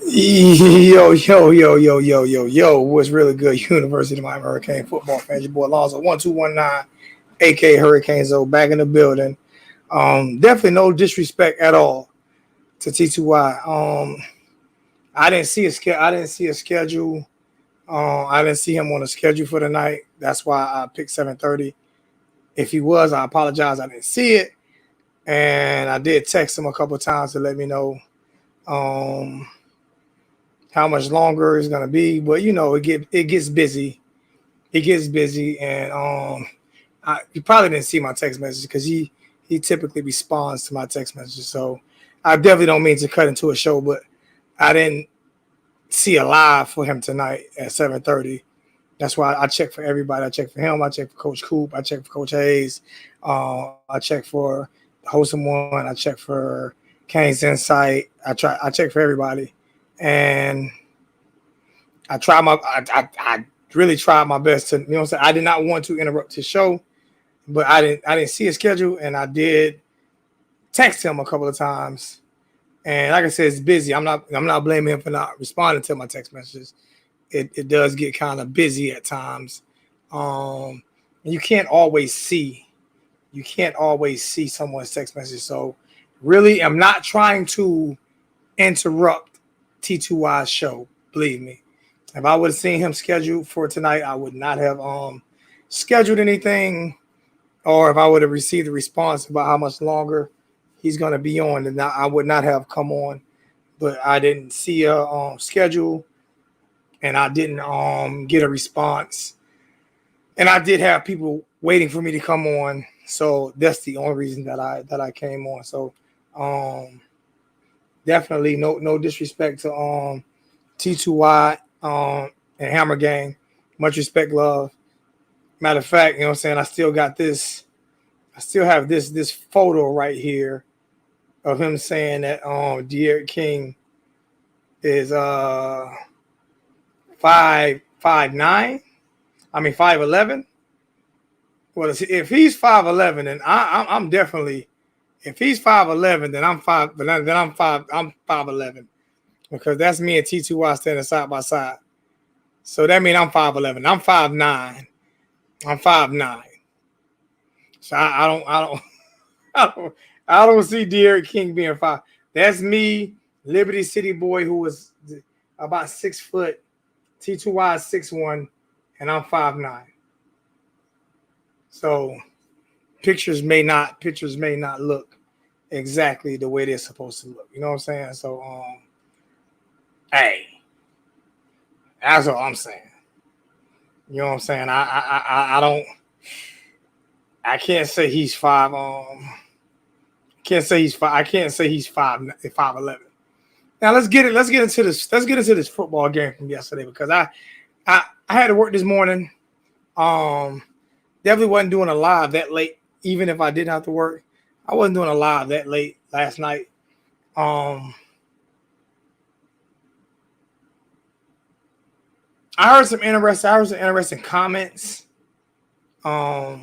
Yo. What's really good? University of Miami Hurricane football fans. Your boy Lonzo 1219, aka Hurricane Zo, back in the building. Definitely no disrespect at all to T2Y. I didn't see a I didn't see a schedule. I didn't see him on a schedule for the night. That's why I picked 7:30. If he was, I apologize. I didn't see it, and I did text him a couple of times to let me know. Um, how much longer it's gonna be, but it gets busy. It gets busy, and you probably didn't see my text message because he typically responds to my text messages. So I definitely don't mean to cut into a show, but I didn't see a live for him tonight at 7:30. That's why I check for everybody. I check for him. I check for Coach Coop. I check for Coach Hayes. I check for the host one. I check for Kane's Insight. I check for everybody, and I really tried my best to, what I'm saying. I did not want to interrupt his show, but I didn't see his schedule, and I did text him a couple of times. And like I said, it's busy. I'm not blaming him for not responding to my text messages. It does get kind of busy at times. And you can't always see someone's text message. So really, I'm not trying to interrupt T2Y's show. Believe me. If I would have seen him scheduled for tonight, I would not have scheduled anything. Or if I would have received a response about how much longer he's going to be on, then I would not have come on. But I didn't see a schedule, and I didn't get a response. And I did have people waiting for me to come on, so that's the only reason that I came on. So definitely no disrespect to T2Y and Hammer Gang. Much respect, love. Matter of fact, you know what I'm saying, I still have this photo right here of him saying that De'Aaron King is 5'9". I mean 5'11". Well, if he's 5'11", then I'm definitely, if he's 5'11", then I'm 5'11", because that's me and T2Y standing side by side. So that means I'm 5'11". I'm 5'9". I'm 5'9". So I don't see De'Aaron King being 5. That's me, Liberty City boy, who was about 6 foot. T2Y is 6'1", and I'm 5'9". So pictures may not look exactly the way they're supposed to look. You know what I'm saying? So hey, that's all I'm saying. You know what I'm saying? I can't say he's 5. Can't say he's 5. I can't say he's 5'11". Now let's get into this football game from yesterday, because I had to work this morning. Definitely wasn't doing a live that late. Even if I didn't have to work, I wasn't doing a live that late last night. I heard some interesting comments. I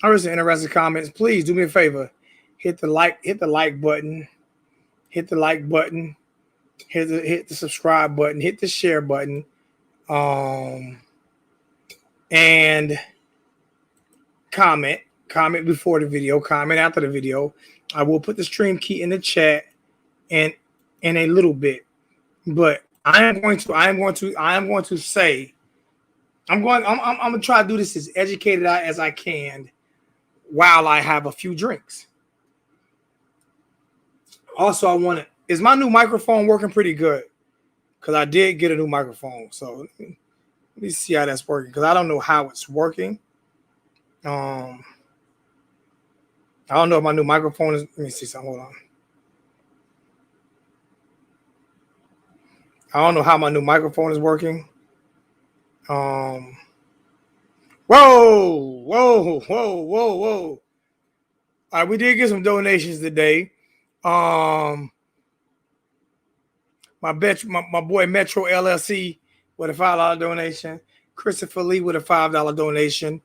heard some interesting comments. Please do me a favor. Hit the like button. Hit the like button. Hit the subscribe button. Hit the share button. And comment before the video. Comment after the video. I will put the stream key in the chat in a little bit. But I am going to say, I'm going to try to do this as educated as I can while I have a few drinks. Also, is my new microphone working pretty good? Because I did get a new microphone. So let me see how that's working, because I don't know how it's working. I don't know if my new microphone is. Let me see something. Hold on. I don't know how my new microphone is working. Whoa. All right, we did get some donations today. My boy Metro LLC with a $5 donation. Christopher Lee with a $5 donation.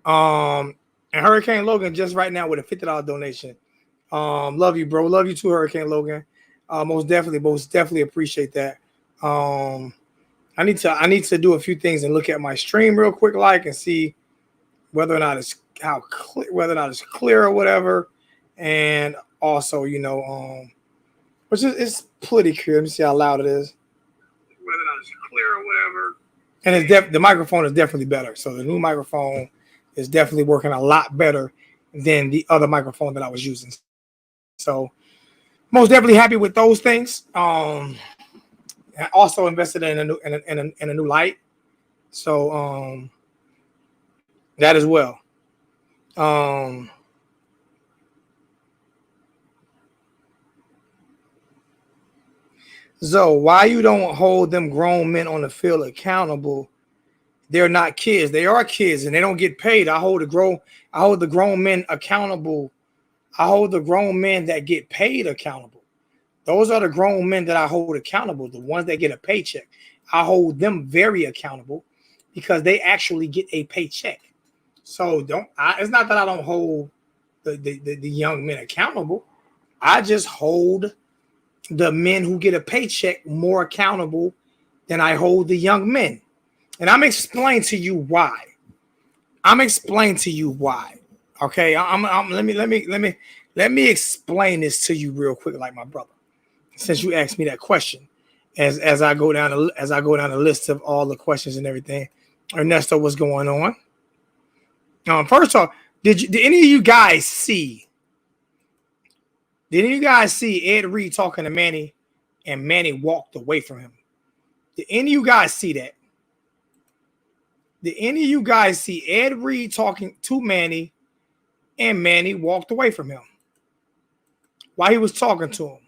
And Hurricane Logan just right now with a $50 donation. Love you, bro. Love you too, Hurricane Logan. Most definitely appreciate that. I need to do a few things and look at my stream real quick, like, and see whether or not it's clear or whatever. And also, which is it's pretty clear. Let me see how loud it is. Whether or not it's clear or whatever. And the microphone is definitely better. So the new microphone is definitely working a lot better than the other microphone that I was using. So most definitely happy with those things. I also invested in a new light. So that as well. So why you don't hold them grown men on the field accountable? They're not kids. They are kids and they don't get paid. I hold the grown men accountable. I hold the grown men that get paid accountable. Those are the grown men that I hold accountable, the ones that get a paycheck. I hold them very accountable because they actually get a paycheck. So it's not that I don't hold the young men accountable. I just hold the men who get a paycheck more accountable than I hold the young men. And I'm explaining to you why. Okay, let me explain this to you real quick, like my brother. Since you asked me that question, as I go down the list of all the questions and everything, Ernesto, what's going on? First off, did any of you guys see? Did any of you guys see Ed Reed talking to Manny, and Manny walked away from him? Did any of you guys see that? Did any of you guys see Ed Reed talking to Manny, and Manny walked away from him while he was talking to him?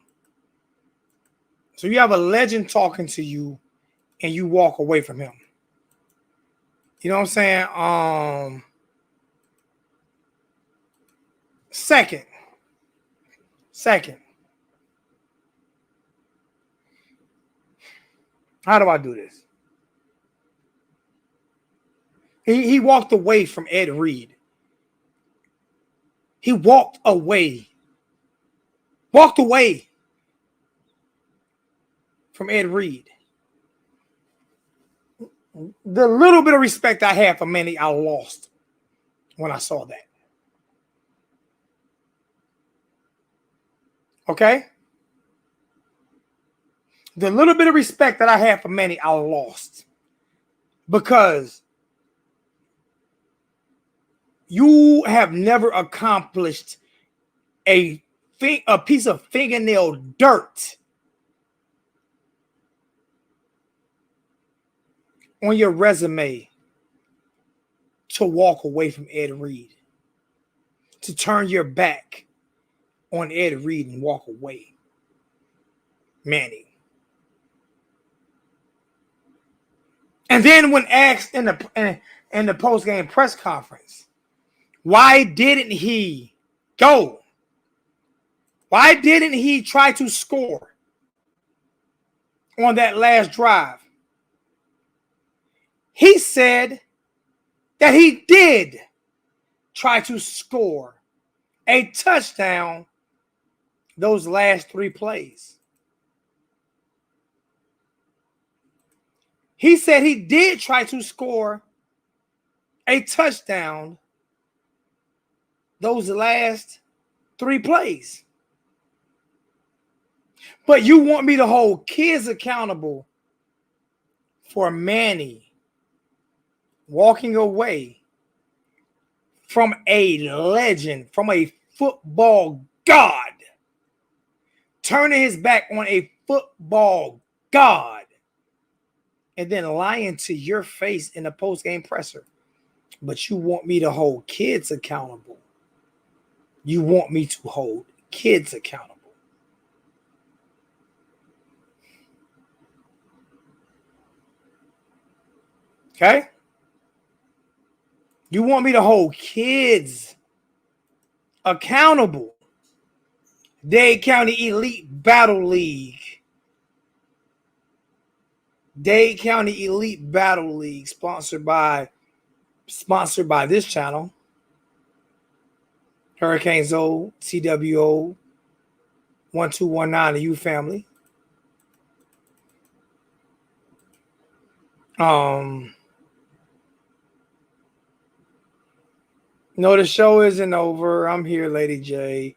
So you have a legend talking to you, and you walk away from him. You know what I'm saying? Second. How do I do this? He walked away from Ed Reed. He walked away from Ed Reed. The little bit of respect I had for Manny, I lost when I saw that. Okay? The little bit of respect that I had for Manny, I lost. Because you have never accomplished a piece of fingernail dirt on your resume to walk away from Ed Reed, to turn your back on Ed Reed and walk away. Manny. And then when asked in the post-game press conference, why didn't he go? Why didn't he try to score on that last drive? He said that he did try to score a touchdown those last 3 plays. He said he did try to score a touchdown those last 3 plays. But you want me to hold kids accountable for Manny walking away from a legend, from a football god, turning his back on a football god, and then lying to your face in the post-game presser. But you want me to hold kids accountable. You want me to hold kids accountable. Okay? You want me to hold kids accountable. Dade County Elite Battle League. Dade County Elite Battle League, sponsored by this channel. Hurricane Zoe, CWO, 1219, the U family. No, the show isn't over. I'm here, Lady J.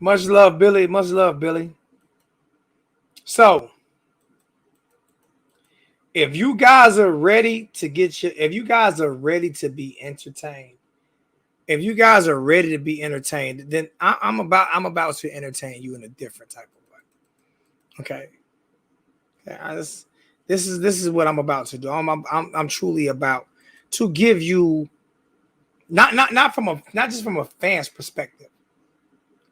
Much love, Billy. Much love, Billy. So, if you guys are ready to if you guys are ready to be entertained, if you guys are ready to be entertained, then I'm about to entertain you in a different type of way. Okay. This is what I'm about to do. I'm truly about to give you not just from a fan's perspective.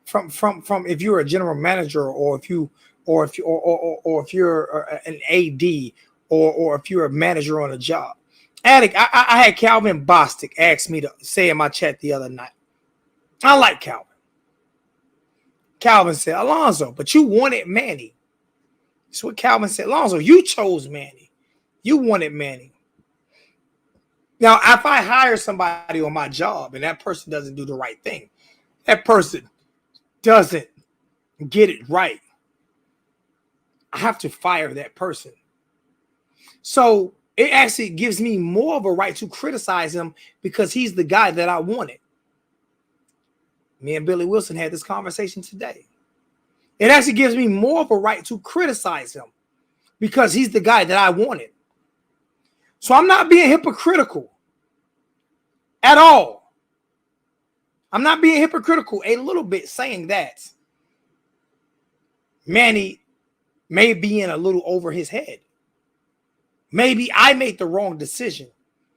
From if you're a general manager or if you're an AD or if you're a manager on a job. Addict, I had Calvin Bostic ask me to say in my chat the other night. I like Calvin. Calvin said, Alonzo, but you wanted Manny. That's what Calvin said. Alonzo, you chose Manny. You wanted Manny. Now, if I hire somebody on my job and that person doesn't do the right thing, that person doesn't get it right, I have to fire that person. So it actually gives me more of a right to criticize him because he's the guy that I wanted. Me and Billy Wilson had this conversation today. It actually gives me more of a right to criticize him because he's the guy that I wanted. So I'm not being hypocritical at all. I'm not being hypocritical a little bit saying that Manny may be in a little over his head. Maybe I made the wrong decision.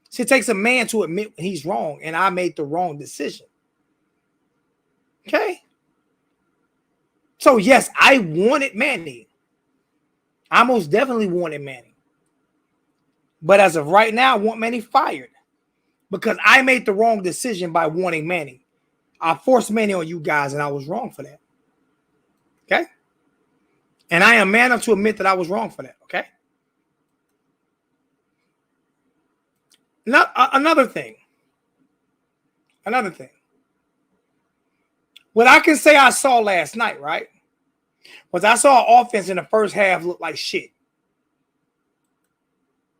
So it takes a man to admit when he's wrong, and I made the wrong decision. Okay? So, yes, I wanted Manny. I most definitely wanted Manny. But as of right now, I want Manny fired because I made the wrong decision by wanting Manny. I forced Manny on you guys, and I was wrong for that. Okay? And I am man enough to admit that I was wrong for that. Okay? Another thing. What I can say I saw last night, right, was I saw offense in the first half look like shit.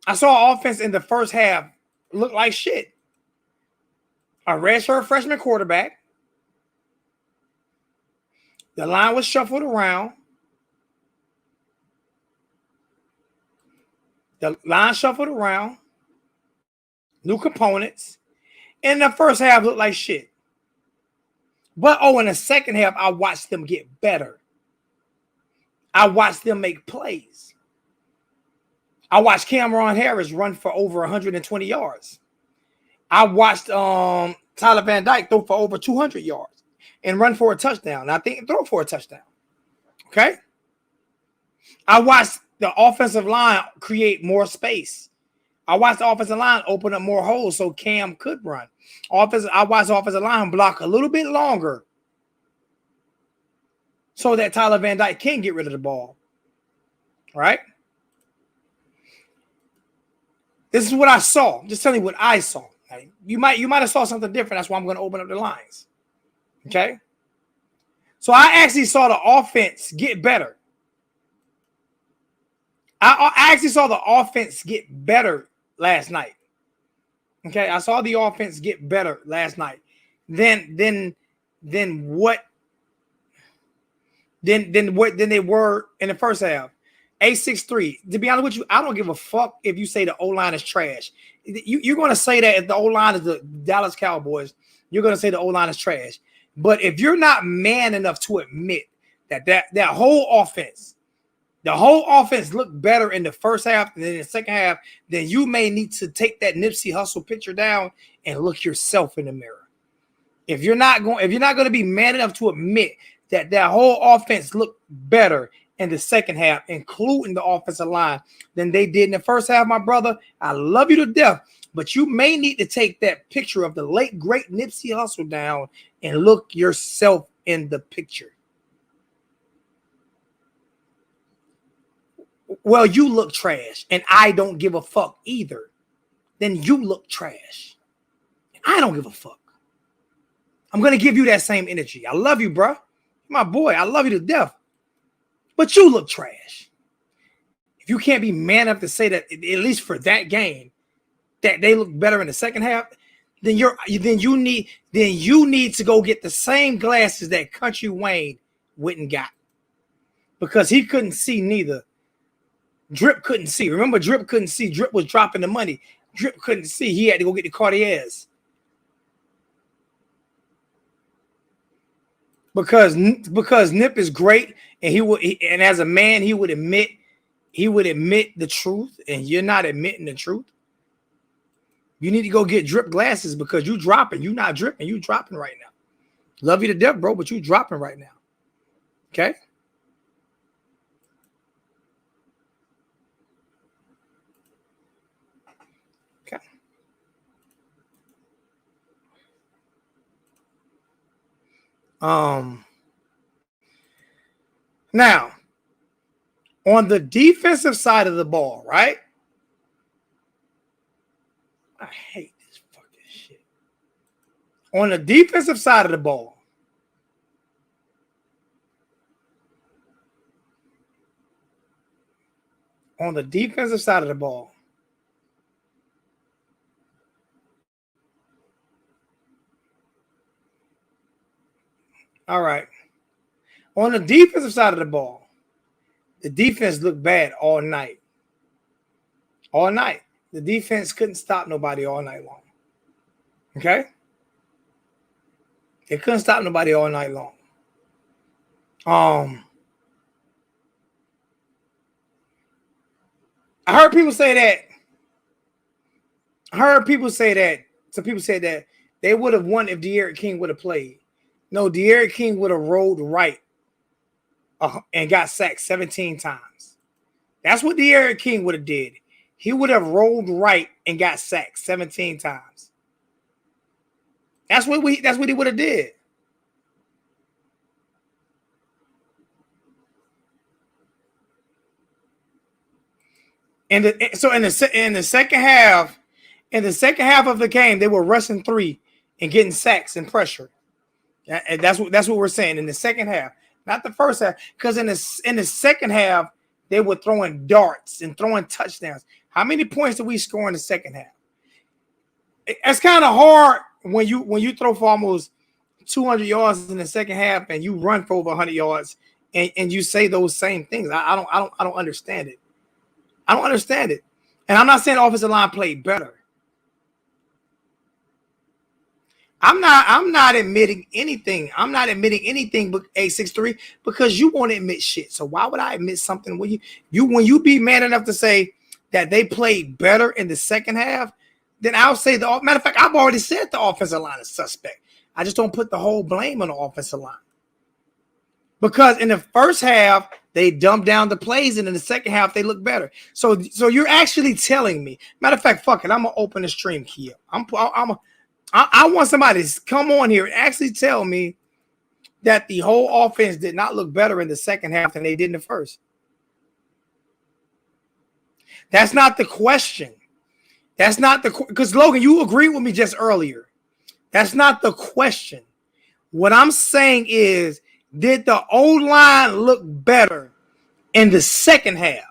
I saw offense in the first half look like shit. A redshirt freshman quarterback. The line was shuffled around. New components. And the first half looked like shit. But, in the second half, I watched them get better. I watched them make plays. I watched Cameron Harris run for over 120 yards. I watched Tyler Van Dyke throw for over 200 yards and run for a touchdown. And I think throw for a touchdown. Okay? I watched the offensive line create more space. I watched the offensive line open up more holes so Cam could run. I watched the offensive line block a little bit longer so that Tyler Van Dyke can get rid of the ball. All right? This is what I saw. Just telling you what I saw. Right? You might have saw something different. That's why I'm going to open up the lines. Okay? So I actually saw the offense get better. I actually saw the offense get better last night. Okay, I saw the offense get better last night. Then what they were in the first half. 8-6-3. To be honest with you, I don't give a fuck if you say the O-line is trash. You're going to say that if the O-line is the Dallas Cowboys, you're going to say the O-line is trash. But if you're not man enough to admit that whole offense, the whole offense looked better in the first half than in the second half, then you may need to take that Nipsey Hussle picture down and look yourself in the mirror. If you're not going to be man enough to admit that whole offense looked better in the second half, including the offensive line, than they did in the first half, my brother, I love you to death, but you may need to take that picture of the late, great Nipsey Hussle down and look yourself in the picture. Well, you look trash, and I don't give a fuck either. Then you look trash. I don't give a fuck. I'm going to give you that same energy. I love you, bro. My boy, I love you to death. But you look trash. If you can't be man enough to say that, at least for that game, that they look better in the second half, then you need to go get the same glasses that Country Wayne went and got. Because he couldn't see neither. Drip couldn't see. Remember, Drip couldn't see. Drip was dropping the money. Drip couldn't see. He had to go get the Cartiers. Because Nip is great, and as a man, he would admit the truth, and you're not admitting the truth. You need to go get Drip glasses because you dropping. You not dripping. You dropping right now. Love you to death, bro, but you dropping right now. Okay. Now, on the defensive side of the ball, right? I hate this fucking shit. On the defensive side of the ball, all right. On the defensive side of the ball, the defense looked bad all night. All night. The defense couldn't stop nobody all night long. Okay? They couldn't stop nobody all night long. I heard people say that. Some people said that they would have won if De'Aaron King would have played. No, De'Aaron King would have rolled right and got sacked 17 times. That's what De'Aaron King would have did. He would have rolled right and got sacked 17 times. That's what he would have did. So in the second half of the game, they were rushing three and getting sacks and pressure. And that's what we're saying in the second half, not the first half. Because in the second half, they were throwing darts and throwing touchdowns. How many points did we score in the second half? It's kind of hard when you throw for almost 200 yards in the second half and you run for over 100 yards and you say those same things. I don't understand it. I don't understand it. And I'm not saying the offensive line played better. I'm not admitting anything. I'm not admitting anything but A63 because you won't admit shit. So why would I admit something when you be man enough to say that they played better in the second half? Then I'll say matter of fact, I've already said the offensive line is suspect. I just don't put the whole blame on the offensive line. Because in the first half, they dumped down the plays, and in the second half, they look better. So you're actually telling me, matter of fact, fuck it, I'm gonna open the stream key up. I want somebody to come on here and actually tell me that the whole offense did not look better in the second half than they did in the first. That's not the question. That's not because Logan, you agreed with me just earlier. That's not the question. What I'm saying is, did the O-line look better in the second half?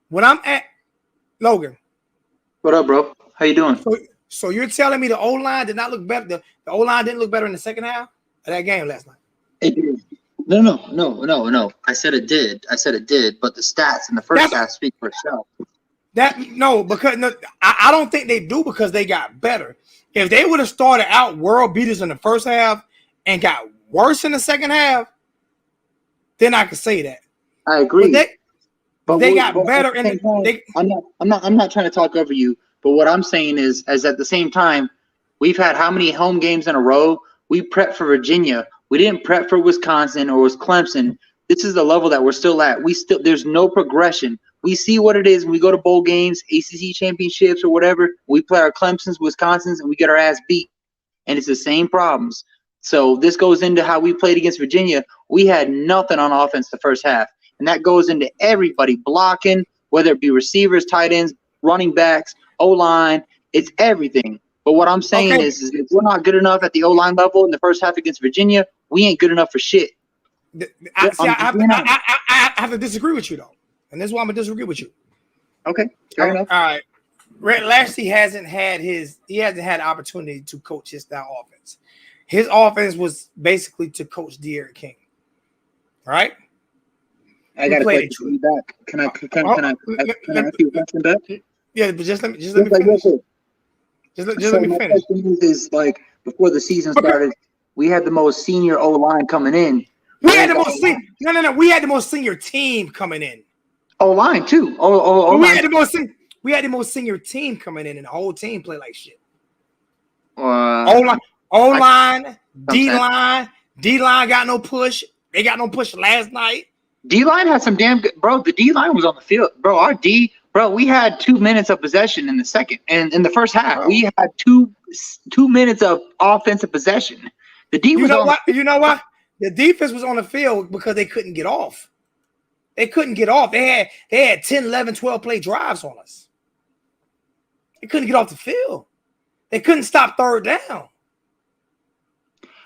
What I'm at, Logan. What up, bro? How you doing? So you're telling me the O-line did not look better? The O-line didn't look better in the second half of that game last night? It did. No. I said it did. But the stats in the first half speak for itself. I don't think they do because they got better. If they would have started out world beaters in the first half and got worse in the second half, then I could say that. I agree. But they got better. I'm not trying to talk over you. But what I'm saying is at the same time, we've had how many home games in a row? We prepped for Virginia. We didn't prep for Wisconsin or Clemson. This is the level that we're still at. There's no progression. We see what it is when we go to bowl games, ACC championships or whatever. We play our Clemsons, Wisconsins, and we get our ass beat. And it's the same problems. So this goes into how we played against Virginia. We had nothing on offense the first half. And that goes into everybody blocking, whether it be receivers, tight ends, running backs, O-line. It's everything. But what I'm saying Okay. is if we're not good enough at the O-line level in the first half against Virginia, we ain't good enough for shit. I have to disagree with you though, and this is why I'm gonna disagree with you. Okay, fair enough. All right, Lashley hasn't had the opportunity to coach his style offense. His offense was basically to coach De'Aaron King, right? I got a question for you back. Can I ask you a question back? Yeah, but just let me finish. Just let me my finish. question is like before the season started, we had the most senior O line coming in. We had the most We had the most senior team coming in. O line too. We had the most senior team coming in, and the whole team played like shit. O line, D line got no push. They got no push last night. D line had some damn good, bro. The D line was on the field, bro. Our D, bro. We had 2 minutes of possession in the second, and in the first half, bro. We had two minutes of offensive possession. The D was on. You know what? The defense was on the field because they couldn't get off. They couldn't get off. They had 10, 11, 12 play drives on us. They couldn't get off the field. They couldn't stop third down.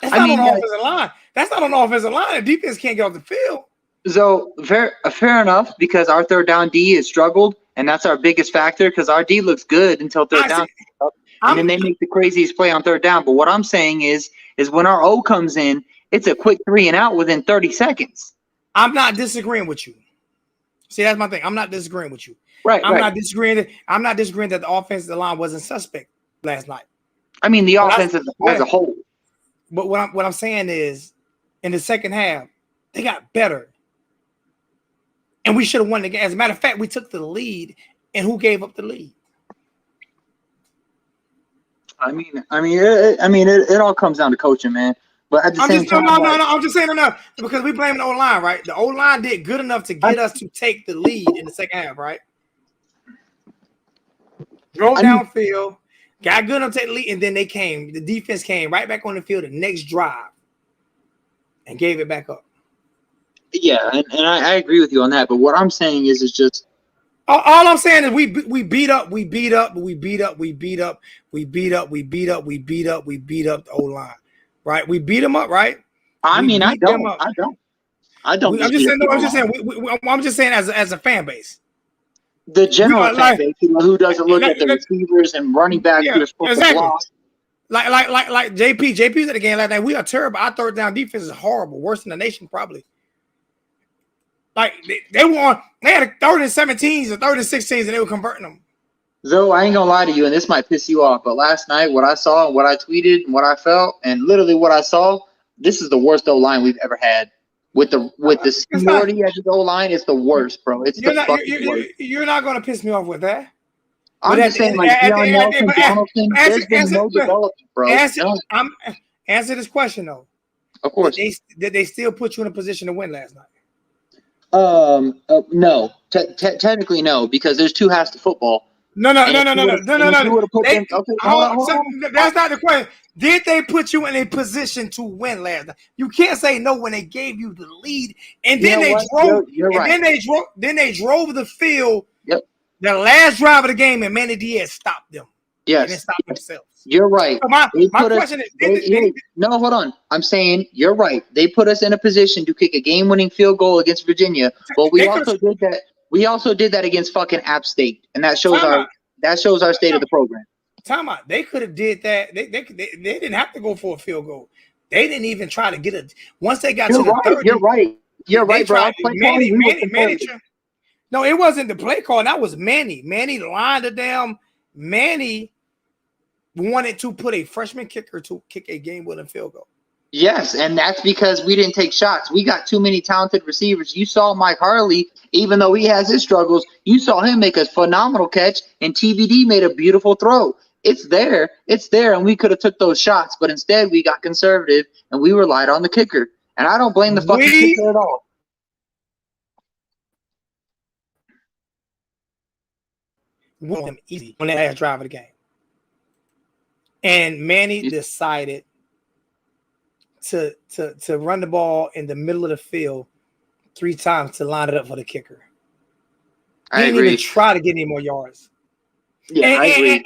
That's not on the offensive line. That's not on the offensive line. The defense can't get off the field. So fair enough, because our third down D has struggled, and that's our biggest factor because our D looks good until third down. And then they make the craziest play on third down. But what I'm saying is when our O comes in, it's a quick 3 and out within 30 seconds. I'm not disagreeing with you. See, that's my thing. I'm not disagreeing with you. Right. I'm not disagreeing that the offensive line wasn't suspect last night. I mean, the offense as a whole. But what I'm saying is, in the second half, they got better. And we should have won the game. As a matter of fact, we took the lead, and who gave up the lead? It all comes down to coaching, man. But at the same time, I'm just saying enough because we blame the O-line, right? The O-line did good enough to get us to take the lead in the second half, right? Drove downfield, got good enough to take the lead, and then the defense came right back on the field the next drive and gave it back up. Yeah, and I agree with you on that. But what I'm saying is just all I'm saying is we beat up the O-line. Right, we beat them up, right? I don't. I'm just saying as a fan base. The general fan base, who doesn't look at the receivers and running backs who are supposed to block. Like JP's at the game last night. We are terrible. Our third down defense is horrible, worse than the nation probably. Like they had a 3rd and 17s and 3rd and 16s, and they were converting them. Zoe, I ain't gonna lie to you, and this might piss you off, but last night, what I saw, what I tweeted, and what I felt, and literally what I saw, this is the worst O-line we've ever had. With the seniority at the O-line, it's the worst, bro. It's worst. You're not gonna piss me off with that. I'm just saying, like Deion Nelson, Donaldson, there's been no development, bro. Answer this question though. Of course. Did they still put you in a position to win last night? No. Technically, no, because there's 2 halves to football. No. That's not the question. Did they put you in a position to win last night? You can't say no when they gave you the lead, and then they drove the field. Yep. The last drive of the game, and Manny Diaz stopped them. Yes. They stopped themselves. You're right. So my question is, no, hold on. I'm saying you're right. They put us in a position to kick a game-winning field goal against Virginia, but we also did that. We also did that against fucking App State, and that shows our state of the program. Time out. They could have did that. They didn't have to go for a field goal. They didn't even try to get it. Once they got to the 30, You're right, bro. Manny. No, it wasn't the play call. That was Manny. Manny lined it down. Manny wanted to put a freshman kicker to kick a game-winning field goal. Yes, and that's because we didn't take shots. We got too many talented receivers. You saw Mike Harley, even though he has his struggles, you saw him make a phenomenal catch, and TVD made a beautiful throw. It's there, and we could have took those shots, but instead we got conservative, and we relied on the kicker. And I don't blame the fucking kicker at all. Won easy on that last drive of the game. And Manny decided to run the ball in the middle of the field 3 times to line it up for the kicker. He didn't even try to get any more yards. Yeah, I agree.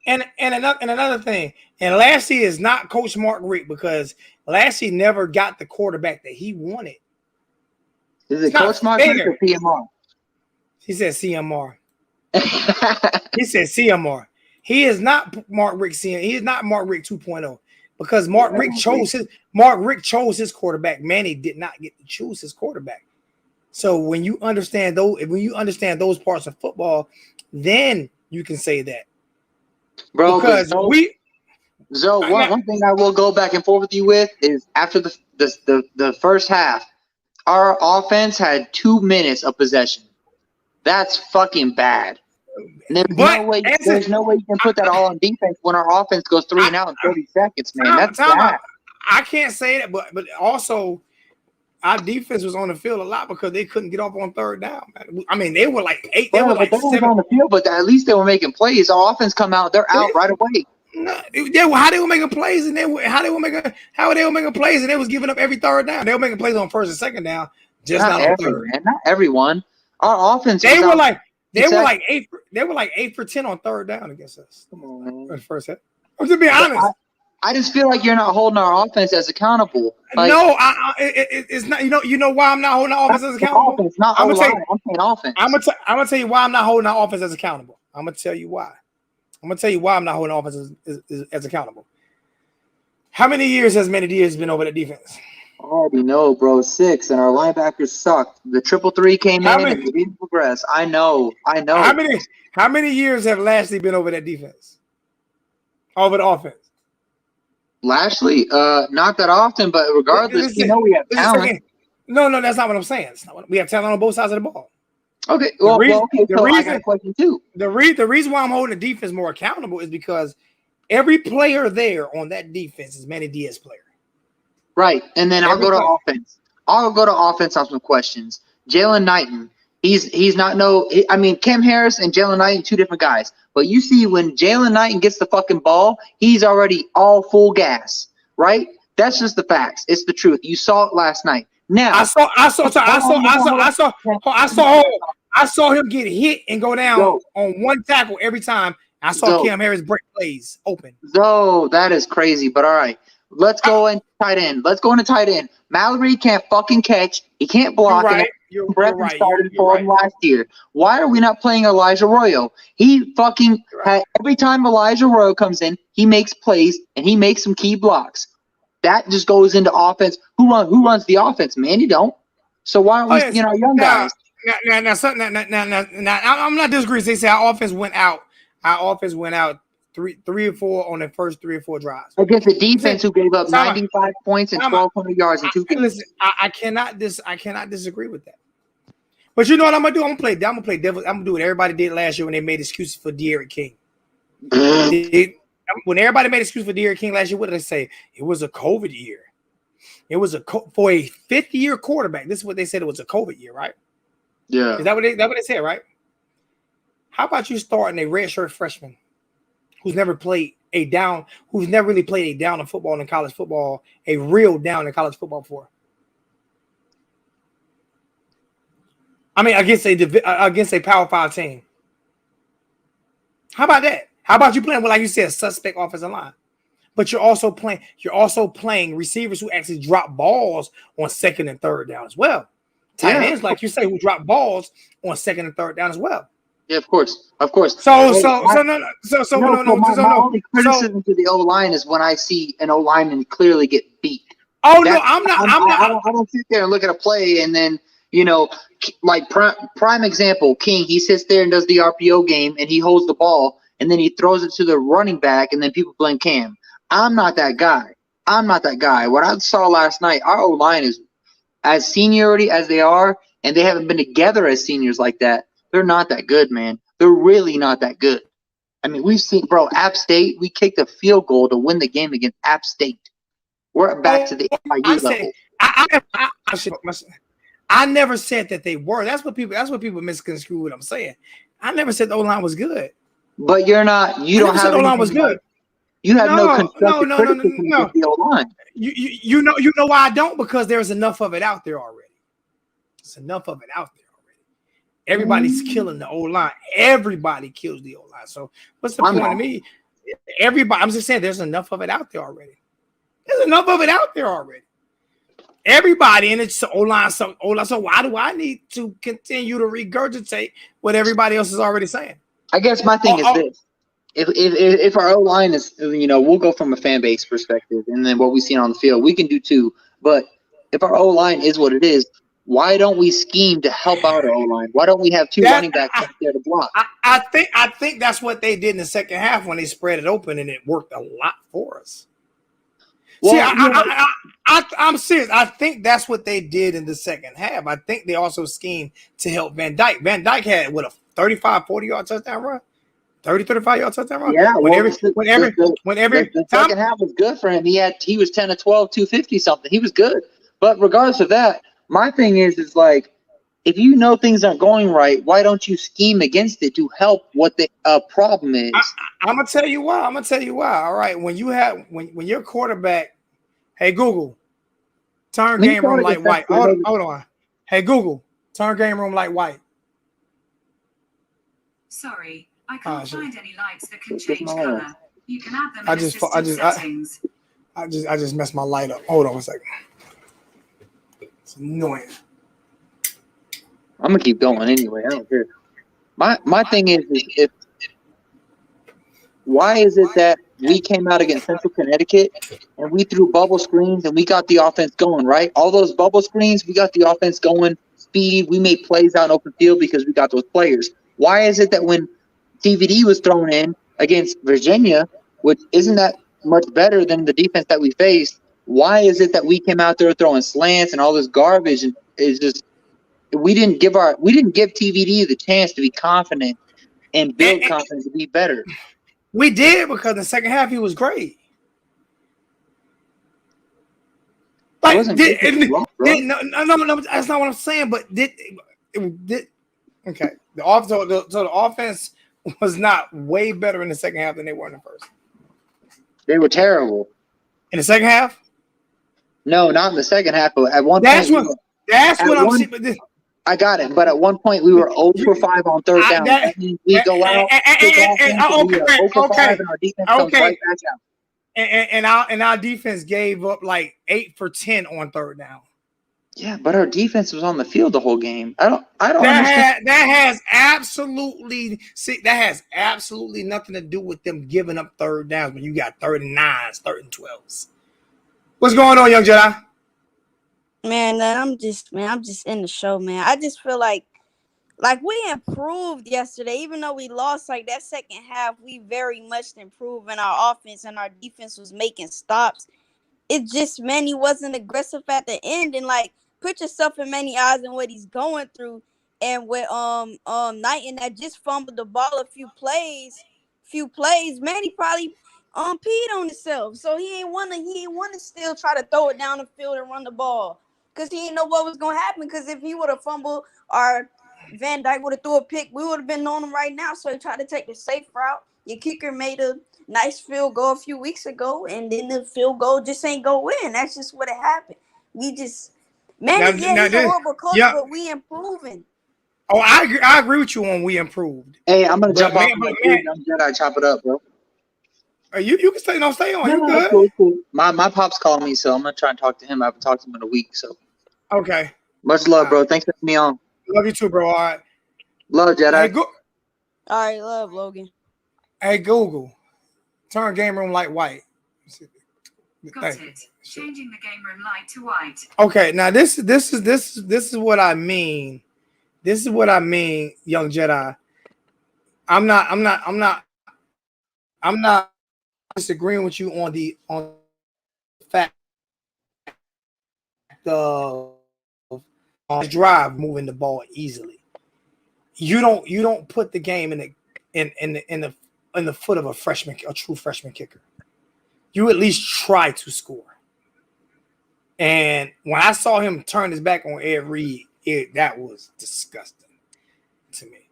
And another thing, and Lassie is not Coach Mark Richt because Lassie never got the quarterback that he wanted. Is it Coach Mark Richt or PMR? He said CMR. He said CMR. He is not Mark Richt CM. He is not Mark Richt 2.0 because Mark Richt chose his quarterback. Manny did not get to choose his quarterback. So when you understand those parts of football, then you can say that. Bro, because one thing I will go back and forth with you with is after the first half, our offense had 2 minutes of possession. That's fucking bad. And there's no way you can put that all on defense when our offense goes 3 and out in 30 seconds, man. That's bad. I can't say that, but also our defense was on the field a lot because they couldn't get off on third down. I mean, they were like 8. They were like 7 on the field, but at least they were making plays. Our offense come out, they're out right away. No, how they were making plays and how they were making plays and they was giving up every third down. They were making plays on first and second down, just not on third. Man, not everyone. Our offense. They were like 8 for 10 on third down against us. Come on, man. First half. I'm to be honest. I just feel like you're not holding our offense as accountable. Like, no, it's not. You know why I'm not holding our offense as accountable? Offense, not I'm saying offense. I'm gonna tell you why I'm not holding our offense as accountable. I'm gonna tell you why. I'm not holding our offense as accountable. How many years has Manny Diaz been over that defense? I already know, bro. 6, and our linebackers sucked. The 3-3 came in and we didn't progress. I know. How many years have Lashley been over that defense? Over the offense? Lashley, not that often, but regardless, we have talent. No, that's not what I'm saying. We have talent on both sides of the ball. Okay, I got a question too. The reason why I'm holding the defense more accountable is because every player there on that defense is Manny Diaz player. Right, and then I'll go to offense. I'll go to offense on some questions. Jalen Knighton, he's not Cam Harris and Jalen Knighton, 2 different guys. But you see when Jalen Knighton gets the fucking ball, he's already all full gas, right? That's just the facts. It's the truth. You saw it last night. Now I saw him get hit and go down on one tackle every time. I saw Cam Harris break plays open. So that is crazy, but all right. Let's go in tight end. Mallory can't fucking catch. He can't block. You're right. Started for him last year. Why are we not playing Elijah Arroyo? He fucking every time Elijah Arroyo comes in, he makes plays and he makes some key blocks. That just goes into offense. Who runs the offense? Manny don't. So why aren't we, young guys? Now, I'm not disagreeing. They say our offense went out. Our offense went out 3 or 4 on the first 3 or 4 drives against the defense who gave up 95 points and 1,200 yards in 2 games. Listen, I cannot disagree with that. But you know what I'm gonna do? I'm gonna play devil. I'm gonna do what everybody did last year when they made excuses for De'Aaron King. When everybody made excuses for De'Aaron King last year, what did they say? It was a COVID year. It was for a 5th-year quarterback. This is what they said. It was a COVID year, right? Yeah. Is that what they said, right? How about you starting a redshirt freshman who's never really played a down in football in college football, a real down in college football before? I mean, against a Power 5 team. How about that? How about you playing with, like you said, a suspect offensive line? But you're also playing receivers who actually drop balls on 2nd and 3rd down as well. Tight ends, like you say, who drop balls on 2nd and 3rd down as well. Yeah, of course. My only criticism to the O-line is when I see an O-lineman clearly get beat. Oh, no, I'm not. I don't sit there and look at a play and then, like prime example, King, he sits there and does the RPO game and he holds the ball and then he throws it to the running back and then people blame Cam. I'm not that guy. What I saw last night, our O-line is as seniority as they are, and they haven't been together as seniors like that. They're not that good, man. They're really not that good. I mean, we've seen, App State, we kicked a field goal to win the game against App State. We're back to the FIU level. I never said that they were. That's what people misconstrue what I'm saying. I never said the O-line was good. But you're not. You don't have. O-line was good. You have no No, constructive criticism no. of the O-line. You know why I don't? Because there's enough of it out there already. There's enough of it out there already. Everybody's killing the O-line. Everybody kills the O-line. So what's the point of me? Everybody, I'm just saying there's enough of it out there already. There's enough of it out there already. Everybody, and it's O-line. So why do I need to continue to regurgitate what everybody else is already saying? I guess my thing is this. If our O-line is, we'll go from a fan base perspective, and then what we see on the field, we can do too. But if our O-line is what it is, why don't we scheme to help out our O-line? Why don't we have two running backs out there to block? I think that's what they did in the second half when they spread it open, and it worked a lot for us. Well, see, I'm serious. I think that's what they did in the second half. I think they also schemed to help Van Dyke. Van Dyke had, a 35, 40-yard touchdown run? 30, 35-yard touchdown run? Yeah. The second half was good for him. He was 10 to 12, 250 something. He was good. But regardless of that, my thing is like, if you know things aren't going right, why don't you scheme against it to help what the problem is? I'm gonna tell you why. All right, when your quarterback, hey Google, turn game room light white. Hold on. Hey Google, turn game room light white. Sorry, I can't find any lights that can change color. You can add them in settings. I just messed my light up. Hold on a second. It's annoying. I'm gonna keep going anyway. I don't care. My thing is why is it that we came out against Central Connecticut and we threw bubble screens and we got the offense going, right? All those bubble screens, we got the offense going, speed. We made plays out in open field because we got those players. Why is it that when DVD was thrown in against Virginia, which isn't that much better than the defense that we faced, why is it that we came out there throwing slants and all this garbage? And it's just we didn't give TVD the chance to be confident and build confidence to be better. We did, because in the second half he was great. Like, no, that's not what I'm saying. But okay? The offense was not way better in the second half than they were in the first. They were terrible in the second half. No, not in the second half. But at one point, that's what I'm saying. I got it, but at one point we were 0 for 5 on third down. That means we go out, and our defense comes right back out. And our defense gave up like 8 for 10 on third down. Yeah, but our defense was on the field the whole game. I don't understand. That has absolutely nothing to do with them giving up third downs when you got 39s, 3rd and 12s. What's going on, young Jedi? Man, I'm just in the show, man. I just feel like we improved yesterday, even though we lost. Like that second half, we very much improved in our offense, and our defense was making stops. It just Manny wasn't aggressive at the end, and like put yourself in Manny's eyes and what he's going through. And with Knighton that just fumbled the ball a few plays, Manny probably peed on himself, so he ain't wanna still try to throw it down the field and run the ball. Because he didn't know what was going to happen. Because if he would have fumbled or Van Dyke would have threw a pick, we would have been on him right now. So he tried to take the safe route. Your kicker made a nice field goal a few weeks ago, and then the field goal just ain't go in. That's just what happened. He's a horrible coach, but we improving. Oh, I agree with you on we improved. Hey, I'm going to jump off I chop it up, bro. You can stay on. No, you good. Cool. My pop's calling me, so I'm going to try and talk to him. I haven't talked to him in a week, so. Okay. Much love, bro. Thanks for having me on. Love you too, bro. All right. Love, Jedi. Hey, all right, love, Logan. Hey, Google. Turn game room light white. Got it. Changing the game room light to white. Okay, now this is what I mean. This is what I mean, young Jedi. I'm not disagreeing with you on the fact of drive moving the ball easily. You don't put the game in the foot of a true freshman kicker. You at least try to score. And when I saw him turn his back on Ed Reed, that was disgusting to me.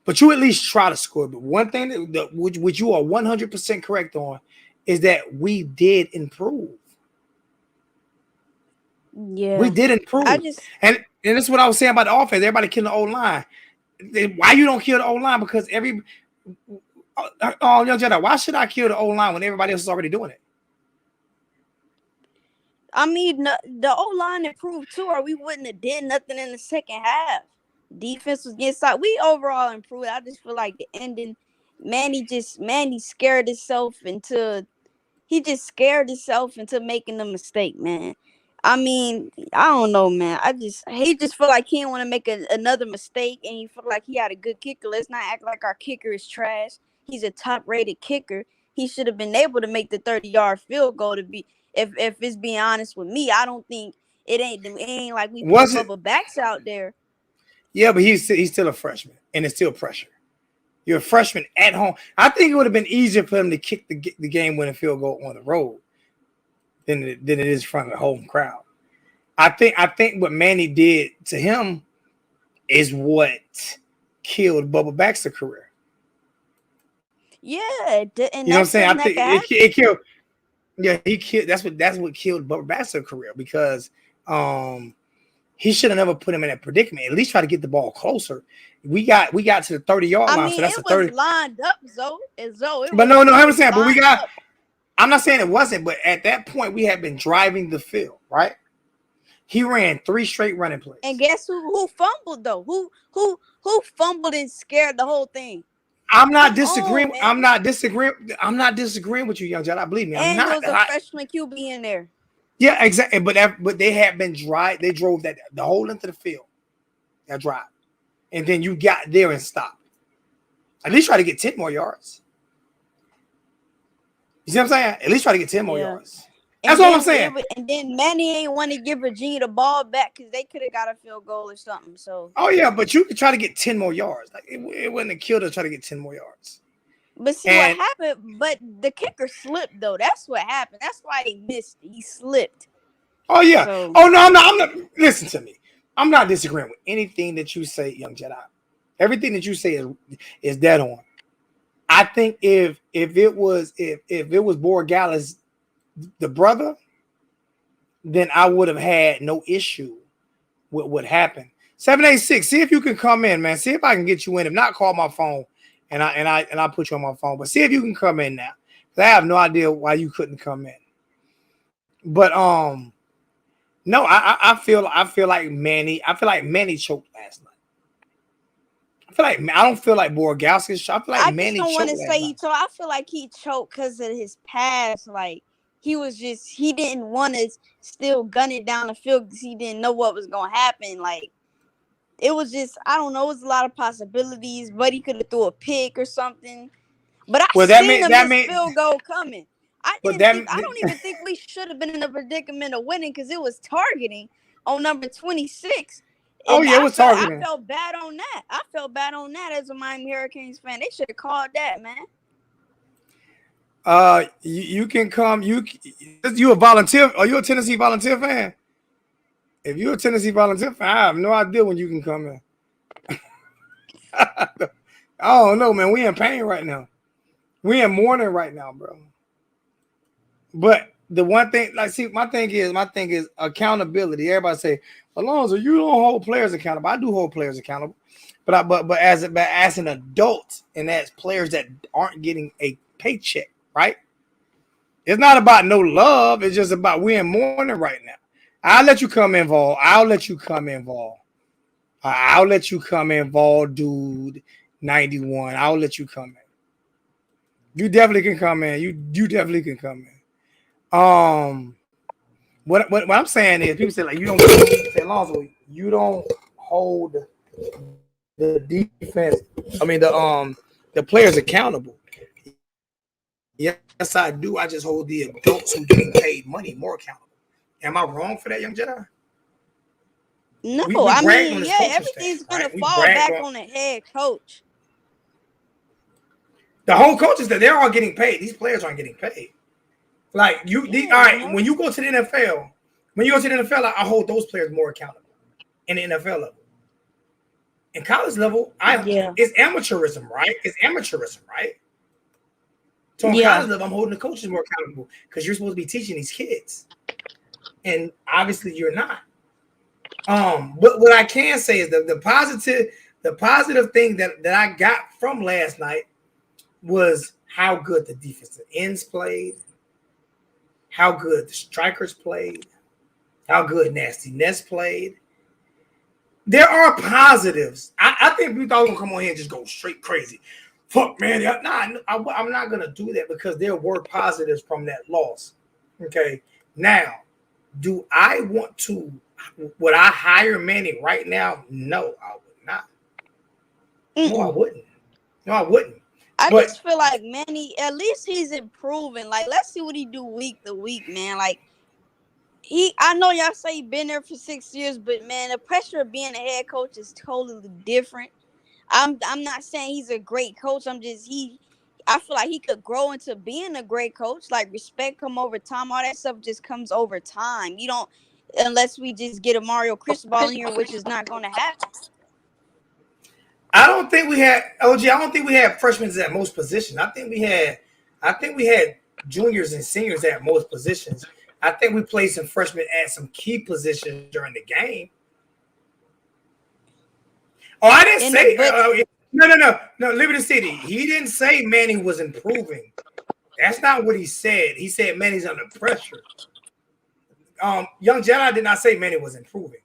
But you at least try to score. But one thing which you are 100% correct on is that we did improve. Yeah. We did improve. And that's what I was saying about the offense. Everybody killing the O-line. Why you don't kill the O-line? Because young Jedi, why should I kill the O-line when everybody else is already doing it? I mean, the O-line improved too, or we wouldn't have did nothing in the second half. Defense was getting side. We overall improved. I just feel like the ending, Manny scared himself into making a mistake, man. I mean, I don't know, man. He just feel like he didn't want to make another mistake, and he feel like he had a good kicker. Let's not act like our kicker is trash. He's a top-rated kicker. He should have been able to make the 30-yard field goal to be. If it's being honest with me, I don't think it ain't like we put Bubba Backs out there. Yeah, but he's still a freshman, and it's still pressure. You're a freshman at home. I think it would have been easier for him to kick the game-winning field goal on the road than it is in front of the home crowd. I think what Manny did to him is what killed Bubba Baxter's career. Yeah, and you know what I'm saying? I think it killed. Yeah, he killed. That's what killed Bubba Baxter's career because he should have never put him in that predicament. At least try to get the ball closer. We got to the 30-yard line, so that's a 30. It was lined up, Zoe. But no, I understand. But we got. I'm not saying it wasn't, but at that point we had been driving the field, right? He ran 3 straight running plays. And guess who fumbled though? Who fumbled and scared the whole thing? I'm not disagreeing with you, young Jedi. Believe me, I'm not. And there was a freshman QB in there. Yeah, exactly. But they had been drive. They drove the whole length of the field. That drive, and then you got there and stopped. At least try to get 10 more yards. You see what I'm saying? At least try to get 10 more yards. That's all I'm saying. And then Manny ain't want to give Virginia the ball back because they could have got a field goal or something. So. Oh yeah, but you could try to get 10 more yards. Like it wouldn't have killed to try to get 10 more yards. But see what happened. But the kicker slipped though. That's what happened. That's why he missed. He slipped. Oh yeah. So, oh no, I'm not. Listen to me. I'm not disagreeing with anything that you say, young Jedi. Everything that you say is dead on. I think if it was Borgala's the brother, then I would have had no issue with what happened. 786. See if you can come in, man. See if I can get you in. If not, call my phone and I put you on my phone. But see if you can come in now. I have no idea why you couldn't come in. But no, I feel like Manny. I feel like Manny choked last night. I don't feel like Borgowski. I feel like Manny choked. I just don't want to say he choked. I feel like he choked because of his past. Like he didn't want to still gun it down the field because he didn't know what was gonna happen. Like it was just, I don't know. It was a lot of possibilities. Buddy could have threw a pick or something. But I seen the field goal coming. I don't even think we should have been in a predicament of winning because it was targeting on number 26. Oh yeah, it was targeting. I felt bad on that. As a Miami Hurricanes fan. They should have called that, man. You can come. You a volunteer? Are you a Tennessee Volunteer fan? If you're a Tennessee Volunteer fan, I have no idea when you can come in. I don't know, man. We in pain right now. We in mourning right now, bro. But the one thing, my thing is accountability. Everybody say, Alonzo, you don't hold players accountable. I do hold players accountable, but as an adult and as players that aren't getting a paycheck, right? It's not about no love. It's just about we're in mourning right now. I'll let you come involved. I'll let you come involved, dude. 91. I'll let you come in. You definitely can come in. You definitely can come in. What I'm saying is, people say like you don't say Alonzo, you don't hold the defense. I mean the players accountable. Yes, I do. I just hold the adults who getting paid money more accountable. Am I wrong for that, young Jedi? No, I mean, yeah, everything's gonna fall back on the head coach. The whole coach is that they're all getting paid. These players aren't getting paid. Like all right, when you go to the NFL, I hold those players more accountable in the NFL level. In college level, it's amateurism, right? It's amateurism, right? So on college level, I'm holding the coaches more accountable because you're supposed to be teaching these kids, and obviously you're not. But what I can say is the positive thing that I got from last night was how good the defensive ends played, how good the strikers played, how good Nasty Ness played. There are positives. I think we thought we were going to come on here and just go straight crazy. Fuck, man. I'm not going to do that because there were positives from that loss. Okay. Now, would I hire Manny right now? No, I would not. No, I wouldn't. I just feel like Manny, at least he's improving. Like, let's see what he do week to week, man. Like, I know y'all say he been there for 6 years, but man, the pressure of being a head coach is totally different. I'm not saying he's a great coach. I feel like he could grow into being a great coach. Like, respect come over time. All that stuff just comes over time. You don't, unless we just get a Mario Cristobal in here, which is not going to happen. I don't think we had OG. I don't think we had freshmen at most positions. I think we had juniors and seniors at most positions. I think we played some freshmen at some key positions during the game. Oh, I didn't say no. Liberty City. He didn't say Manny was improving. That's not what he said. He said Manny's under pressure. Young Jedi did not say Manny was improving.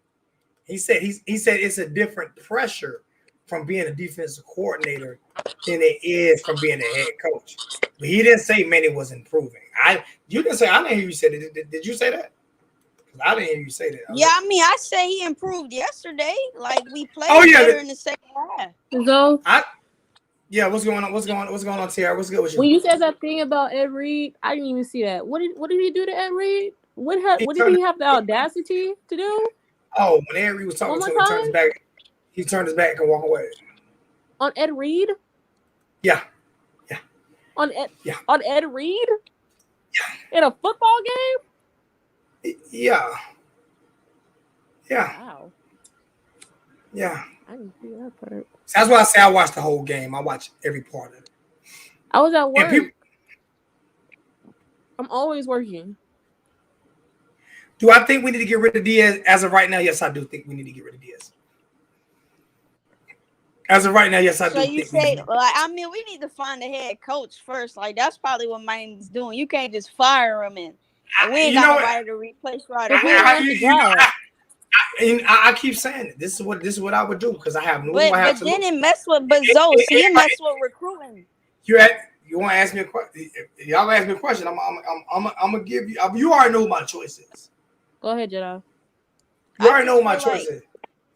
He said it's a different pressure from being a defensive coordinator than it is from being a head coach. But he didn't say Manny was improving. You didn't say. I didn't hear you say that. Did you say that? I didn't hear you say that. I say he improved yesterday. Like, we played better in the second half. So, what's going on? What's going on, Tiara? What's good with you? When you said that thing about Ed Reed, I didn't even see that. What did he do to Ed Reed? What did he have the audacity to do? Oh, when Ed Reed was talking to him, he turned his back and walked away. On Ed Reed? Yeah. On Ed Reed? Yeah. In a football game? Yeah. Wow. Yeah. I didn't see that part. That's why I say I watched the whole game. I watched every part of it. I was at work. I'm always working. Do I think we need to get rid of Diaz as of right now? Yes, I do think we need to get rid of Diaz. As of right now, yes, I do. So you say, we need to find a head coach first. Like, that's probably what Manny's doing. You can't just fire him and we ain't got nobody to replace right away. I keep saying it. This is what I would do because I have no. But then it mess with Bezos. See, it mess with recruiting. You want to ask me a question? Y'all ask me a question. I'm gonna give you. You already know what my choice is. Go ahead, Jedi. You already know what my choice is.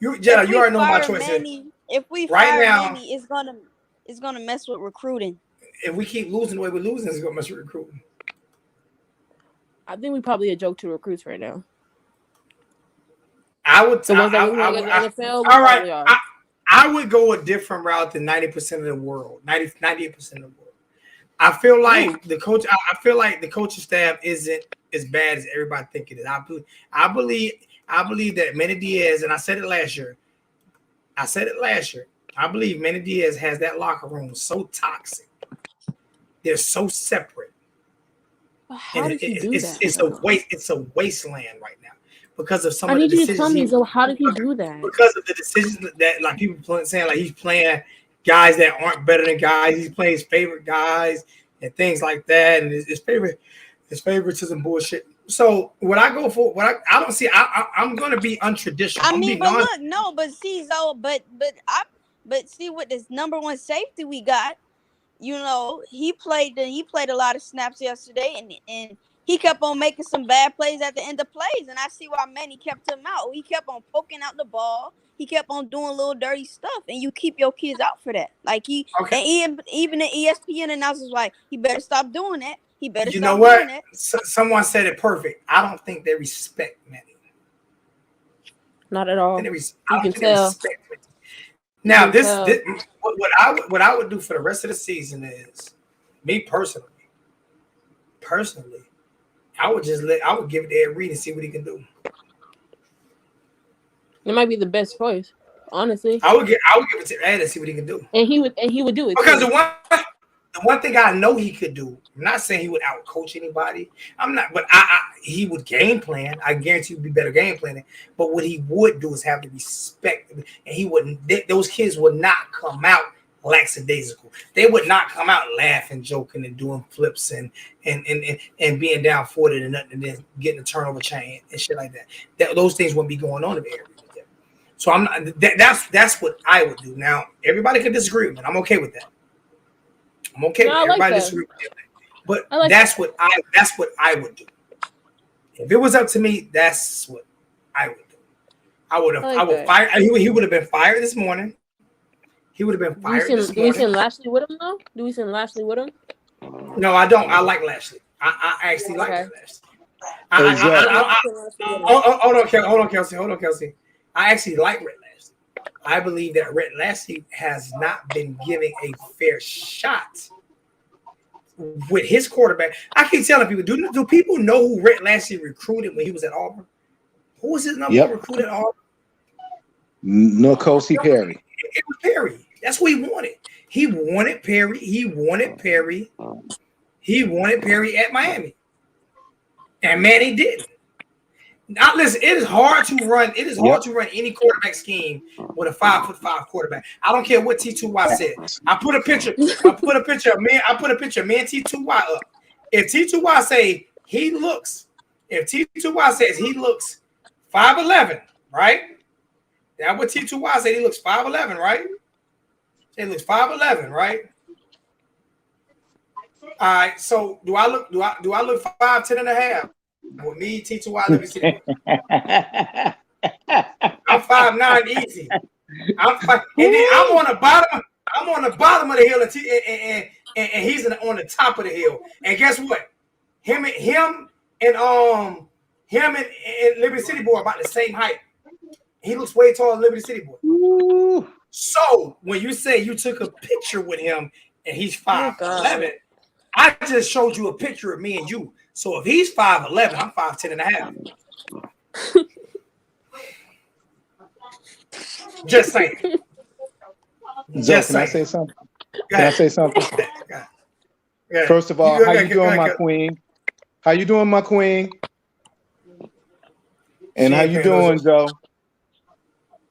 Jedi, you already know what my choice is. If we fire Manny, it's gonna mess with recruiting. If we keep losing the way we're losing, it's gonna mess with recruiting. I think we probably a joke to recruits right now. I would. I would go a different route than 90% of the world. 98% of the world. I feel like the coach. I feel like the coaching staff isn't as bad as everybody think it is. I believe that Manny Diaz, and I said it last year. I believe Manny Diaz has that locker room so toxic. They're so separate. How did he do that? It's a wasteland right now because of some of the decisions. I need you to tell me. So how did he do that? Because of the decisions that like people saying like he's playing guys that aren't better than guys. He's playing his favorite guys and things like that, and his favoritism bullshit. So what I go for, I don't see. I'm going to be untraditional. But see what this number one safety we got. You know, he played a lot of snaps yesterday, and he kept on making some bad plays at the end of plays, and I see why Manny kept him out. He kept on poking out the ball. He kept on doing little dirty stuff, and you keep your kids out for that. Like and even the ESPN announcers like, he better stop doing that. He better. You know what? Someone said it perfect. I don't think they respect Manny. Not at all. You can tell. Now, what I would do for the rest of the season is, me personally, I would give it to Ed Reed and see what he can do. It might be the best choice, honestly. I would give it to Ed and see what he can do. And he would do it because the one thing I know he could do, I'm not saying he would outcoach anybody. I'm not, but he would game plan. I guarantee he'd be better game planning. But what he would do is have the respect, and he wouldn't. Those kids would not come out lackadaisical. They would not come out laughing, joking, and doing flips and being down 40 and nothing, and then getting a turnover chain and shit like that. Those things wouldn't be going on in the area. So I'm not. That's what I would do. Now everybody can disagree with me. I'm okay with that. I'm okay with everybody disagree with me. But that's what I would do. If it was up to me, that's what I would do. I would fire. He would have been fired this morning. He would have been fired this morning. Do we send Lashley with him though? Do we send Lashley with him? No, I don't. I like Lashley. I actually like Lashley. Hold on, Kelsey. I actually like Rhett Lashley. I believe that Rhett Lashley has not been giving a fair shot with his quarterback. I keep telling people, do people know who Rhett Lashley recruited when he was at Auburn? Who was his number one recruit at Auburn? N'Kosi Perry. It was Perry. That's what he wanted. He wanted Perry. He wanted Perry at Miami. And Manny didn't. Now listen, it is hard to run. It is hard to run any quarterback scheme with a 5'5" quarterback. I don't care what T2Y said. I put a picture of me and T2Y up. If T2Y say he looks, if T2Y says he looks 5'11", right? That's what T2Y said. He looks 5'11", right? He looks 5'11", right? All right. So do I look 5'10" and a half? With me, T2Y, let me see. I'm 5'9" easy. And then I'm on the bottom. I'm on the bottom of the hill, and he's on the top of the hill. And guess what? Him and Liberty City Boy are about the same height. He looks way taller than Liberty City Boy. Ooh. So when you say you took a picture with him and he's 5'11", I just showed you a picture of me and you. So if he's 5'11", I'm 5'10" and a half. Just saying. Can I say something? First of all, how you doing, my queen? How you doing, my queen? And how you doing, Joe?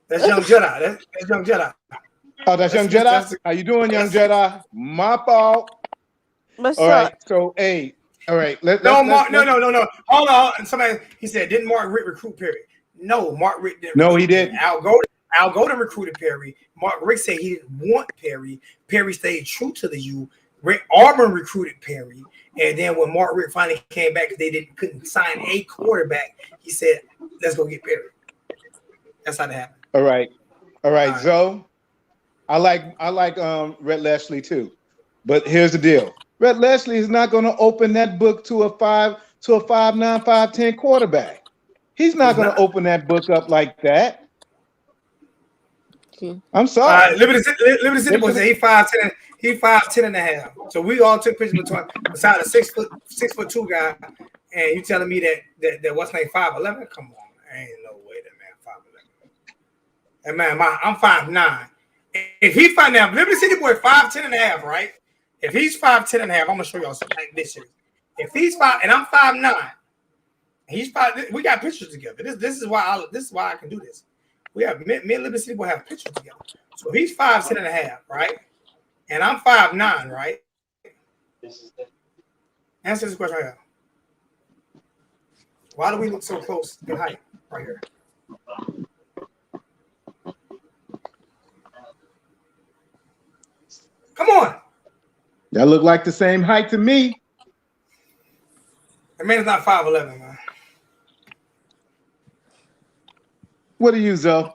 That's Young Jedi. That's Young Jedi. Oh, that's Young Jedi? How you doing, Young Jedi? My fault. What's all up? Right, so, hey. All right. No. Hold on. Somebody, he said, didn't Mark Richt recruit Perry? No, Mark Richt didn't. No, he didn't. Al Golden recruited Perry. Mark Richt said he didn't want Perry. Perry stayed true to the U. Auburn recruited Perry. And then when Mark Richt finally came back because they couldn't sign a quarterback, he said, let's go get Perry. That's how that happened. All right. Zoe. I like Rhett Lashley too. But here's the deal. Rhett Lashley is not going to open that book to a 5'9", 5'10" quarterback. He's not going to open that book up like that. I'm sorry. Liberty City Boy said he 5'10". He 5'10" and a half. So we all took pictures beside a 6'2" guy, and you telling me that what's name 5'11"? Come on, ain't no way that man 5'11". And man, I'm 5'9". If he now Liberty City Boy 5'10" and a half, right? If he's 5'10" and a half, I'm gonna show y'all something like this year. If he's 5 and I'm 5'9", he's 5. We got pictures together. This is why I can do this. We have me and Liberty City Boy have pictures together. So if he's 5'10" and a half, right? And I'm 5'9", right? Answer this question right here. Why do we look so close in height right here? Come on. That look like the same height to me. That man's not 5'11", man. What are you, Zoe?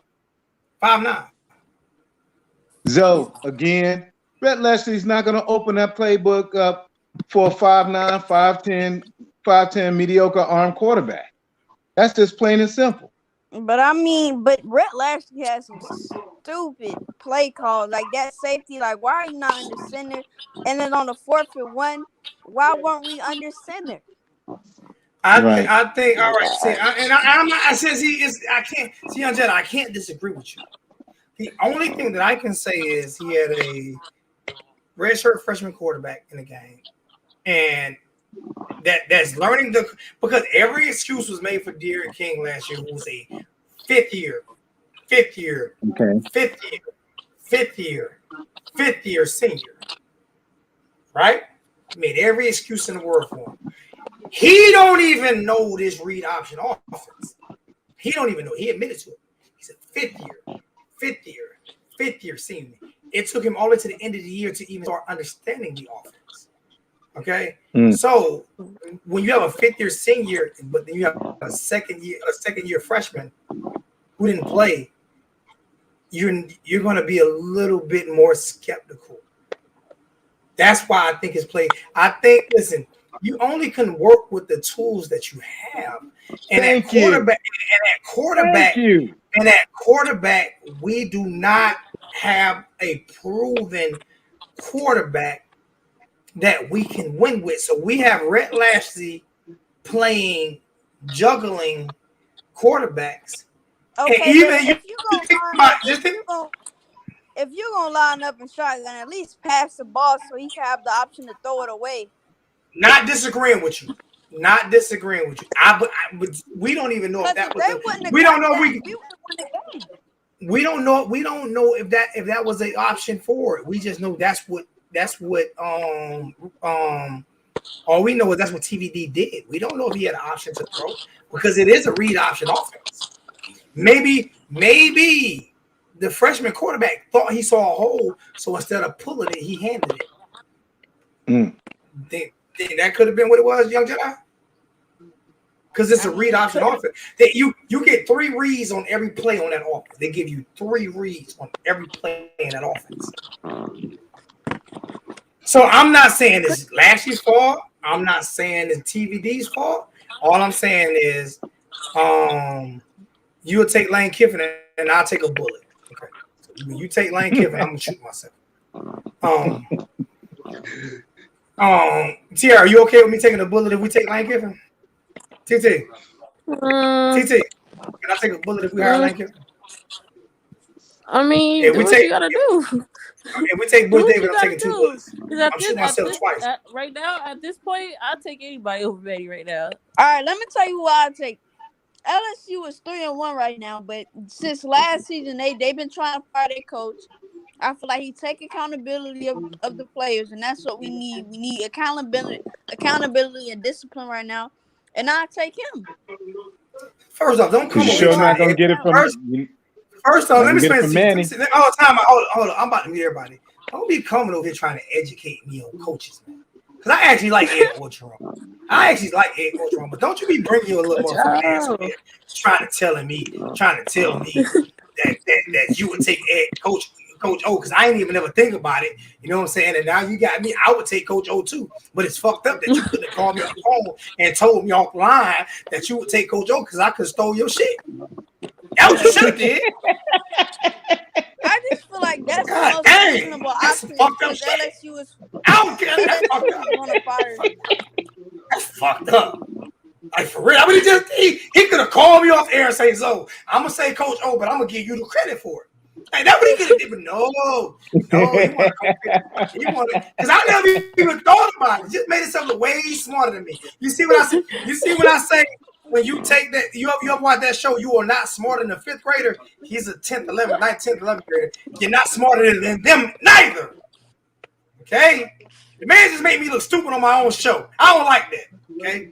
5'9". Zoe, again, Rhett Lashley's not going to open that playbook up for a 5'9", 5'10" mediocre arm quarterback. That's just plain and simple. But Rhett Lashley has some stupid play calls like that safety. Like, why are you not under center? And then on the 4th and 1, why weren't we under center? I think. All right. I'm not. I says he is. I can't. See, Young Jedi, I can't disagree with you. The only thing that I can say is he had redshirt freshman quarterback in the game, and that's learning because every excuse was made for Derrick King last year, who was a fifth year senior, right? Made every excuse in the world for him. He don't even know this read option offense. He don't even know. He admitted to it. He's a fifth year senior. It took him all the way to the end of the year to even start understanding the offense. Okay, so when you have a fifth year senior, but then you have a second year freshman who didn't play, you're going to be a little bit more skeptical. That's why I think his play. I think, listen, you only can work with the tools that you have, and at quarterback, we do not have a proven quarterback that we can win with. So we have Rhett Lashley juggling quarterbacks. Okay, and even if you're gonna line up in shotgun, at least pass the ball so he can have the option to throw it away. Not disagreeing with you. But we don't even know if that was. We don't know. We don't know. We don't know if that was an option for it. We just know that's what. All we know is that's what TVD did. We don't know if he had an option to throw because it is a read option offense. Maybe the freshman quarterback thought he saw a hole, so instead of pulling it, he handed it. Think that could have been what it was, young Jedi? Because it's a read option offense. That you get 3 reads on every play on that offense. They give you 3 reads on every play in that offense. So I'm not saying it's Lashley's fault. I'm not saying it's TVD's fault. All I'm saying is you'll take Lane Kiffin and I'll take a bullet. Okay. So when you take Lane Kiffin, I'm gonna shoot myself. Tiara, are you okay with me taking a bullet if we take Lane Kiffin? TT. TT. Can I take a bullet if we hire Lane Kiffin? I mean, what you gotta do? If we take Bush Davis, I'm taking 2 bullets. I'm shooting myself twice. Right now, at this point, I'll take anybody over Manny right now. All right, let me tell you who I'll take. LSU is 3-1 right now, but since last season, they've been trying to fire their coach. I feel like he take accountability of the players, and that's what we need. We need accountability and discipline right now, and I'll take him. First off, don't come over here. You're not gonna get it from. First off, let me explain Manny. Hold on. I'm about to meet everybody. Don't be coming over here trying to educate me on coaches, man. Because I actually like Ed Orgeron. But don't you be bringing your little motherfucking ass over here trying to tell me that you would take Coach O, because I ain't even ever think about it. You know what I'm saying? And now you got me. I would take Coach O too. But it's fucked up that you couldn't have called me on the phone and told me offline that you would take Coach O because I could have stole your shit. That was what you should have did. I just feel like that's the most reasonable option. LSU is. I don't care. That's fucked up. That's fucked up. Like for real. I mean, he could have called me off air and say, "So I'm gonna say Coach O, but I'm gonna give you the credit for it." Like that's what he could have did. But no, he wanted because I never even thought about it. Just made himself look way smarter than me. You see what I say? When you take that, you ever watch that show, you are not smarter than a 5th grader. He's a 10th, 11th, 9th, 10th, 11th grader. You're not smarter than them neither. Okay? The man just made me look stupid on my own show. I don't like that. Okay?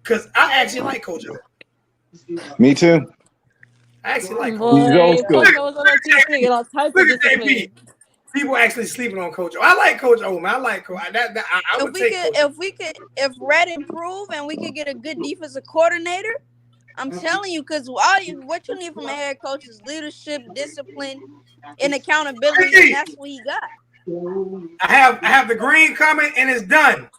Because I actually like Coach O. Me too. I actually like Coach O. Look at JP. People actually sleeping on Coach O. I like Coach O, man. I like Coach. I would take Coach O. If Red improve and we could get a good defensive coordinator, I'm telling you, because what you need from a head coach is leadership, discipline, and accountability, and that's what he got. I have the green coming and it's done.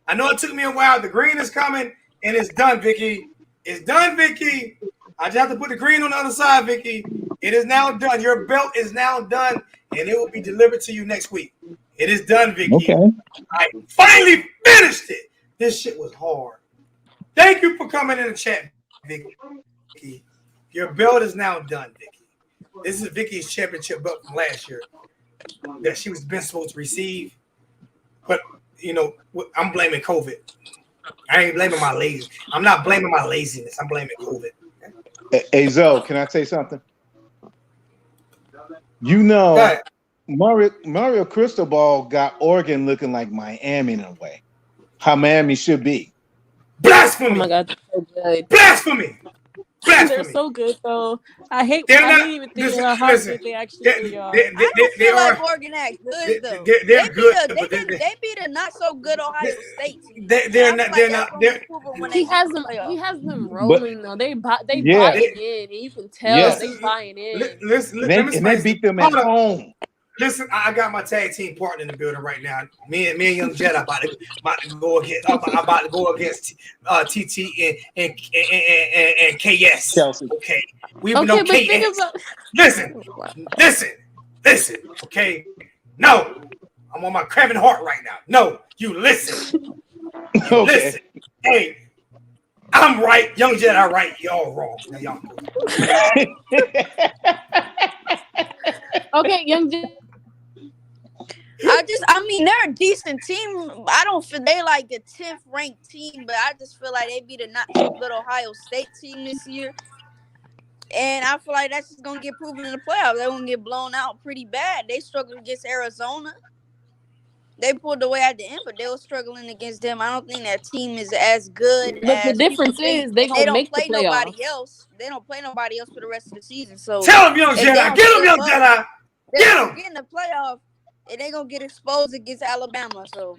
I know it took me a while. The green is coming and it's done, Vicky. It's done, Vicky. I just have to put the green on the other side, Vicky. It is now done. Your belt is now done, and it will be delivered to you next week. It is done, Vicky. Okay. I finally finished it. This shit was hard. Thank you for coming in the chat, Vicky. Your belt is now done, Vicky. This is Vicky's championship belt from last year. that she was been supposed to receive. But I'm blaming COVID. I ain't blaming my lazy. I'm not blaming my laziness. I'm blaming COVID. Hey Zoe, can I say something? Mario Cristobal got Oregon looking like Miami in a way. How Miami should be. Blasphemy! Oh my God, they're so good. Blasphemy! They're so good, though. I didn't even think about how good they actually really are. I don't feel like Oregon acts good though. They're good. They beat a not so good Ohio State team. They're not. He has them rolling though. They buying in, and you can tell they buying in. And they beat them at home. Listen, I got my tag team partner in the building right now. Me and Young Jet are about to go against. I'm about to go against TT and KS. Chelsea. Okay, we know KS. Listen. Okay, no, I'm on my Kevin Hart right now. No, you listen. Listen. Hey, I'm right. Young Jet, I'm right. Y'all wrong. Now y'all. Okay, Young Jet. They're a decent team. I don't feel they like a 10th ranked team, but I just feel like they beat a not so good Ohio State team this year. And I feel like that's just gonna get proven in the playoffs. They're gonna get blown out pretty bad. They struggled against Arizona. They pulled away at the end, but they were struggling against them. I don't think that team is as good. But the difference is they don't play nobody else. They don't play nobody else for the rest of the season. So tell them, Young Jedi. Get them, Young Jedi. Get them. Get in the playoff. And they gonna get exposed against Alabama. So,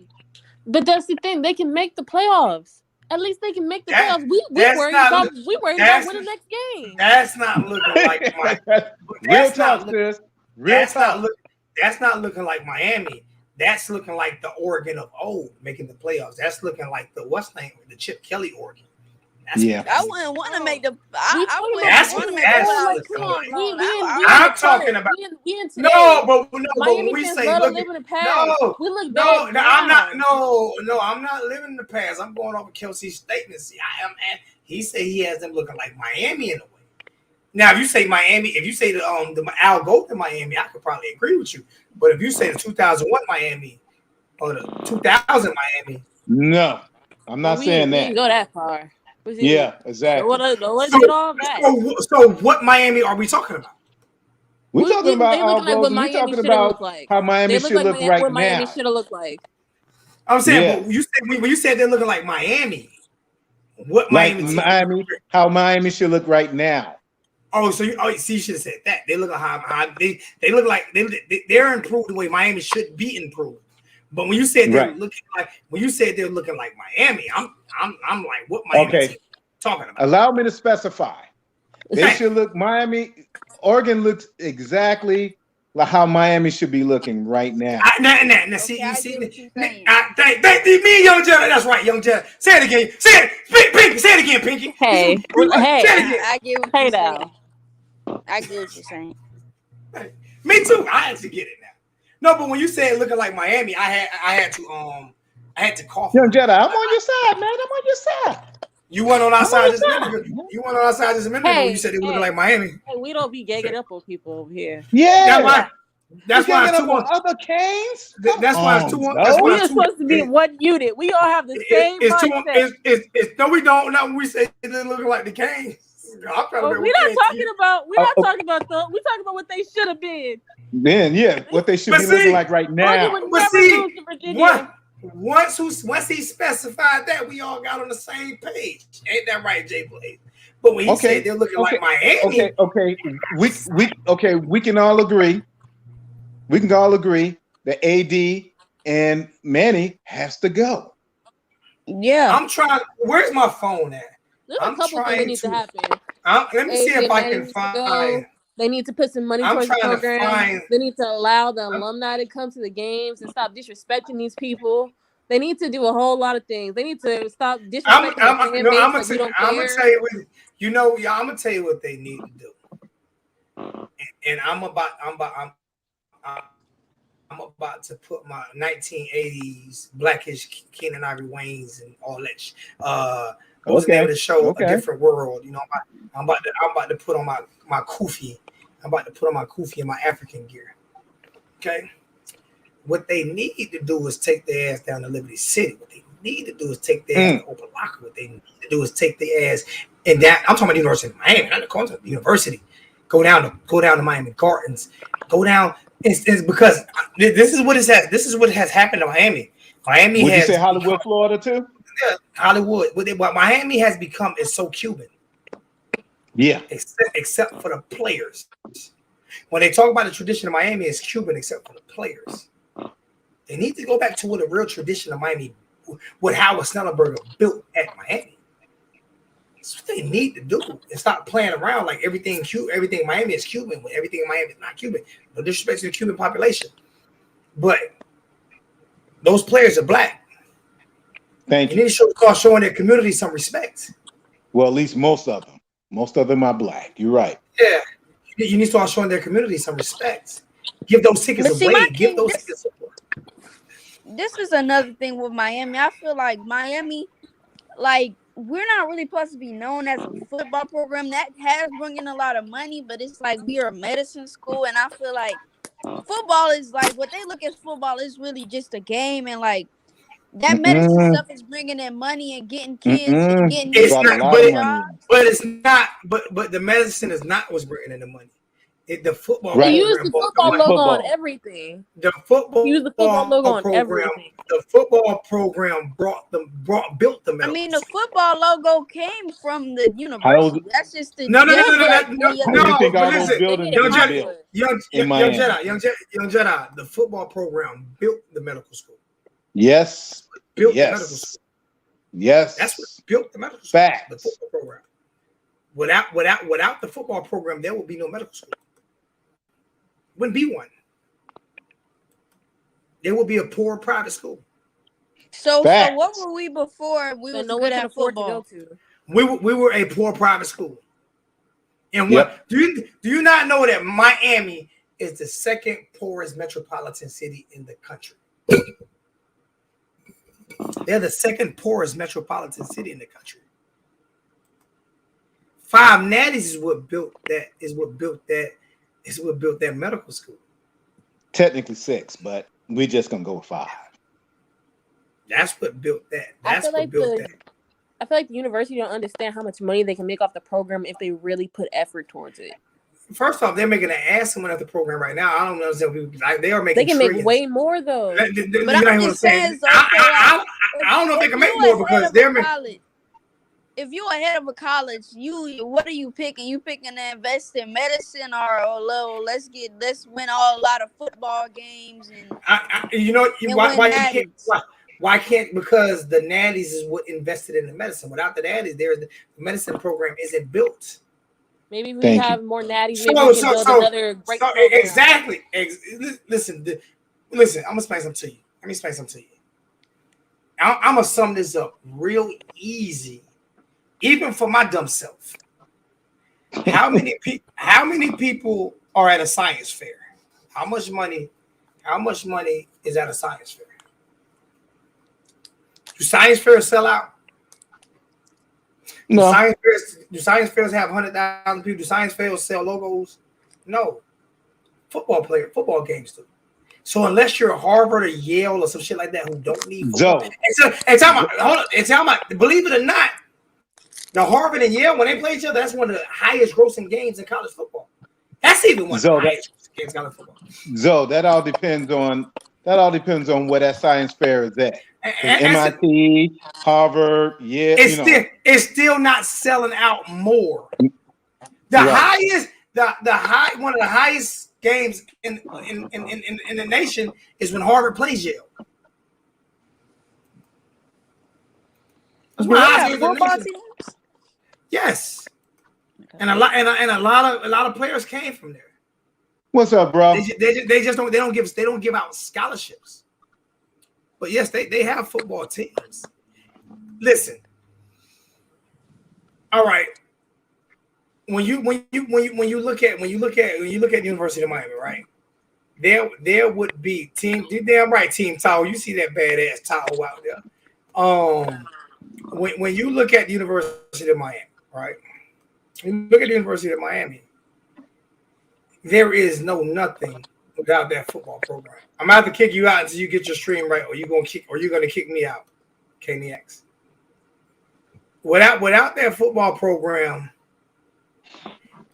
but that's the thing; they can make the playoffs. At least they can make the playoffs. We worry about winning next game. That's not looking like real talk, sis. That's not looking like Miami. That's looking like the Oregon of old making the playoffs. That's looking like the Chip Kelly Oregon. I wouldn't want to make the. I'm talking about. But when we say we look bad. I'm not living in the past. I'm going off of Kelsey's statements. He said he has them looking like Miami in a way. Now, if you say Miami, if you say the Al Golden Miami, I could probably agree with you. But if you say the 2001 Miami or the 2000 Miami, no, I'm not saying that. We didn't go that far. Yeah, exactly. So what Miami are we talking about? We're talking about how Miami should look right now. Miami should have looked like. I'm saying, but when you said they're looking like Miami, what Miami? How Miami should look right now. Oh, so you should have said that. They look like they look like they're improved the way Miami should be improved. But when you said they're looking like Miami, I'm like, what Miami talking about? Allow me to specify. They should look Oregon looks exactly like how Miami should be looking right now. See, me and Young Jedi. That's right, Young Jedi. Say it again. Say it, Pinky. Say it again, Pinky. Hey. Say it again. I get what you're saying. I get what you're saying. Me too. I actually get it now. No, but when you said looking like Miami, I had to cough. Young Jedi, I'm on your side, man. I'm on your side. You went on our side just a minute ago. You went on our side just a minute ago. You said they were looking like Miami. Hey, we don't be gagging up on people over here. Yeah. That's why it's 2-1. Other Canes. That's why it's 2-1. We're supposed to be one unit. We all have the same mindset. No, we don't. No, we say they're looking like the Canes. We're not talking about those. We're talking about what they should have been. Then what they should be looking like right now. Once he specified that, we all got on the same page. Ain't that right, Jay Blaze? But when he said they're looking like Miami, we can all agree. We can all agree that AD and Manny has to go. Yeah, I'm trying. Where's my phone at? There's a couple things that need to happen. Let me see if I can find. They need to put some money towards the program. They need to allow the alumni to come to the games and stop disrespecting these people. They need to do a whole lot of things. They need to stop disrespecting I'm gonna tell you what they need to do. And I'm about to put my 1980s Blackish Keenan Ivory Waynes and all that. What's the name of the show? A Different World. You know, I'm about to put on my kufi. I'm about to put on my kufi and my African gear. Okay. What they need to do is take their ass down to Liberty City. What they need to do is take their ass to Opelika. What they need to do is take their ass and that. I'm talking about the University of Miami, not the concept of the university. Go down to Miami Gardens. Go down. It's because this is what it has. This is what has happened to Miami. Miami Would has you say Hollywood, Florida too? Yeah, Hollywood. What Miami has become is so Cuban. Yeah. Except for the players. When they talk about the tradition of Miami, it's Cuban except for the players. They need to go back to what a real tradition of Miami, what Howard Snellenberger built at Miami. That's what they need to do and stop playing around like everything Miami is Cuban when everything in Miami is not Cuban. No disrespect to the Cuban population. But those players are black. Thank you. You need to start showing their community some respect. Well, at least most of them. Most of them are black. You're right. Yeah. You need to start showing their community some respect. Give those tickets away. Give those tickets away. This is another thing with Miami. I feel like Miami, like, we're not really supposed to be known as a football program that has brought in a lot of money, but it's like we are a medicine school, and I feel like football is like what they look at football is really just a game, and like that medicine stuff is bringing in money and getting kids and getting it's not, but it's not. But the medicine is not what's bringing in the money. The football. Right. They use the football logo on everything. The football. Use the football logo on everything. The football program built the medical. I mean, the football logo came from the university. That's just the no. Young Jedi. The football program built the medical school. Yes. Built the medical school. Yes. That's what built the medical school. Fact. The football program. Without the football program, there would be no medical school. Wouldn't be one. There would be a poor private school. So what were we before we was good at football? We were a poor private school. And what do you not know that Miami is the second poorest metropolitan city in the country? They're the second poorest metropolitan city in the country. 5 natties is what built that medical school. Technically 6, but we're just gonna go with 5. That's what built that. I feel like the university don't understand how much money they can make off the program if they really put effort towards it. First off, they're making an ass of money at the program right now. I don't understand. They are making. They can make way more though. But I'm just saying. I don't know if they can make more because they're making. If you're ahead of a college, what are you picking? You picking to invest in medicine or let's win a lot of football games and why can't because the natties is what invested in the medicine. Without the natties, the medicine program isn't built. Maybe if we have more natties, maybe we can build another great program. Exactly. Listen. I'm gonna explain something to you. Let me explain something to you. I'm gonna sum this up real easy. Even for my dumb self, how many people are at a science fair? How much money is at a science fair? Do science fairs sell out? No. Do science fairs have 100,000 people? Do science fairs sell logos? No. Football games do. So unless you're Harvard or Yale or some shit like that who don't need football, believe it or not. The Harvard and Yale, when they play each other, that's one of the highest grossing games in college football. That's even one of the highest grossing games in college football. So that all depends on where that science fair is at. MIT, Harvard, Yale. It's still not selling out more. One of the highest games in the nation is when Harvard plays Yale. That's football teams. Yes, and a lot of players came from there. What's up, bro? They just don't give out scholarships. But yes, they have football teams. Listen, all right. When you look at the University of Miami, right? There would be team. You're damn right, Team Towel. You see that badass towel out there. When you look at the University of Miami, right? When you look at the University of Miami, there is no nothing without that football program. I'm about to kick you out until you get your stream right, or you're gonna kick me out, KNX. Without that football program,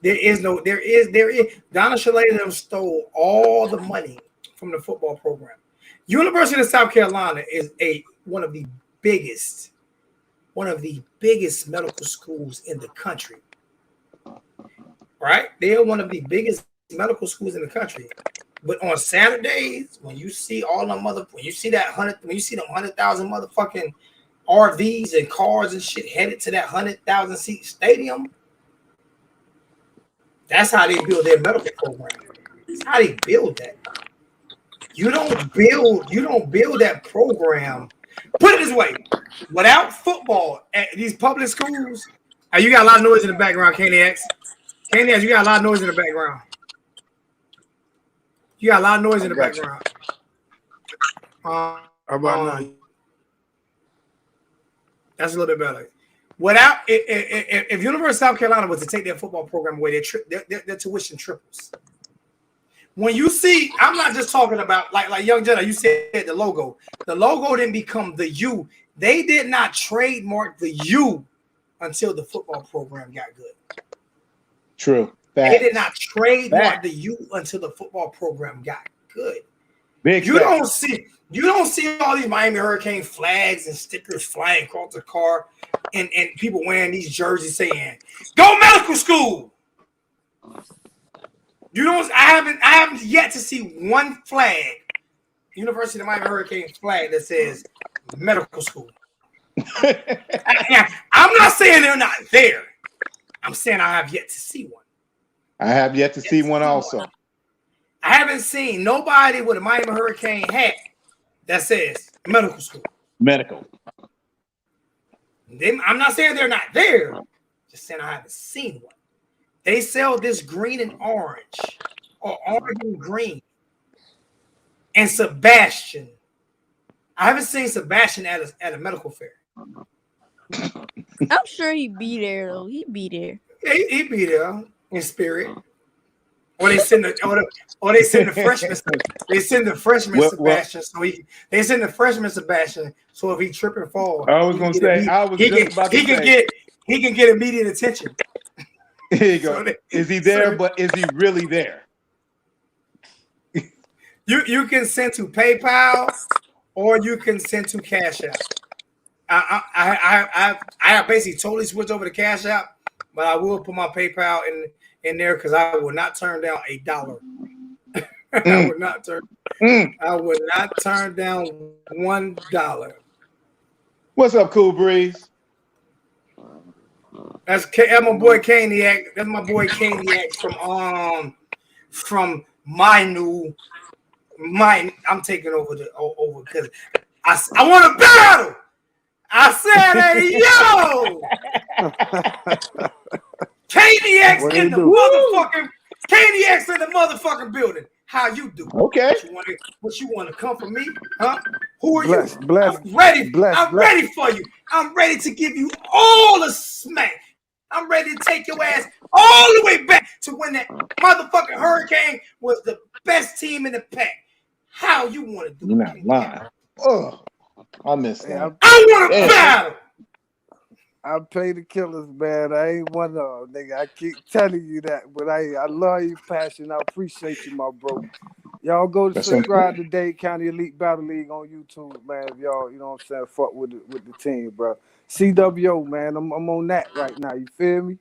there is. Donna Shalay and them stole all the money from the football program. University of South Carolina is one of the biggest medical schools in the country. Right? They are one of the biggest medical schools in the country. But on Saturdays, when you see all them when you see them 100,000 motherfucking RVs and cars and shit headed to that 100,000 seat stadium, that's how they build their medical program. That's how they build that. You don't build that program. Put it this way: without football at these public schools, you got a lot of noise in the background, KNX. KNX, you got a lot of noise in the background. You got a lot of noise in the background. How about now? That's a little bit better. Without if University of South Carolina was to take their football program away, their tuition triples. When you see, I'm not just talking about like Young Jedi, you said the logo. The logo didn't become the U. They did not trademark the U until the football program got good. True. Facts. They did not trademark the U until the football program got good. You don't see all these Miami Hurricane flags and stickers flying across the car and people wearing these jerseys saying, "Go medical school." I haven't yet to see one flag, University of Miami Hurricane flag that says medical school. I'm not saying they're not there. I'm saying I have yet to see one. I have yet to see one also. I haven't seen nobody with a Miami Hurricane hat that says medical school. Medical. I'm not saying they're not there. Just saying I haven't seen one. They sell this green and orange or orange and green. And Sebastian. I haven't seen Sebastian at a medical fair. I'm sure he'd be there though. He'd be there. He'd be there in spirit. Or they send the freshman. They send the freshman Sebastian. They send the freshman Sebastian. So if he trip and fall, he can get immediate attention. Here you go. Is he there? But is he really there? You can send to PayPal or you can send to Cash App. I basically totally switched over to Cash App, but I will put my PayPal in there because I will not turn down $1. I would not turn down $1. What's up, Cool Breeze? That's my boy Caniac. That's my boy Caniac from I'm taking over because I want to battle. I said, hey, yo, Caniac's in the motherfucking building. How you do? Okay. What you want to come for me? Huh? Who are you? I'm ready. I'm ready for you. I'm ready to give you all the smack. I'm ready to take your ass all the way back to when that motherfucking Hurricane was the best team in the pack. How you want to do it? You're not lying. Oh, I missed that. I want to battle. I pay the killers, man. I ain't one of them, nigga. I keep telling you that, but I love your passion. I appreciate you, my bro. Y'all go to subscribe to Dade County Elite Battle League on YouTube, man. If y'all, you know what I'm saying, fuck with the team, bro. CWO, man. I'm on that right now. You feel me?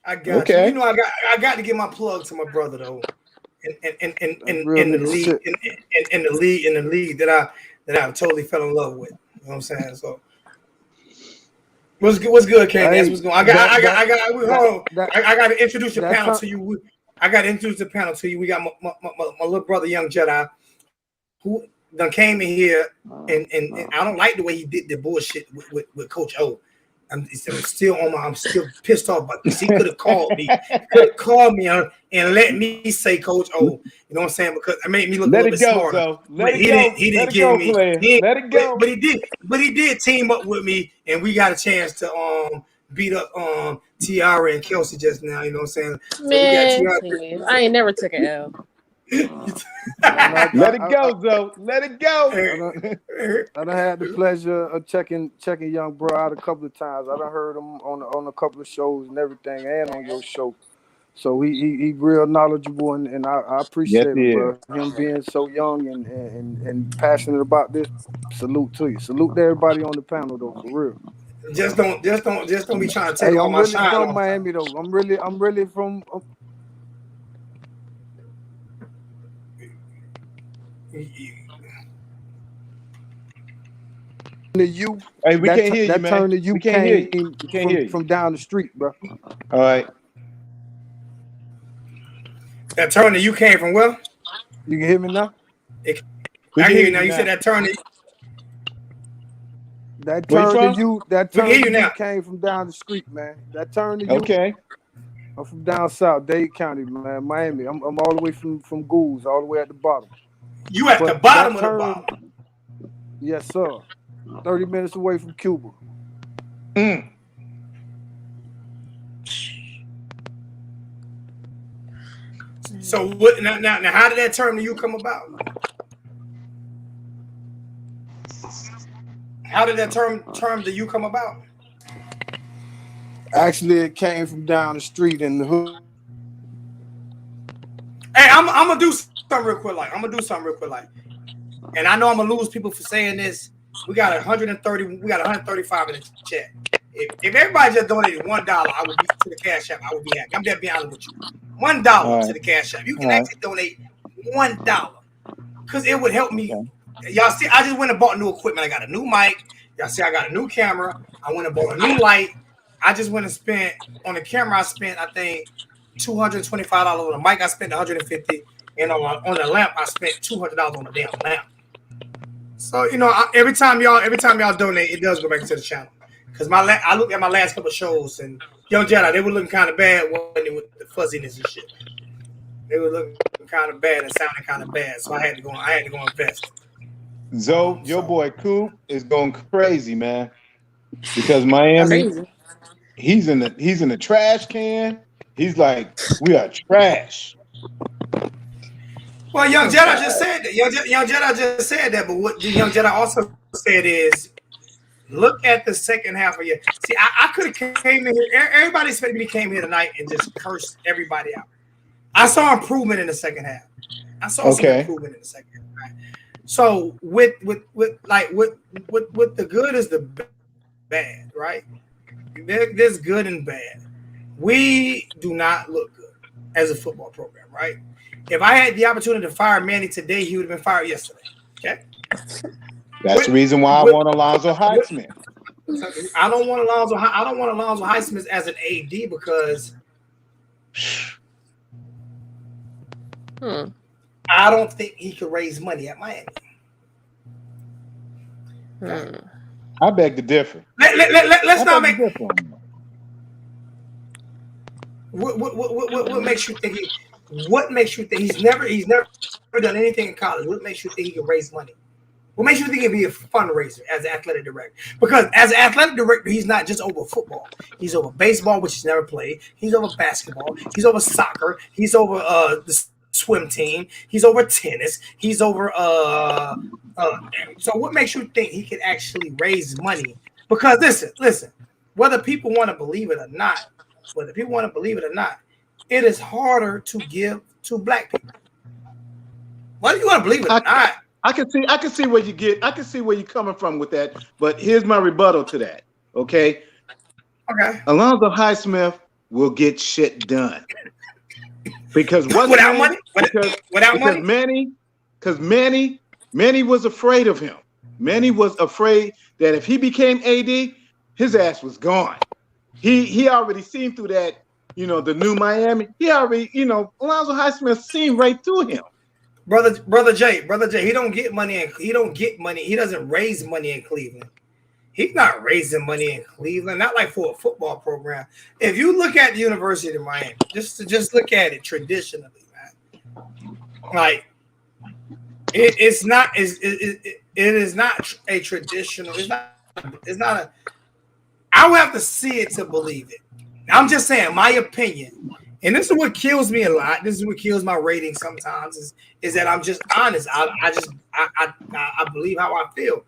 I got you. You know, I got to give my plug to my brother though. In the league that I totally fell in love with. You know what I'm saying? So what's good, Candace? What's going on? I got to introduce the panel to you. I got to introduce the panel to you. We got my little brother, Young Jedi, who done came in here and I don't like the way he did the bullshit with Coach O. I'm still pissed off about this. He could have called me, and let me say Coach O. You know what I'm saying? Because it made me look a little bit smarter. He didn't give me. Let it go. But he did team up with me, and we got a chance to beat up Tiara and Kelsey just now. You know what I'm saying? Man, I ain't never took an L. Let it go, Zoe. Let it go. I done had the pleasure of checking young bro out a couple of times. I done heard him on a couple of shows and everything, and on your show. So he real knowledgeable, and I appreciate him, bro. Him being so young and passionate about this. Salute to you. Salute to everybody on the panel though, for real. Just don't be trying to take all my shine. I'm really from Miami though. I'm really from. The U. Hey, we can't hear you, man. That turn to you came from down the street, bro. All right. That turn that you came from where? You can hear me now? I can hear you now. You said that turn that turn to you. That turn to you came from down the street, man. That turn to you. Okay. I'm from down south, Dade County, man, Miami. I'm all the way from Goulds, all the way at the bottom. You at the bottom of the bottom? Yes, sir. 30 minutes away from Cuba. So what? Now, how did that term to you come about? How did that term to you come about? Actually, it came from down the street in the hood. Hey, I'm gonna do something real quick. And I know I'm gonna lose people for saying this. We got 130. We got 135 in the chat. If everybody just donated $1, I would be to the Cash App. I would be happy. I'm just being honest with you. $1 to the Cash App. You can actually donate $1 because it would help me. Okay. Y'all see, I just went and bought new equipment. I got a new mic. Y'all see, I got a new camera. I went and bought a new light. I just went and spent on the camera. I spent, I think, $225 on the mic. I spent $150, and on the lamp, I spent $200 on the damn lamp. So every time y'all donate, it does go back into the channel. Because I looked at my last couple of shows, and Young Jedi, they were looking kind of bad with the fuzziness and shit. They were looking kind of bad and sounding kind of bad, so I had to go invest. Zoe, your boy Coop is going crazy, man. Because Miami, he's in the trash can. He's like, we are trash. Well, Young Jedi just said that. Young Jedi just said that, but what Young Jedi also said is, look at the second half of your. See, I could have came in here. Everybody expected me to came here tonight and just cursed everybody out. I saw improvement in the second half. I saw some improvement in the second half. Right? So with the good is the bad, right? There's good and bad. We do not look good as a football program, right? If I had the opportunity to fire Manny today, he would have been fired yesterday. Okay. That's the reason why I want Alonzo Highsmith. I don't want Alonzo Highsmith as an AD because I don't think he could raise money at Miami. I beg to differ. Let's not make. What makes you think What makes you think he's never done anything in college? What makes you think he can raise money? What makes you think he'd be a fundraiser as an athletic director? Because as an athletic director, he's not just over football. He's over baseball, which he's never played. He's over basketball. He's over soccer. He's over the swim team. He's over tennis. He's over so what makes you think he could actually raise money? Because listen, whether people want to believe it or not, it is harder to give to black people. Whether you want to believe it or not. I can see where you're coming from with that, but here's my rebuttal to that. Okay. Alonzo Highsmith will get shit done. Because without money? Manny was afraid of him. Manny was afraid that if he became AD, his ass was gone. He already seen through that, the new Miami. He already, Alonzo Highsmith seen right through him. Brother Jay, he don't get money. He doesn't raise money in Cleveland. He's not raising money in Cleveland, not like for a football program. If you look at the University of Miami, just look at it traditionally, man. Like it is not a traditional. It's not a. I would have to see it to believe it. I'm just saying, my opinion. And this is what kills me a lot. This is what kills my rating sometimes is that I'm just honest. I believe how I feel.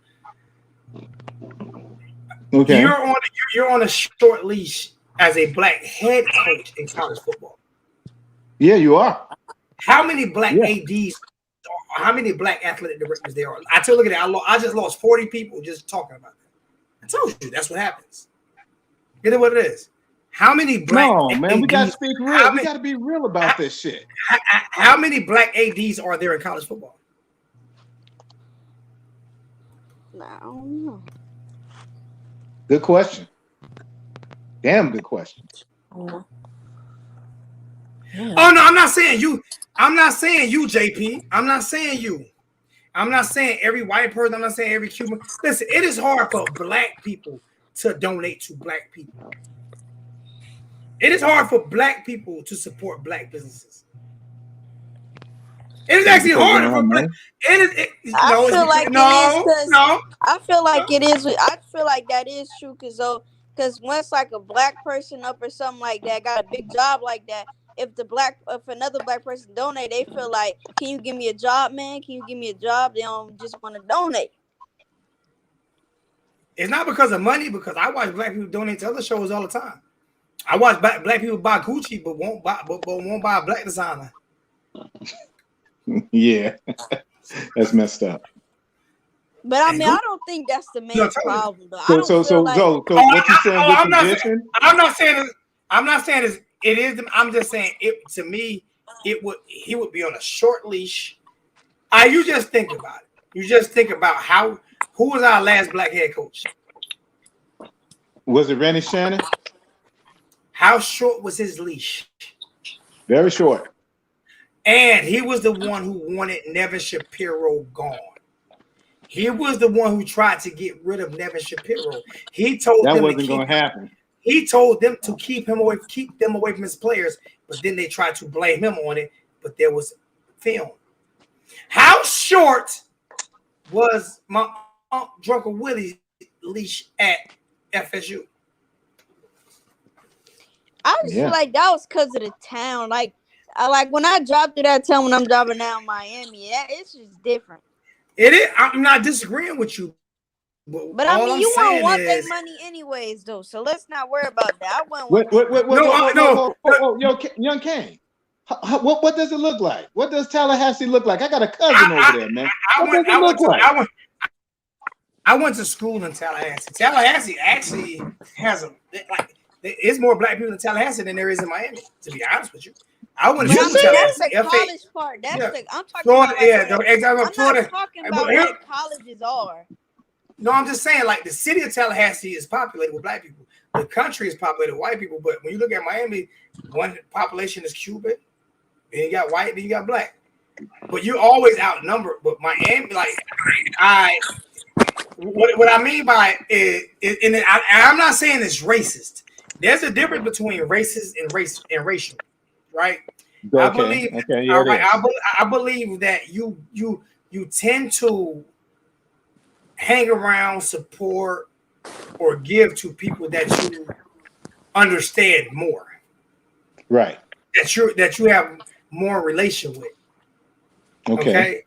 Okay. You're on a short leash as a black head coach in college football. Yeah, you are. How many black ADs? How many black athletic directors there are? I tell you, look at that. I just lost 40 people just talking about that. I told you that's what happens. Get it what it is. How many black? No, man, ADs, we gotta speak real. We gotta be real about this shit. How many black ADs are there in college football? I don't know. Good question. Damn good question. Oh no, I'm not saying you. I'm not saying you, JP. I'm not saying you. I'm not saying every white person. I'm not saying every Cuban. Listen, it is hard for black people to donate to black people. It is hard for black people to support black businesses. It is actually harder for black. I feel like it is. I feel like that is true because once like a black person up or something like that got a big job like that, if another black person donate, they feel like, can you give me a job, man? Can you give me a job? They don't just want to donate. It's not because of money, because I watch black people donate to other shows all the time. I watch black people buy Gucci, but won't buy a black designer. Yeah, that's messed up. But I mean, I don't think that's the main problem, though. So what you saying with tradition? I'm not saying it is. I'm just saying it. To me, he would be on a short leash. You just think about it. You just think about who was our last black head coach? Was it Randy Shannon? How short was his leash? Very short. And he was the one who wanted Nevin Shapiro gone. He was the one who tried to get rid of Nevin Shapiro. He told them that wasn't going to happen. He told them to keep them away from his players, but then they tried to blame him on it. But there was film. How short was my Uncle Drunken Willie's leash at FSU? I just feel like that was because of the town. Like when I dropped through that town when I'm driving down Miami, it's just different. It is. I'm not disagreeing with you. But I mean, you want their money anyways, though. So let's not worry about that. I No, yo, young Kane. What does it look like? What does Tallahassee look like? I got a cousin over there, man. I went to school in Tallahassee. Tallahassee actually has it's more black people in Tallahassee than there is in Miami. To be honest with you, I went to Tallahassee. That's the college part. I'm talking Florida. I'm not talking about what colleges are. No, I'm just saying, like, the city of Tallahassee is populated with black people. The country is populated with white people. But when you look at Miami, one population is Cuban, then you got white, then you got black. But you're always outnumbered. But Miami, what I mean by it is, and I'm not saying it's racist. There's a difference between racist and racial, right? Okay. I believe that you tend to hang around, support, or give to people that you understand more, right? That you have more relation with. Okay.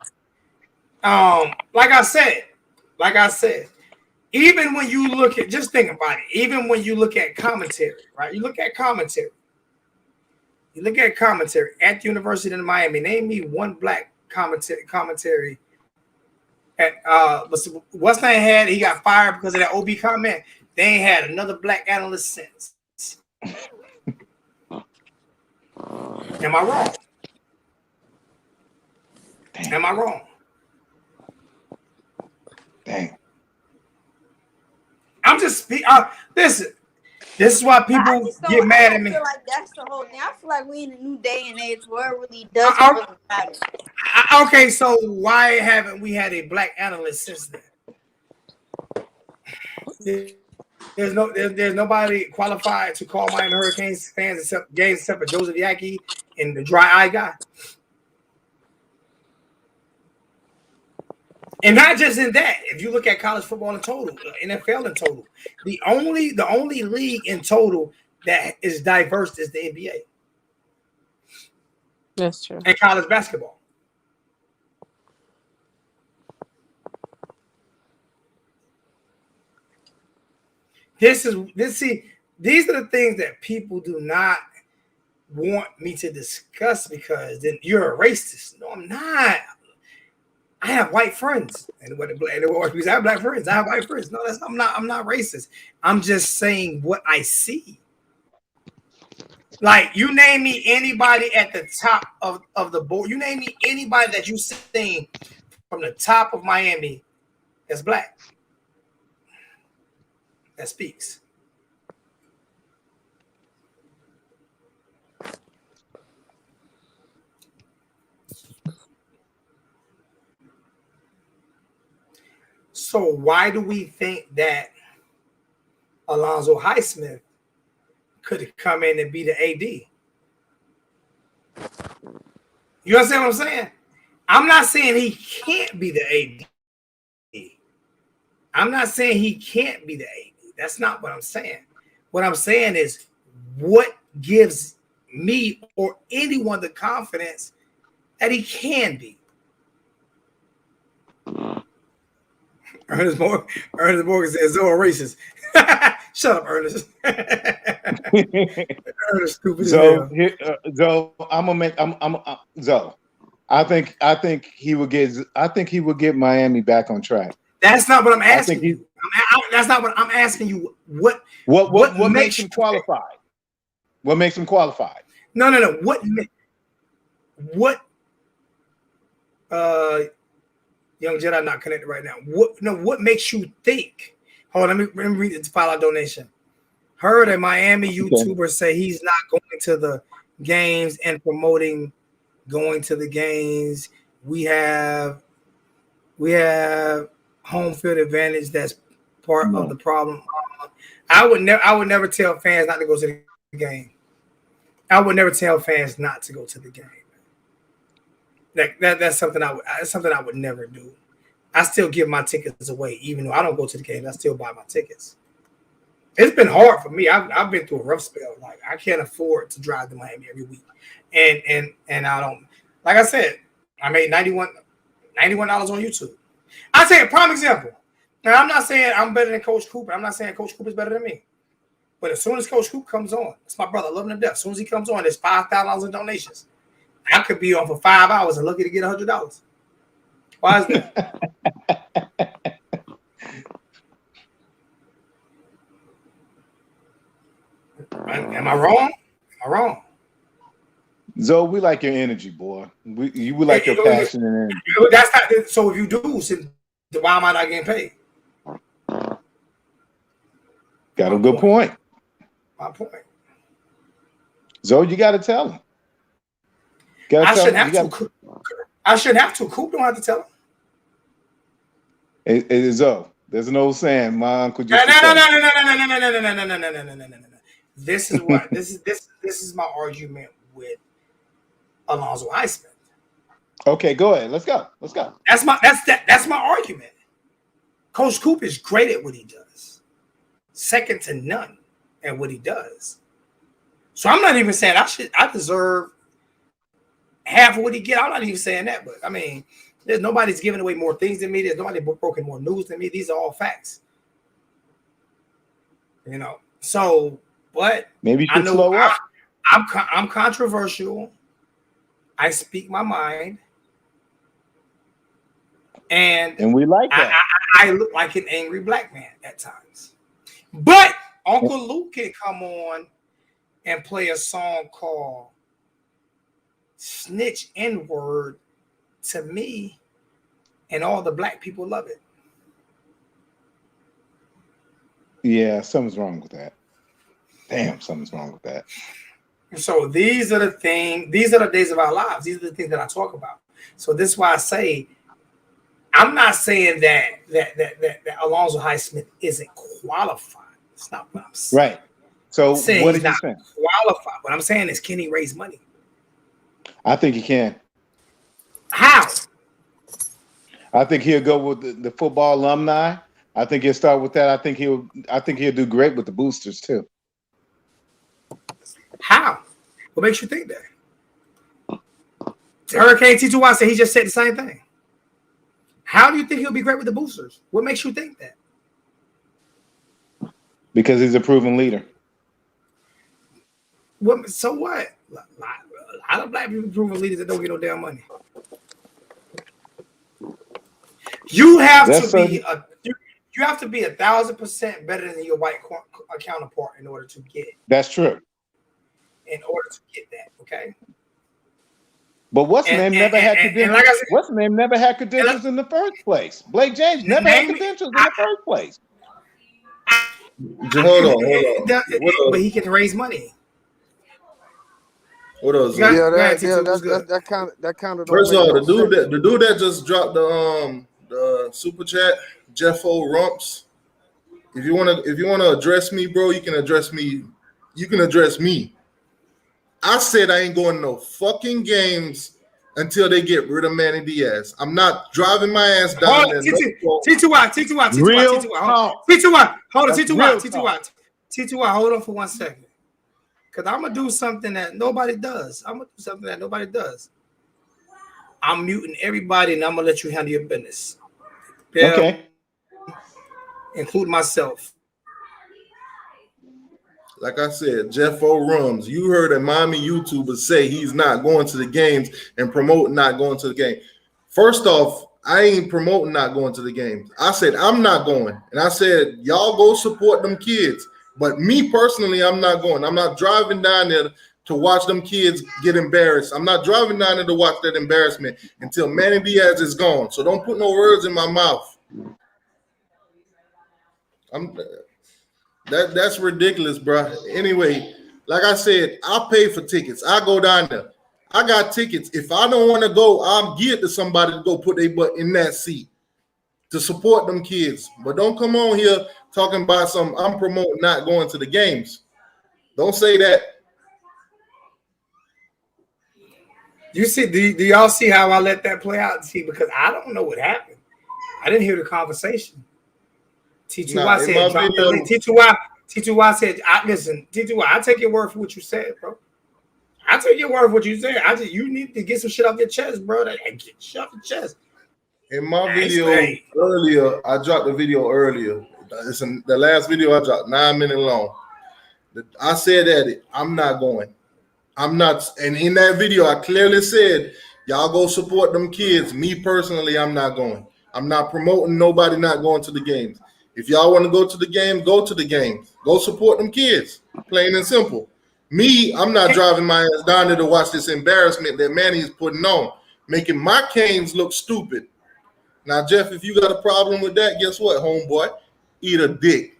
Like I said, even when you look at, just think about it. Even when you look at commentary, right? You look at commentary at the University of Miami. Name me one black commentary. What's name had? He got fired because of that OB comment. They ain't had another black analyst since. Am I wrong? Dang. Am I wrong? Dang. I'm just listen. This is why people get mad at me. I feel like that's the whole thing. I feel like we in a new day and age where it really doesn't really matter. Okay, so why haven't we had a black analyst since then? There's nobody qualified to call Miami Hurricanes fans except for Joseph Yaki and the dry eye guy. And not just in that, if you look at college football in total, NFL in total, the only league in total that is diverse is the NBA. That's true. And college basketball. These are the things that people do not want me to discuss because then you're a racist. No, I'm not. I have white friends, and what I have black friends. I have white friends. No, I'm not racist. I'm just saying what I see. Like, you name me anybody at the top of the board. You name me anybody that you seen from the top of Miami that's black. That speaks. So why do we think that Alonzo Highsmith could come in and be the AD? You understand what I'm saying? I'm not saying he can't be the AD. I'm not saying he can't be the AD. That's not what I'm saying. What I'm saying is what gives me or anyone the confidence that he can be. Ernest Morgan says, "Zoe racist." Shut up, Ernest. Ernest stupid. So, Zoe. I think he would get Miami back on track. That's not what I'm asking you. That's not what I'm asking you. What makes him qualified? What makes him qualified? No. What? Young Jedi not connected right now. What makes you think? Hold on, let me read the file donation. Heard a Miami YouTuber say he's not going to the games and promoting going to the games. We have home field advantage. That's part of the problem. I would never tell fans not to go to the game. I would never tell fans not to go to the game. That's something I would never do. I still give my tickets away, even though I don't go to the games. I still buy my tickets. It's been hard for me. I've been through a rough spell. Like, I can't afford to drive to Miami every week, and I don't. Like I said, I made $91 on YouTube. I'll take a prime example. Now, I'm not saying I'm better than Coach Cooper. I'm not saying Coach Cooper's better than me. But as soon as Coach Cooper comes on, it's my brother, I love him to death. As soon as he comes on, there's $5,000 in donations. I could be on for 5 hours and lucky to get $100. Why is that? Am I wrong? Am I wrong? Zoe, we like your energy, boy. We like your passion and energy. That's not, so if you do, why am I not getting paid? Got a good point. My point. Zoe, you got to tell him. I shouldn't have to. Coop don't have to tell him. It is Zoe. There's an old saying. My uncle just No. This is what this is my argument with Alonzo Highsmith. Okay, go ahead. Let's go. That's my argument. Coach Coop is great at what he does. Second to none at what he does. So I'm not even saying I deserve half of what he get. I'm not even saying that, but I mean, there's nobody's giving away more things than me. There's nobody broken more news than me. These are all facts. You know. So, but maybe you should slow up. I'm controversial. I speak my mind, and we like that. I look like an angry black man at times. But Uncle Luke can come on and play a song called Snitch N-Word to me, and all the black people love it. Yeah, something's wrong with that. Damn, something's wrong with that. So these are the things, these are the days of our lives. These are the things that I talk about. So this is why I say, I'm not saying that Alonzo Highsmith isn't qualified. It's not what I'm saying. Right. So what are you saying? Qualified. What I'm saying is, can he raise money? I think he can. How? I think he'll go with the football alumni. I think he'll start with that. I think he'll do great with the boosters too. How? What makes you think that? Hurricane T2Y said he just said the same thing. How do you think he'll be great with the boosters? What makes you think that? Because he's a proven leader. So what? A lot of black people proven leaders that don't get no damn money. You have to be 1,000% better than your white counterpart in order to get it. That's true. In order to get that, okay. But what's name never had credentials? Like what's name never had credentials in the first place? Blake James never had credentials in the first place. Hold on. But he can raise money. What else? That kind of. First of all, the dude that just dropped the super chat, Jeffo Rumps. If you wanna address me, bro, you can address me. You can address me. I said I ain't going to no fucking games until they get rid of Manny Diaz. I'm not driving my ass down there. T2Y. Hold on, T2Y, hold on for 1 second. Because I'm going to do something that nobody does. I'm muting everybody, and I'm going to let you handle your business. Okay. Include myself. Like I said, Jeff O'Rums, you heard a Miami YouTuber say he's not going to the games and promoting not going to the game. First off, I ain't promoting not going to the games. I said I'm not going. And I said, y'all go support them kids. But me personally, I'm not going. I'm not driving down there to watch them kids get embarrassed. I'm not driving down there to watch that embarrassment until Manny Diaz is gone. So don't put no words in my mouth. That's ridiculous, bro. Anyway, like I said, I pay for tickets. I go down there. I got tickets. If I don't want to go, I'm geared to somebody to go put their butt in that seat to support them kids. But don't come on here talking about I'm promoting not going to the games. Don't say that. You see, do y'all see how I let that play out? See, because I don't know what happened. I didn't hear the conversation. T2Y said, drop the link. T2Y said, listen, T2Y, I take your word for what you said, bro. I take your word for what you said. You need to get some shit off your chest, bro. Get shit off your chest. In my video earlier, I dropped the video earlier. It's the last video I dropped, 9 minutes long. I said that I'm not going. I'm not. And in that video, I clearly said, y'all go support them kids. Me personally, I'm not going. I'm not promoting nobody not going to the games. If y'all want to go to the game, go to the game. Go support them kids. Plain and simple. Me, I'm not driving my ass down there to watch this embarrassment that Manny is putting on, making my Canes look stupid. Now, Jeff, if you got a problem with that, guess what, homeboy? Eat a dick.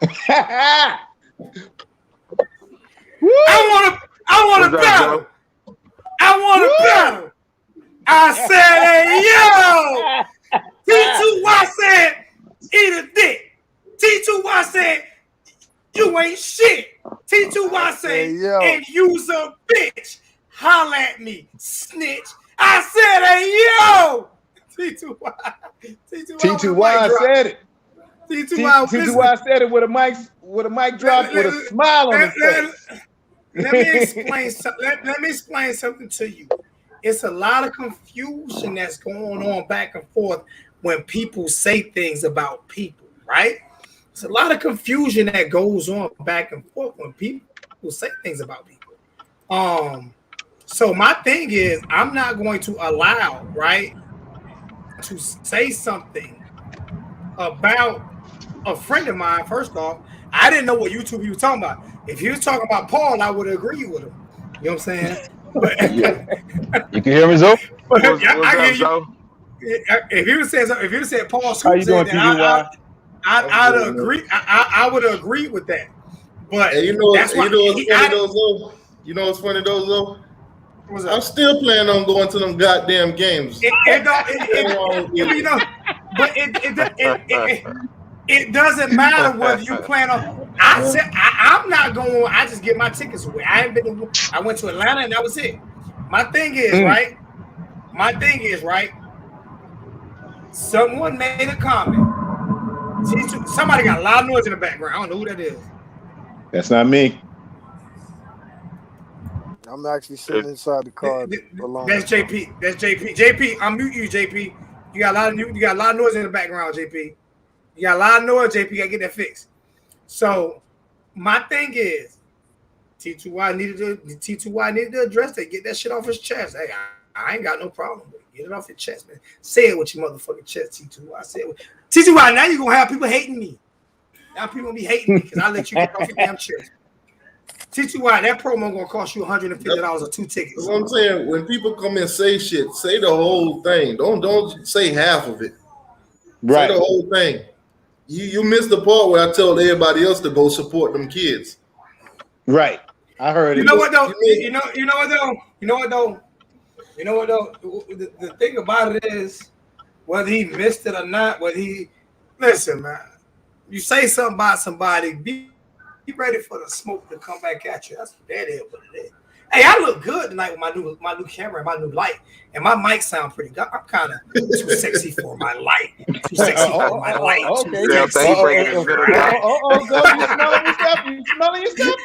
I want to battle. I said, hey, yo. T2Y said, eat a dick. T2Y said, you ain't shit. T2Y said, and you's a bitch. Holla at me, snitch. I said, hey, yo. T2Y said it. T2Y said it with a mic drop with a smile on his face. Let me explain something to you. It's a lot of confusion that's going on back and forth when people say things about people, right? It's a lot of confusion that goes on back and forth when people say things about people. So my thing is, I'm not going to allow, right, to say something about a friend of mine. First off, I didn't know what YouTube he was talking about. If he was talking about Paul, I would agree with him. You know what I'm saying? But, you can hear me, Zoe? If he was saying Paul Scoop said that, I'd agree. I would agree with that. But hey, you know what's funny though? I'm still planning on going to them goddamn games. It doesn't matter whether you plan on. I'm not going. I just get my tickets away. I went to Atlanta and that was it. My thing is right. Someone made a comment. Somebody got a lot of noise in the background. I don't know who that is. That's not me. I'm actually sitting inside the car. That's JP. That's JP. JP, I'm mute you, JP. You got a lot of noise in the background, JP. You got a lot of noise, JP. You gotta get that fixed. So my thing is, T2Y needed to address that, get that shit off his chest. Hey, I ain't got no problem with it. Get it off your chest, man. Say it with your motherfucking chest, T2Y. Say it with T2Y. Now you're gonna have people hating me. Now people gonna be hating me because I let you get off your damn chest. T2Y, that promo gonna cost you $150 or 2 tickets. That's what I'm saying. When people come and say shit, say the whole thing. Don't say half of it. Right. Say the whole thing. You missed the part where I told everybody else to go support them kids. Right. I heard it. You know what though? You know what though? The thing about it is, whether he missed it or not, listen, man. You say something about somebody, be ready for the smoke to come back at you. That's what it is. Hey, I look good tonight with my new camera and my new light, and my mic sound pretty good. I'm kind of too sexy for my light. Too sexy for my light. Okay. You smelling your stuff?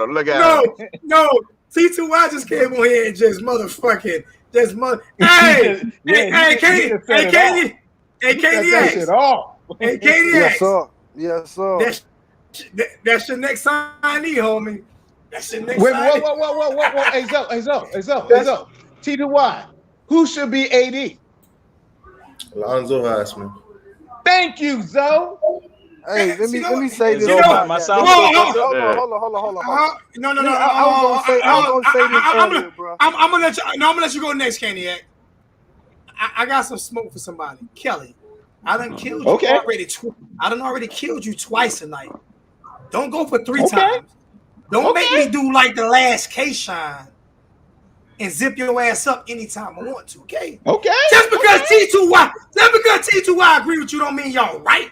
Look at him. No. T2Y just came on here and just motherfucking Hey, Katie. Yes, sir. That's your next signee, homie. That's your next signee. Whoa. Hey, Zo. T2Y. Who should be AD? Alonzo Highsmith. Thank you, Zo. Hey, let me say this. Hold on. No. I was gonna say this earlier, bro. I'm gonna let you go next, Caniac. I got some smoke for somebody. Kelly, I done killed you already. I done already killed you twice tonight. Don't go for 3 times. Don't make me do like the last K-Shine and zip your ass up anytime I want to, okay? Okay. Just because T2Y agree with you don't mean y'all right.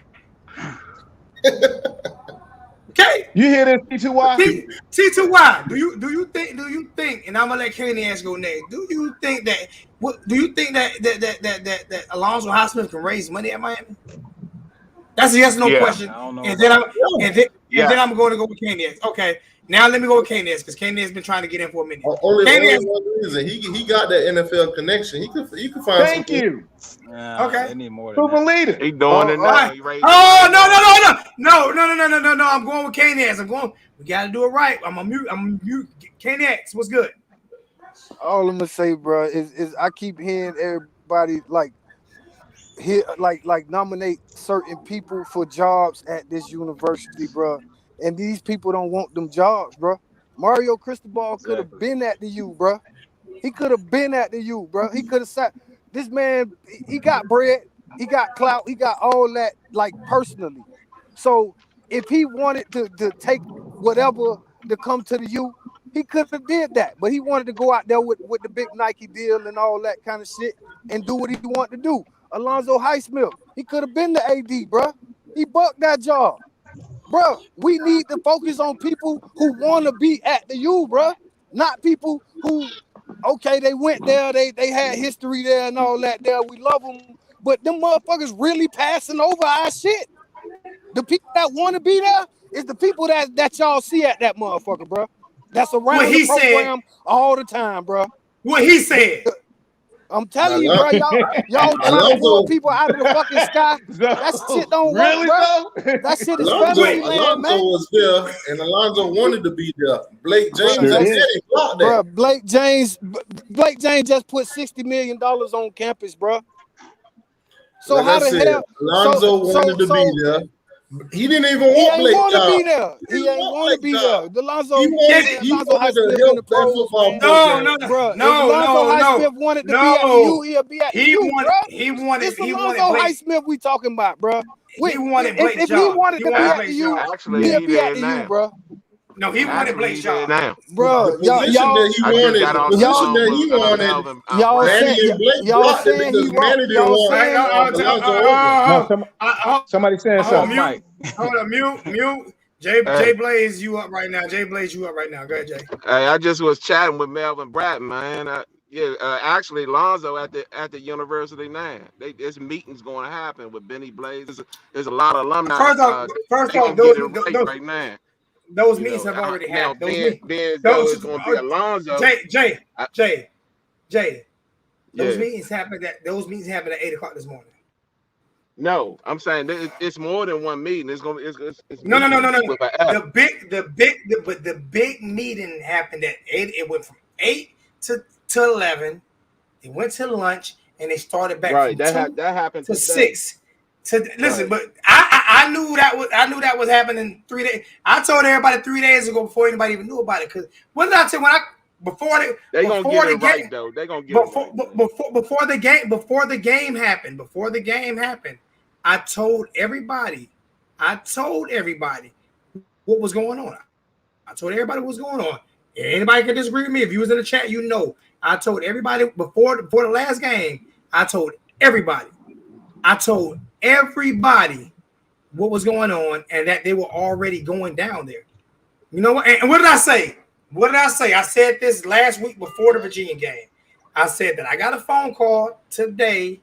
Okay. You hear this, T2Y? T2Y, do you think, and I'm gonna let Kenny ask go next. Do you think that Alonzo Highsmith can raise money at Miami? That's a yes or no question. And then I'm going to go with Kenny. Okay. Now let me go with Kenny because Kenny has been trying to get in for a minute. Only one reason he got that NFL connection. He could find. Thank you. Okay. They need more than Proven leader. He doing it now. No. I'm going with Kenny. We got to do it right. I'm a mute. Kenny X, what's good? All I'm gonna say, bro, is I keep hearing everybody nominate certain people for jobs at this university, bro. And these people don't want them jobs, bro. Mario Cristobal could have been at the U, bro. He could have been at the U, bro. He could have sat. This man, he got bread, he got clout, he got all that, personally. So if he wanted to take whatever to come to the U, he could have did that. But he wanted to go out there with the big Nike deal and all that kind of shit and do what he wanted to do. Alonzo Highsmith, he could have been the AD, bro. He bucked that job. Bro, we need to focus on people who want to be at the U, bro. Not people who, they went there, they had history there and all that there. We love them. But them motherfuckers really passing over our shit. The people that want to be there is the people that y'all see at that motherfucker, bro. That's around the program all the time, bro. What he said. I'm telling you, bro, y'all trying to pull people out of the fucking sky. That shit don't work, bro. That shit is family, man. Alonzo was there, and Alonzo wanted to be there. Blake James said he blocked that. Bro, Blake James just put $60 million on campus, bro. So like how the hell? Alonzo wanted to be there. He didn't even want Blake to be there. He ain't want to be there. Alonzo Highsmith in the pros, man. No. Highsmith wanted to be at the U. He'll be at the U, bro. He wanted Alonzo Highsmith we talking about, bro. He wanted Blake. If he wanted to be at the U, he'll be at the U, bro. No, he wanted Blake's job. Bro, y'all saying somebody saying something. Hold on, mute. Jay Blaze, you up right now. Go ahead, Jay. Hey, I just was chatting with Melvin Bratton, man. Actually, Lonzo at the university now. There's meetings going to happen with Benny Blaze. There's a lot of alumni. First off, right now. those meetings have already happened. Now, Ben Zoe is going to be Alonzo. Jay. Yeah. Those meetings happened at 8:00 this morning. No, I'm saying it's more than one meeting. It's no. The big meeting happened at 8. It went from 8 to 11. It went to lunch and they started back right. From that happened to today. 6. Listen, but I knew that was happening 3 days. I told everybody 3 days ago before anybody even knew about it. Because what did I say before the game, though. They gonna get it right. Before the game happened, I told everybody what was going on. I told everybody what was going on. Anybody can disagree with me. If you was in the chat, you know. I told everybody before the last game. I told everybody what was going on and that they were already going down there. You know what? And what did I say? I said this last week before the Virginia game. I said that I got a phone call today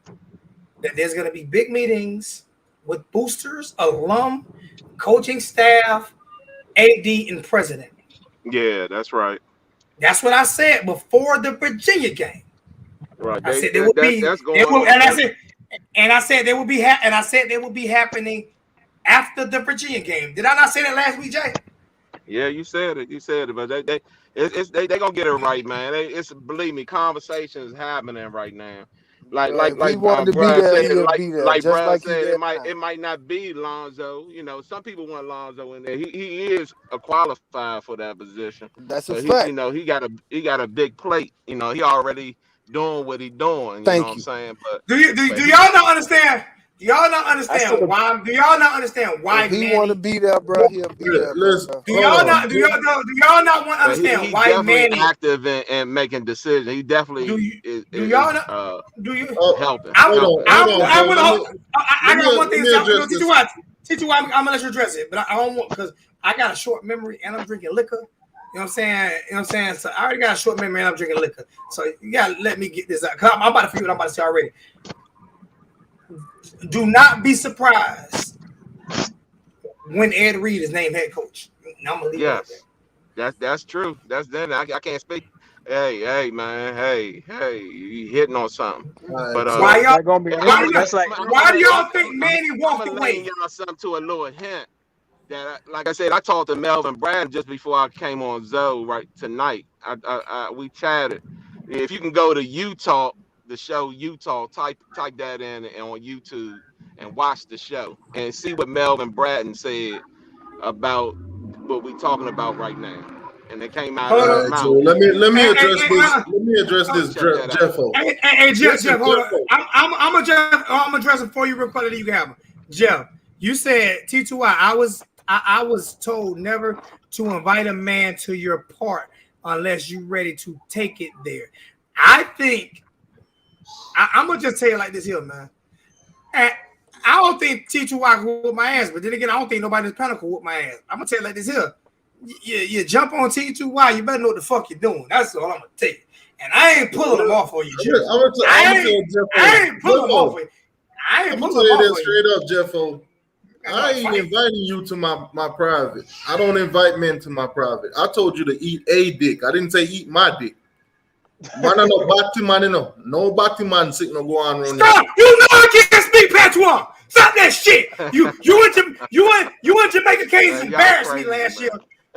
that there's going to be big meetings with boosters, alum, coaching staff, AD, and president. Yeah, that's right. That's what I said before the Virginia game. Right. I said there will be, and I said they will be happening after the Virginia game. Did I not say that last week, Jay? Yeah, you said it, but they gonna get it right, man. Believe me, conversations happening right now. Like Brad said, it might not be Lonzo. You know, some people want Lonzo in there. He is a qualified for that position. That's a fact. You know, he got a big plate. You know, he already doing what he doing. You know what I'm saying? But do y'all not understand? Do y'all not understand why? Do y'all not understand why? If he want to be there, bro, he'll be there. Do y'all not want to understand why Manny active and making decisions? He definitely helping. I got one thing to say. Teach you why I'm gonna let you address it, but I don't want because I got a short memory and I'm drinking liquor. You know what I'm saying? So I already got a short memory and I'm drinking liquor. So you gotta let me get this out. Cause I'm about to forget what I'm about to say already. Do not be surprised when Ed Reed is named head coach. I'm gonna leave it there. That's true. That's then I can't speak. Hey, man. Hey, you hitting on something. But why do y'all think Manny walked away? Y'all something to a little hint that, like I said, I talked to Melvin Brad just before I came on Zoe right tonight. We chatted. If you can go to Utah. The show Utah, type that in on YouTube and watch the show and see what Melvin Bratton said about what we're talking about right now. And it came out of his mouth. So let me address this, Jeffo. Hey, Jeff, hold on. I'm gonna address it for you real quick. You can have him. Jeff, you said T2I. I was told never to invite a man to your part unless you're ready to take it there. I think. I'm gonna just tell you like this here, man. And I don't think T2Y can whoop my ass, but then again, I don't think nobody in this panel can whoop my ass. I'm gonna tell you like this here. You jump on T2Y, you better know what the fuck you're doing. That's all I'm gonna tell you. And I ain't pulling them off for you, Jeff. I ain't pulling them off for you. I'm gonna tell you this straight up, Jeffo. I ain't inviting you to my private. I don't invite men to my private. I told you to eat a dick. I didn't say eat my dick. Man, no Batman, no Batman sitting no go on around. Stop! You know I can't speak patois. Stop that shit. You and Jamaica Canes embarrassed me last year.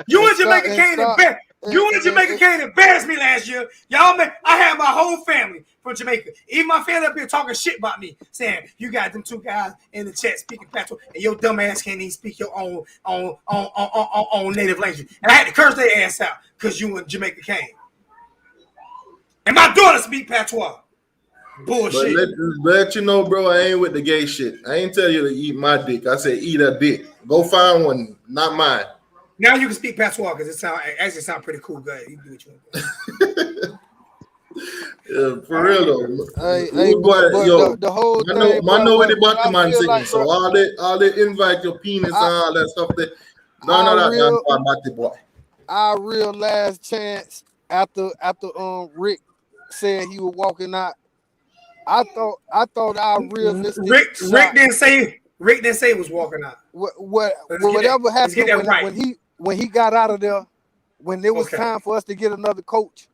You and Jamaica Canes embarrassed me last year. Y'all, man, I had my whole family from Jamaica. Even my family up here talking shit about me, saying you got them two guys in the chat speaking patois, and your dumb ass can't even speak your own native language. And I had to curse their ass out because you and Jamaica Canes. And my daughter speak patois. Bullshit. But let you know, bro, I ain't with the gay shit. I ain't tell you to eat my dick. I said eat a dick. Go find one, not mine. Now you can speak patois because it actually sound pretty cool. Good. You do what you want. Yeah, for real though. The whole thing. Man, know what the Batman singing. Like, so all they invite your penis and all that stuff. Our real last chance after Rick said he was walking out. I thought our realistic Rick didn't say he was walking out. Whatever happened when he got out of there, when it was time for us to get another coach,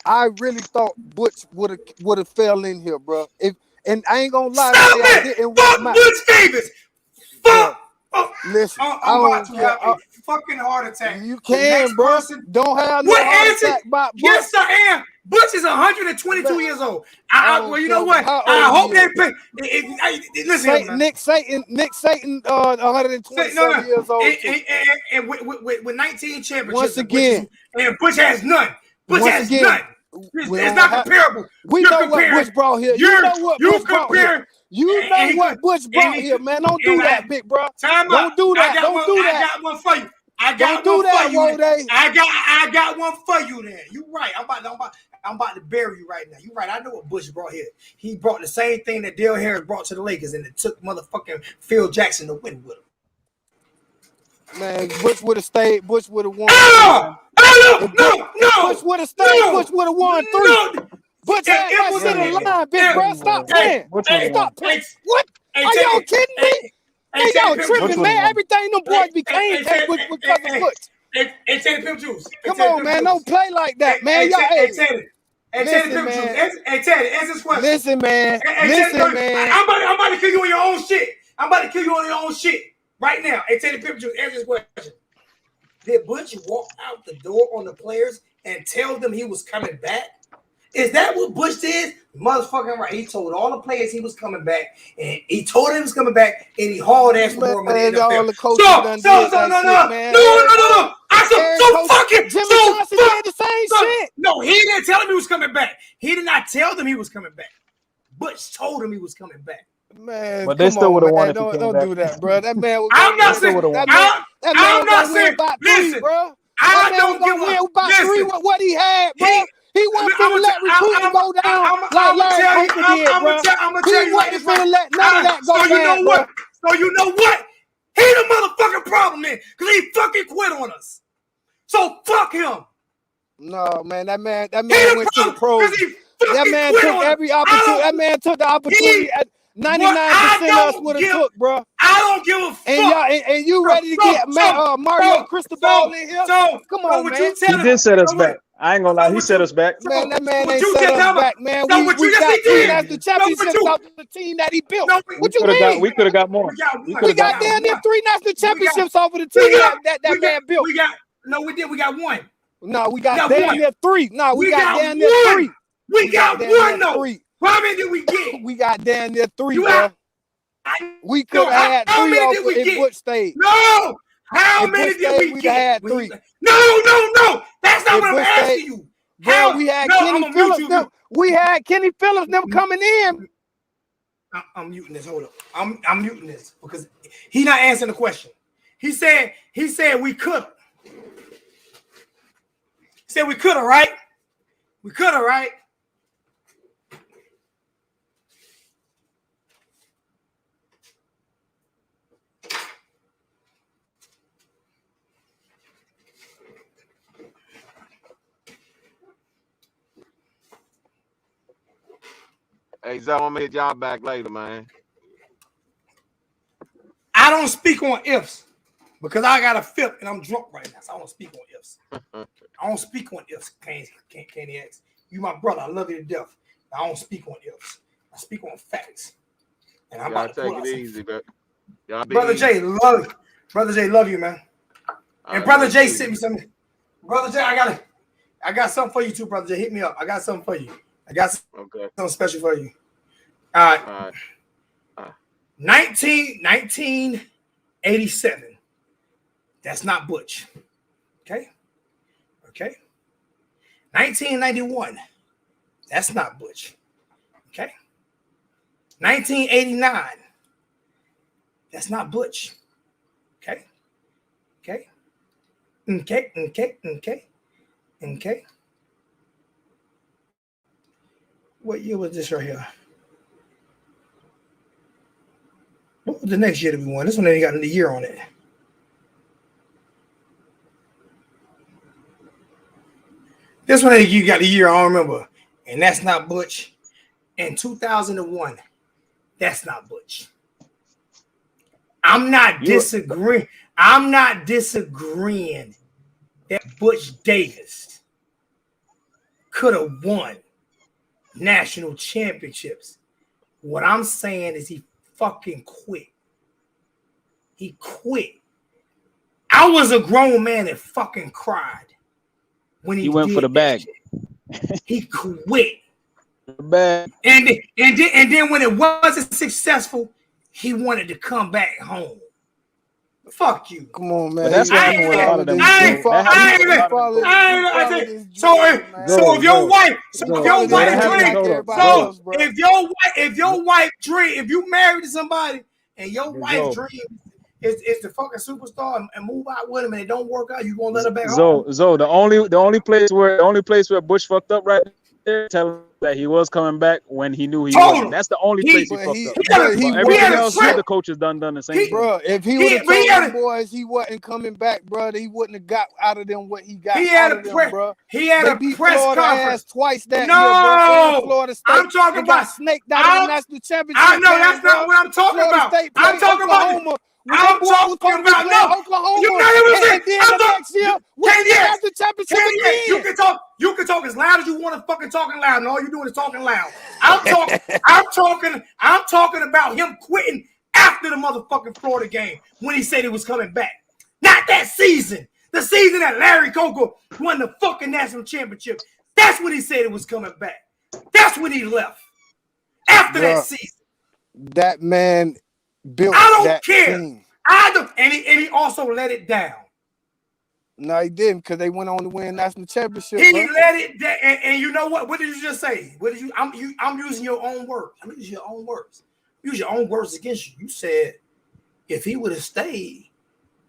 I really thought Butch would have fell in here, bro. And I ain't gonna lie, I didn't want Butch Davis. Fuck. Listen, I'm about to have a fucking heart attack. You can, bro. Don't have no heart attack about Butch. Yes, I am. Butch is 122 years old. Well, you know what? I hope they pay. Listen, Nick Satan, 127 years old. And with 19 championships. Once again, and Butch has none. Butch has none. It's not comparable. We know what Butch brought here. You know what Butch brought here. You know what Butch brought here, man. Don't do that, big bro. Don't do that. Don't do that. I got one for you. I got one for you then. You right. I'm about to bury you right now. You right. I know what Butch brought here. He brought the same thing that Dale Harris brought to the Lakers, and it took motherfucking Phil Jackson to win with him. Man, Butch would have stayed. Butch would have won. No. Butch would have stayed. Butch would have won 3. Butch had that shit in line, big bro. Stop playing. Stop playing. What? Are y'all kidding me? Hey, y'all tripping, man. Everything them boys became because of Butch. Hey, Teddy Pimp Juice. Come on, man. Don't play like that, man. Y'all, Teddy. Teddy Pimp Juice. Hey, Teddy, answer this question. Listen, man. Listen, man. I'm about to kill you on your own shit. I'm about to kill you on your own shit right now. Hey, Teddy Pimp Juice, answer this question. Did Butch walk out the door on the players and tell them he was coming back? Is that what Butch did? Motherfucking right. He told all the players he was coming back, and he told them he was coming back, and he hauled ass for more money in the field. No. Jimmy Johnson did the same shit. No, he didn't tell him he was coming back. He did not tell them he was coming back. Butch told him he was coming back. Man, but they still would have wanted to Don't do that, bro. That man was I'm not saying. I'm not saying. Listen, bro. I don't give a about 3 with what he had, bro. He wasn't going to let recruiting go down like Larry Cooper did, bro. He wasn't going to let none of that go down, bro. So you know what? He the motherfucking problem then, because he fucking quit on us. So fuck him. No, man, that man went to the pros. That man took every opportunity. That man took the opportunity. 99% of us would have took, bro. I don't give a fuck. And you ready to get Mario Cristobal in here? Come on, man. He did set us back. I ain't gonna lie, he set us back. Man, that man ain't set us back, man. We got 3 national championships off the team that he built. What you mean? We could have got more. We got damn near 3 national championships off of the team that man built. We got 1. No, we got damn near 3. No, we got damn near 3. We got 1 though. How many did we get? We got damn near 3, bro. We could have had 3 off in Butch State. No. How many did we get? We had 3. No. That's not what I'm asking you. Bro, we had Kenny Phillips. We had Kenny Phillips them coming in. I'm muting this. Hold up. I'm muting this because he not answering the question. He said we could have. He said we could have, right? We could have, right? Hey, Zach, I'm gonna hit y'all back later, man. I don't speak on ifs because I got a fifth and I'm drunk right now, so I don't speak on ifs. I don't speak on ifs, Candy X. You my brother, I love you to death. I don't speak on ifs. I speak on facts. And I'm about to take it easy, bro. Brother Jay, love you. Brother Jay, love you, man. And Brother Jay sent me something. Brother Jay, I got something for you too, Brother Jay. Hit me up. I got something for you. I got something special for you. All right. 1987. That's not Butch. Okay. 1991. That's not Butch. Okay. 1989. That's not Butch. Okay. What year was this right here? What was the next year that we won? This one ain't got the year on it. This one ain't you got the year, I don't remember. And that's not Butch. In 2001, that's not Butch. I'm not disagreeing. I'm not disagreeing that Butch Davis could have won national championships. What I'm saying is he fucking quit. He quit. I was a grown man that fucking cried when he went for the bag. He quit. Bag. And then when it wasn't successful, he wanted to come back home. Fuck you. Come on, man. But that's what happened with a lot of them. So if your wife dream, if you married to somebody and your wife dream is to fucking superstar and move out with him and it don't work out, you gonna let her back home? So the only place where Bush fucked up right there, tell him that he was coming back when he knew he wasn't. That's the only place he fucked up. Everything else, the coaches done the same thing. Bro, if he would have told them boys he wasn't coming back, bro, he wouldn't have got out of them what he got out of them, bro. He had a press conference twice that year, bro. Florida State. I'm talking about snaked out of the national championship. I know that's not what I'm talking about. I'm talking about. I'm talking about Oklahoma. You know what I'm saying? You can talk as loud as you want to fucking talking loud, and all you're doing is talking loud. I'm talking about him quitting after the motherfucking Florida game when he said he was coming back. Not that season. The season that Larry Coker won the fucking national championship. That's when he said it was coming back. That's when he left. After that season. That man built I don't that care. team. And he also let it down. No, he didn't, because they went on to win national championship. He let it down, and you know what? What did you just say? What did you? I'm using your own words. I'm using your own words. Use your own words against you. You said if he would have stayed,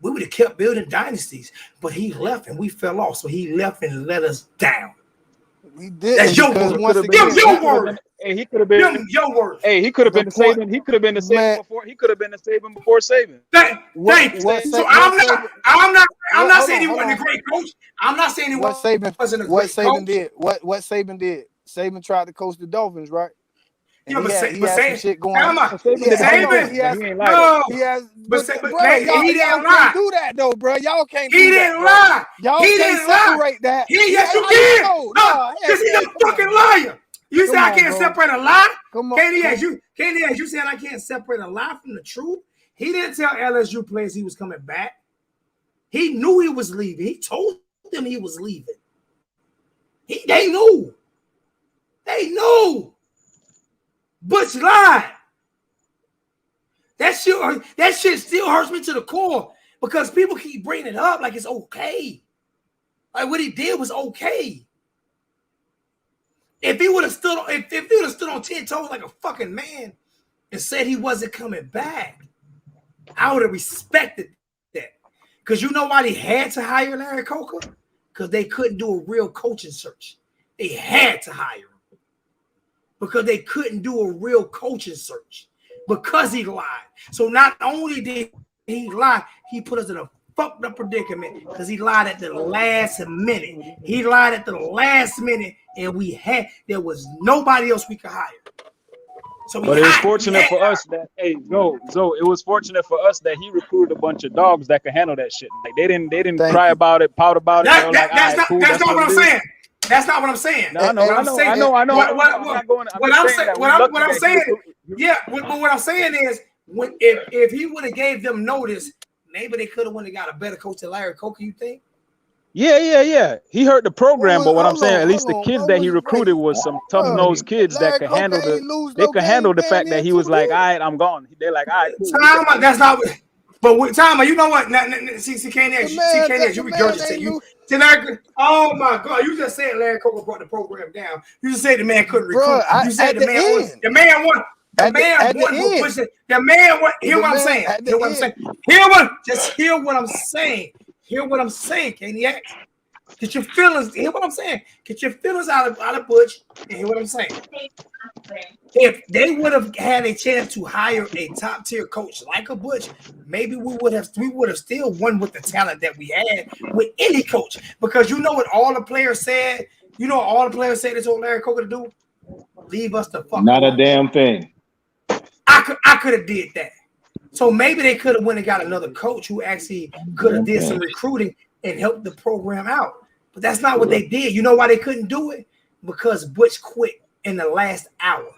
we would have kept building dynasties. But he left, and we fell off. So he left and let us down. He did. That's your word. Give your word. Hey, he could have been your word. Hey, he could have been the Saban. He could have been the Saban before. He could have been the Saban before Saban. So I'm not saying he wasn't a great coach. I'm not saying he wasn't a great coach. What Saban did. Saban tried to coach the Dolphins, right? Yeah, but he had some shit going on. He didn't lie. Do that though, bro. Y'all can't. He didn't lie. Y'all can't separate that. Yes, you can. No, because he's a fucking liar. You said I can't separate a lie? KD, you said I can't separate a lie from the truth? He didn't tell LSU players he was coming back. He knew he was leaving. He told them he was leaving. They knew. They knew. Butch lied. That shit still hurts me to the core because people keep bringing it up like it's okay. Like what he did was okay. If he would have stood on 10 toes like a fucking man and said he wasn't coming back, I would have respected that. Because you know why they had to hire Larry Coker? Because they couldn't do a real coaching search. They had to hire him. Because they couldn't do a real coaching search. Because he lied. So not only did he lie, he put us in a fucked up predicament because he lied at the last minute. He lied at the last minute, and there was nobody else we could hire. So but it was fortunate for us that it was fortunate for us that he recruited a bunch of dogs that could handle that shit. Like they didn't cry about it, pout about it. That's not what I'm saying. That's not what I'm saying. No, I know. What I'm saying, but what I'm saying is, if he would have gave them notice, maybe they could have went and got a better coach than Larry Coker. You think? Yeah. He hurt the program, but what I'm saying, at least the kids that he recruited was some tough-nosed kids that could handle the fact that he was like, all right, I'm gone. They're like, all right, cool. That's not. But time, you know what? See, Candace, you regurgitate you. Oh my God! You just said Larry Coker brought the program down. You just said the man couldn't recruit. You said the man won. The man won. Hear what I'm saying. Hear what I'm saying. Hear what I'm saying. Hear what I'm saying, Candace. Get your feelings. Hear what I'm saying. Get your feelings out of Butch. And hear what I'm saying. If they would have had a chance to hire a top tier coach like a Butch, maybe we would have still won with the talent that we had with any coach. Because you know what all the players said. You know what all the players said they told Larry Coker to do? Leave us the fuck. Not a damn thing. I could have did that. So maybe they could have went and got another coach who actually could have did some recruiting and helped the program out. But that's not what they did. You know why they couldn't do it? Because Butch quit in the last hour.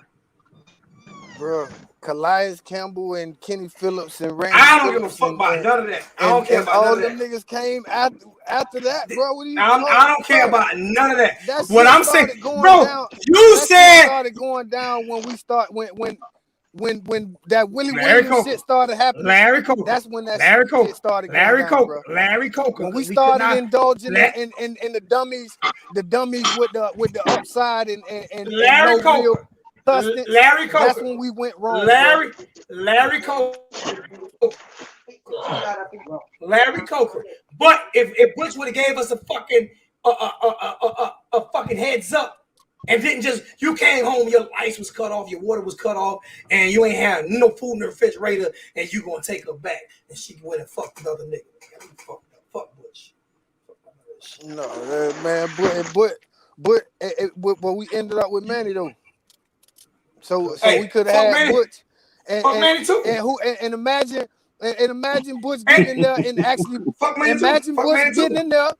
Bro, Calais Campbell and Kenny Phillips and Randy. I don't give a fuck about none of that. I don't care about all none of them that. niggas came after that, bro. What are you I don't care about none of that. What I'm saying, bro, you said started going down when we start when that Willie Williams shit started happening. Larry Coker. That's when that shit started going down, bro. Larry Coker. When we started indulging in the dummies with the upside and Larry no real Coker. substance, Larry Coker. that's when we went wrong. Larry Coker. Larry Coker. But if Butch would have gave us a fucking heads up and didn't just, you came home, your lights was cut off, your water was cut off, and you ain't had no food in the refrigerator, and you gonna take her back, and she went and fucked another nigga. Fuck Butch. No, man, but we ended up with Manny though. So we could have had Butch and Manny too. And imagine Butch getting in there and actually imagine Butch getting in there.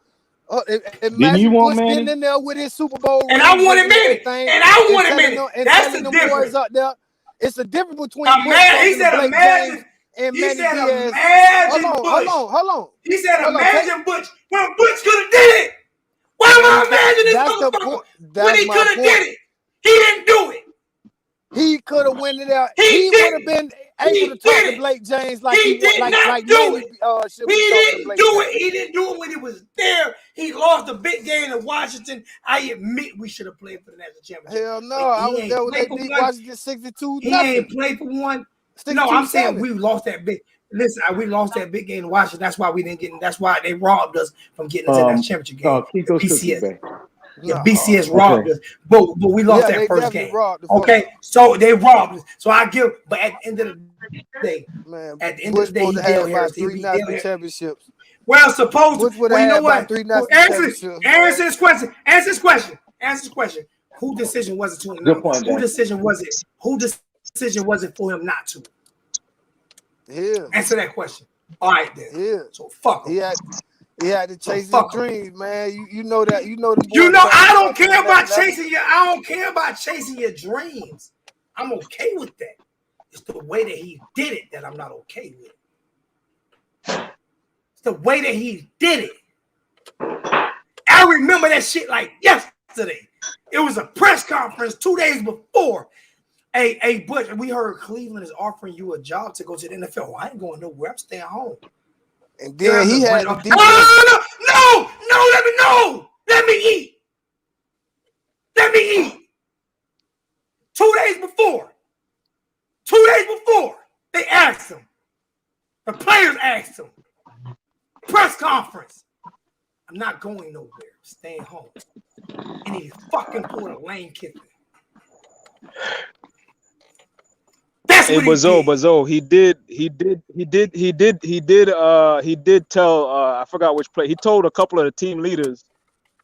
Imagine Butch getting in there with his Super Bowl. And I wanted Manny. And I wanted Manny. That's the difference. Up there. It's a difference between he said imagine and he Manny said Diaz. Imagine Hold on. He said imagine Butch when Butch could have did it. Why am I imagining this motherfucker when he could have did it? He didn't do it. He could have went it out. He would have been able to talk to Blake James like he did not do it. He didn't do it. He didn't do it when he was there. He lost a big game in Washington. I admit we should have played for the national championship. Hell no, I was there when they beat Washington 62. He ain't played for one. No, I'm saying we lost that big. Listen, we lost that big game in Washington. That's why we didn't get. That's why they robbed us from getting into that championship game. BCS. Yeah, BCS robbed us, but we lost that first game. Okay, so they robbed us. So I give, but at the end of the day, at the end of the day, he Dale Harris. Championships. Well, suppose. Well, you know what? Answer this question. Answer this question. Whose decision was it to him? Whose decision was it? Whose decision was it for him not to? Yeah. Answer that question. All right, then. Yeah. So fuck him. He had to chase his dreams, man. You know that. You know I don't care about chasing your. I don't care about chasing your dreams. I'm okay with that. It's the way that he did it that I'm not okay with. It's the way that he did it. I remember that shit like yesterday. It was a press conference 2 days before. Hey, Butch, we heard Cleveland is offering you a job to go to the NFL. Well, I ain't going nowhere. I'm staying home. And then he had no, let me eat. 2 days before, they asked him. The players asked him. Press conference. I'm not going nowhere. I'm staying home. And he fucking pulled a Lane Kiffin. Hey, Bazo, he did tell I forgot which play. He told a couple of the team leaders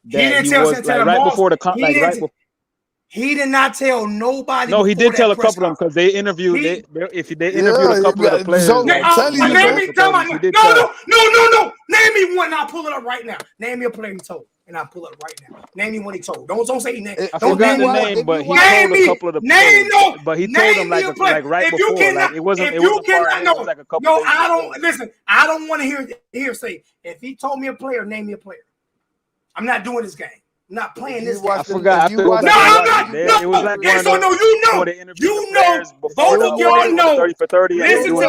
that he was like right before the he did not tell nobody. No, he did tell a couple of them because they interviewed. They interviewed a couple of the players. Name me one. I'll pull it up right now. Name me a player he told, and I'll pull it up right now. Name me one he told. Don't say name. I forgot the name, but he told a couple of the players. But he told them like right before. Like it wasn't. It was like a couple. No, I don't listen. I don't want to hear say. If he told me a player, name me a player. I'm not doing this game. I'm not playing this game. I forgot. I'm not. It was like one of those. You know, both of y'all know. 30 for 30. Listen to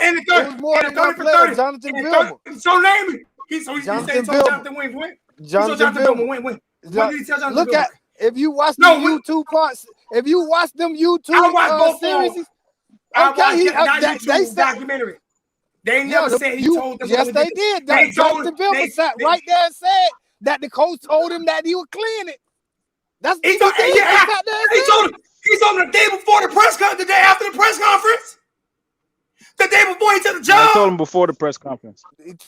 in the 30 for 30. Jonathan Billman. So name me. He said Jonathan win. Jonathan Billman win. What did he tell Jonathan Look at if you watch the YouTube parts. If you watch them YouTube series, they said documentary. They never said he told them. Yes, they did. Jonathan Billman sat right there and said that the coach told him that he would clean it. That's he told him the day before the press conference, the day after the press conference, the day before he took the job. I told him before the press conference.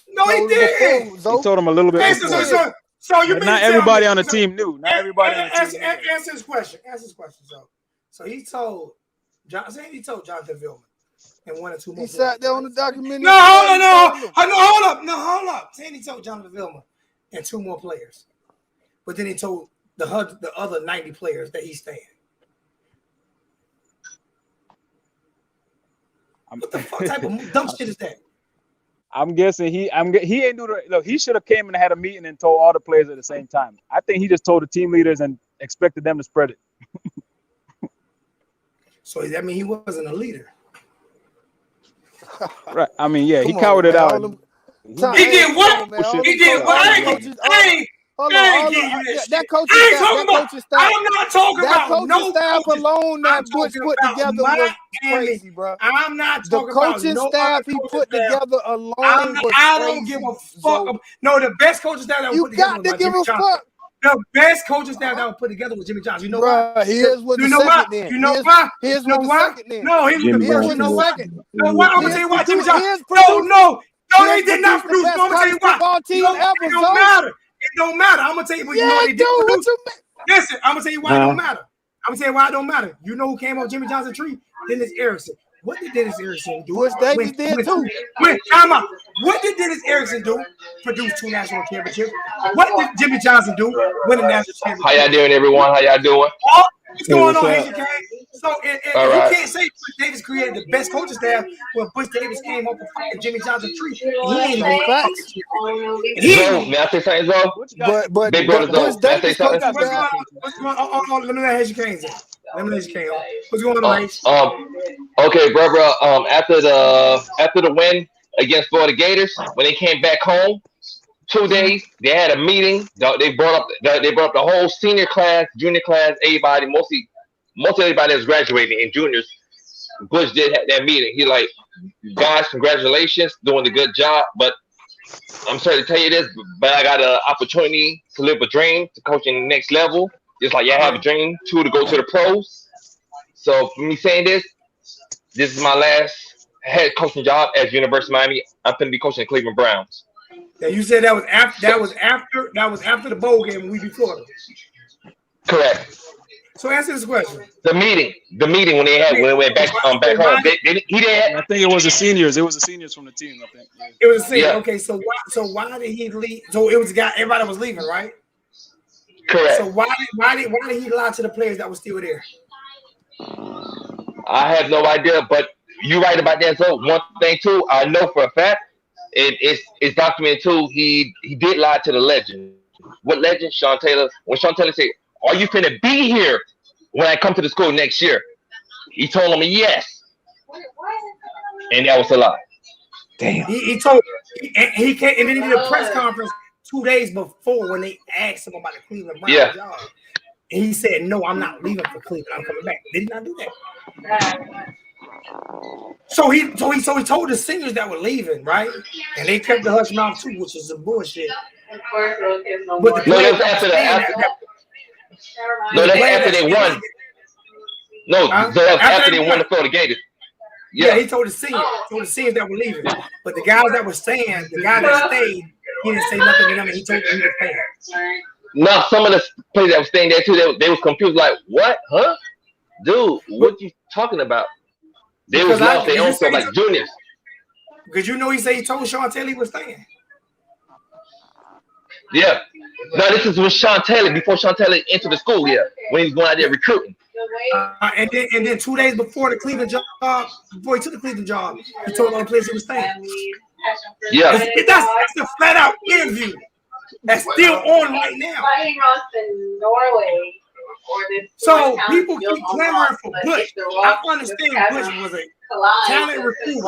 No, he did. He told him a little bit before. So you not everybody on the team knew. Not everybody on the team Answer his question. So he told Jonathan Billman and 1 or 2 more. He sat there on the documentary. No, hold up. Saying he told Jonathan Vilma and 2 more players, but then he told the other 90 players that he's staying. What the fuck type of dumb shit is that? I'm guessing he ain't do the look. He should have came and had a meeting and told all the players at the same time. I think he just told the team leaders and expected them to spread it. So that means he wasn't a leader. Right. I mean, yeah, he cowered it out. He did what? He did what? Hold on. That coaching staff. I'm not talking about no staff alone that Butch put together was crazy, bro. I'm not talking about the coaching staff he put together alone was crazy. I don't give a fuck. No, the best coaching staff that was put together was Jimmy Johnson. The best coaching staff that was put together was Jimmy Johnson. You know why? Here's what the second then. You know why? Here's what the second then. No, here's what the second. No, what? I'm gonna tell you why Jimmy Johnson. No, they did not produce. I'm gonna tell you why. It don't matter. It don't matter. I'm gonna tell you what you know they did produce. Listen, I'm gonna tell you why it don't matter. I'm gonna tell you why it don't matter. You know who came off Jimmy Johnson's tree? Dennis Erickson. What did Dennis Erickson do? Which Davis did too. Time out. What did Dennis Erickson do? Produce 2 national championships. What did Jimmy Johnson do? Win a national championship. How y'all doing, everyone? How y'all doing? What's going on, Asian King? So you can't say Butch Davis created the best coaching staff when Butch Davis came up with fucking Jimmy Johnson's tree. He ain't even may I say something, though? But Big brother, Butch Davis what's going on? Let me let Asian King say. What's going on, Ace? Okay, bro. After the win against Florida Gators, when they came back home, 2 days, they had a meeting. They brought up the whole senior class, junior class, everybody, most of everybody that's graduating and juniors. Butch did have that meeting. He like, guys, congratulations, doing a good job. But I'm sorry to tell you this, but I got an opportunity to live a dream, to coach in the next level. Just like y'all have a dream to go to the pros. So for me saying this is my last head coaching job at University of Miami. I'm going to be coaching the Cleveland Browns. Yeah, you said that was after the bowl game when we beat Florida. Correct. So answer this question. The meeting when they went back home. He didn't. I think it was the seniors. It was the seniors from the team. I think. Yeah. It was the seniors. Yeah. Okay, so why did he leave? So it was the guy. Everybody was leaving, right? Correct. So why did he lie to the players that were still there? I have no idea, but you're right about that. So one thing too, I know for a fact, it's documented too. He did lie to the legend. What legend? Sean Taylor. When Sean Taylor said, "Are you finna be here when I come to the school next year?" He told him yes, and that was a lie. Damn. He told he came and then he did a press conference 2 days before when they asked him about the Cleveland Browns job. And he said, "No, I'm not leaving for Cleveland. I'm coming back." Did he not do that? So he told the seniors that were leaving, right? And they kept the hush mouth too, which is some bullshit. But that's after they won. No, that's after they won the Florida Gators. Yeah, he told the seniors that were leaving. But the guys that were staying, the guy that stayed, he didn't say nothing to them, and he told them he was staying. No, some of the players that were staying there too, they was confused, like, what? Huh? Dude, what you talking about? They was lost their own stuff like juniors. Because he said he told Sean Taylor he was staying. Yeah. No, this is with Sean Taylor, before Sean Taylor entered the school, when he was going out there recruiting. And then 2 days before the Cleveland job, before he took the Cleveland job, he told all the players he was staying. Yeah. That's a flat out interview. That's still on right now. So people keep clamoring for Butch. I understand Butch was a talent recruiter.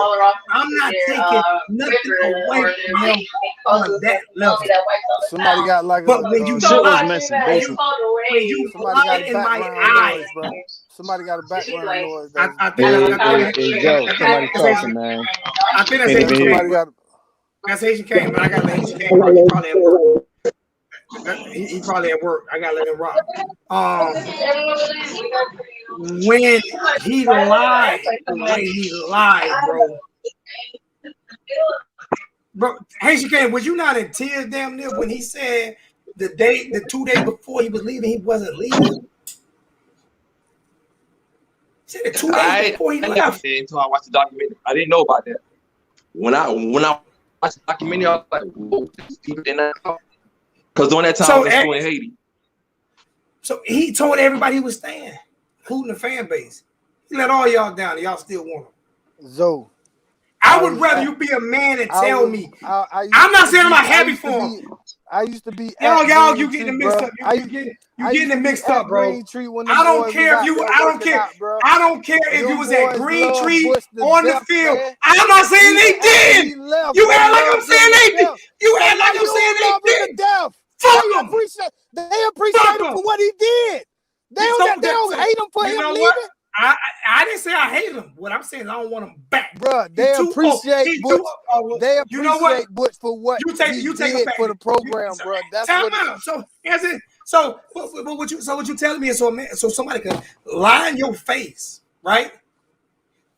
I'm not taking nothing away from him on that level. Somebody got like but when you fly in my eyes, bro. Somebody got a background noise. I think somebody talking, man. I think that's somebody got. That's Asian King, but I got to let Asian King. He probably at work. He probably at work. I gotta let him rock. When he lied, the way he lied, bro. Asian King, was you not in tears damn near when he said the 2 days before he was leaving, he wasn't leaving? Said it 2 days before he left. Until I watched the documentary. I didn't know about that. When I watched the documentary, I was like, whoa, these people did not talk. Because during that time, I was in school in Haiti. So he told everybody he was staying, including the fan base. He let all y'all down, and y'all still want him. Zoe. I would rather you be a man and tell me. I'm not saying I'm not happy for him. I used to be. Y'all, you getting it mixed up. You getting it mixed up, bro. I don't care if you. I don't care. I don't care if you was at Green Tree on the field. I'm not saying they did. You act like I'm saying they did. You act like I'm saying they did. Fuck him. They appreciate him for what he did. They don't hate him for him leaving. I didn't say I hate him. What I'm saying is I don't want him back, bro. They appreciate Butch. They appreciate Butch for what he did for the program, bro. That's what it is. So what you telling me is so somebody can lie in your face, right?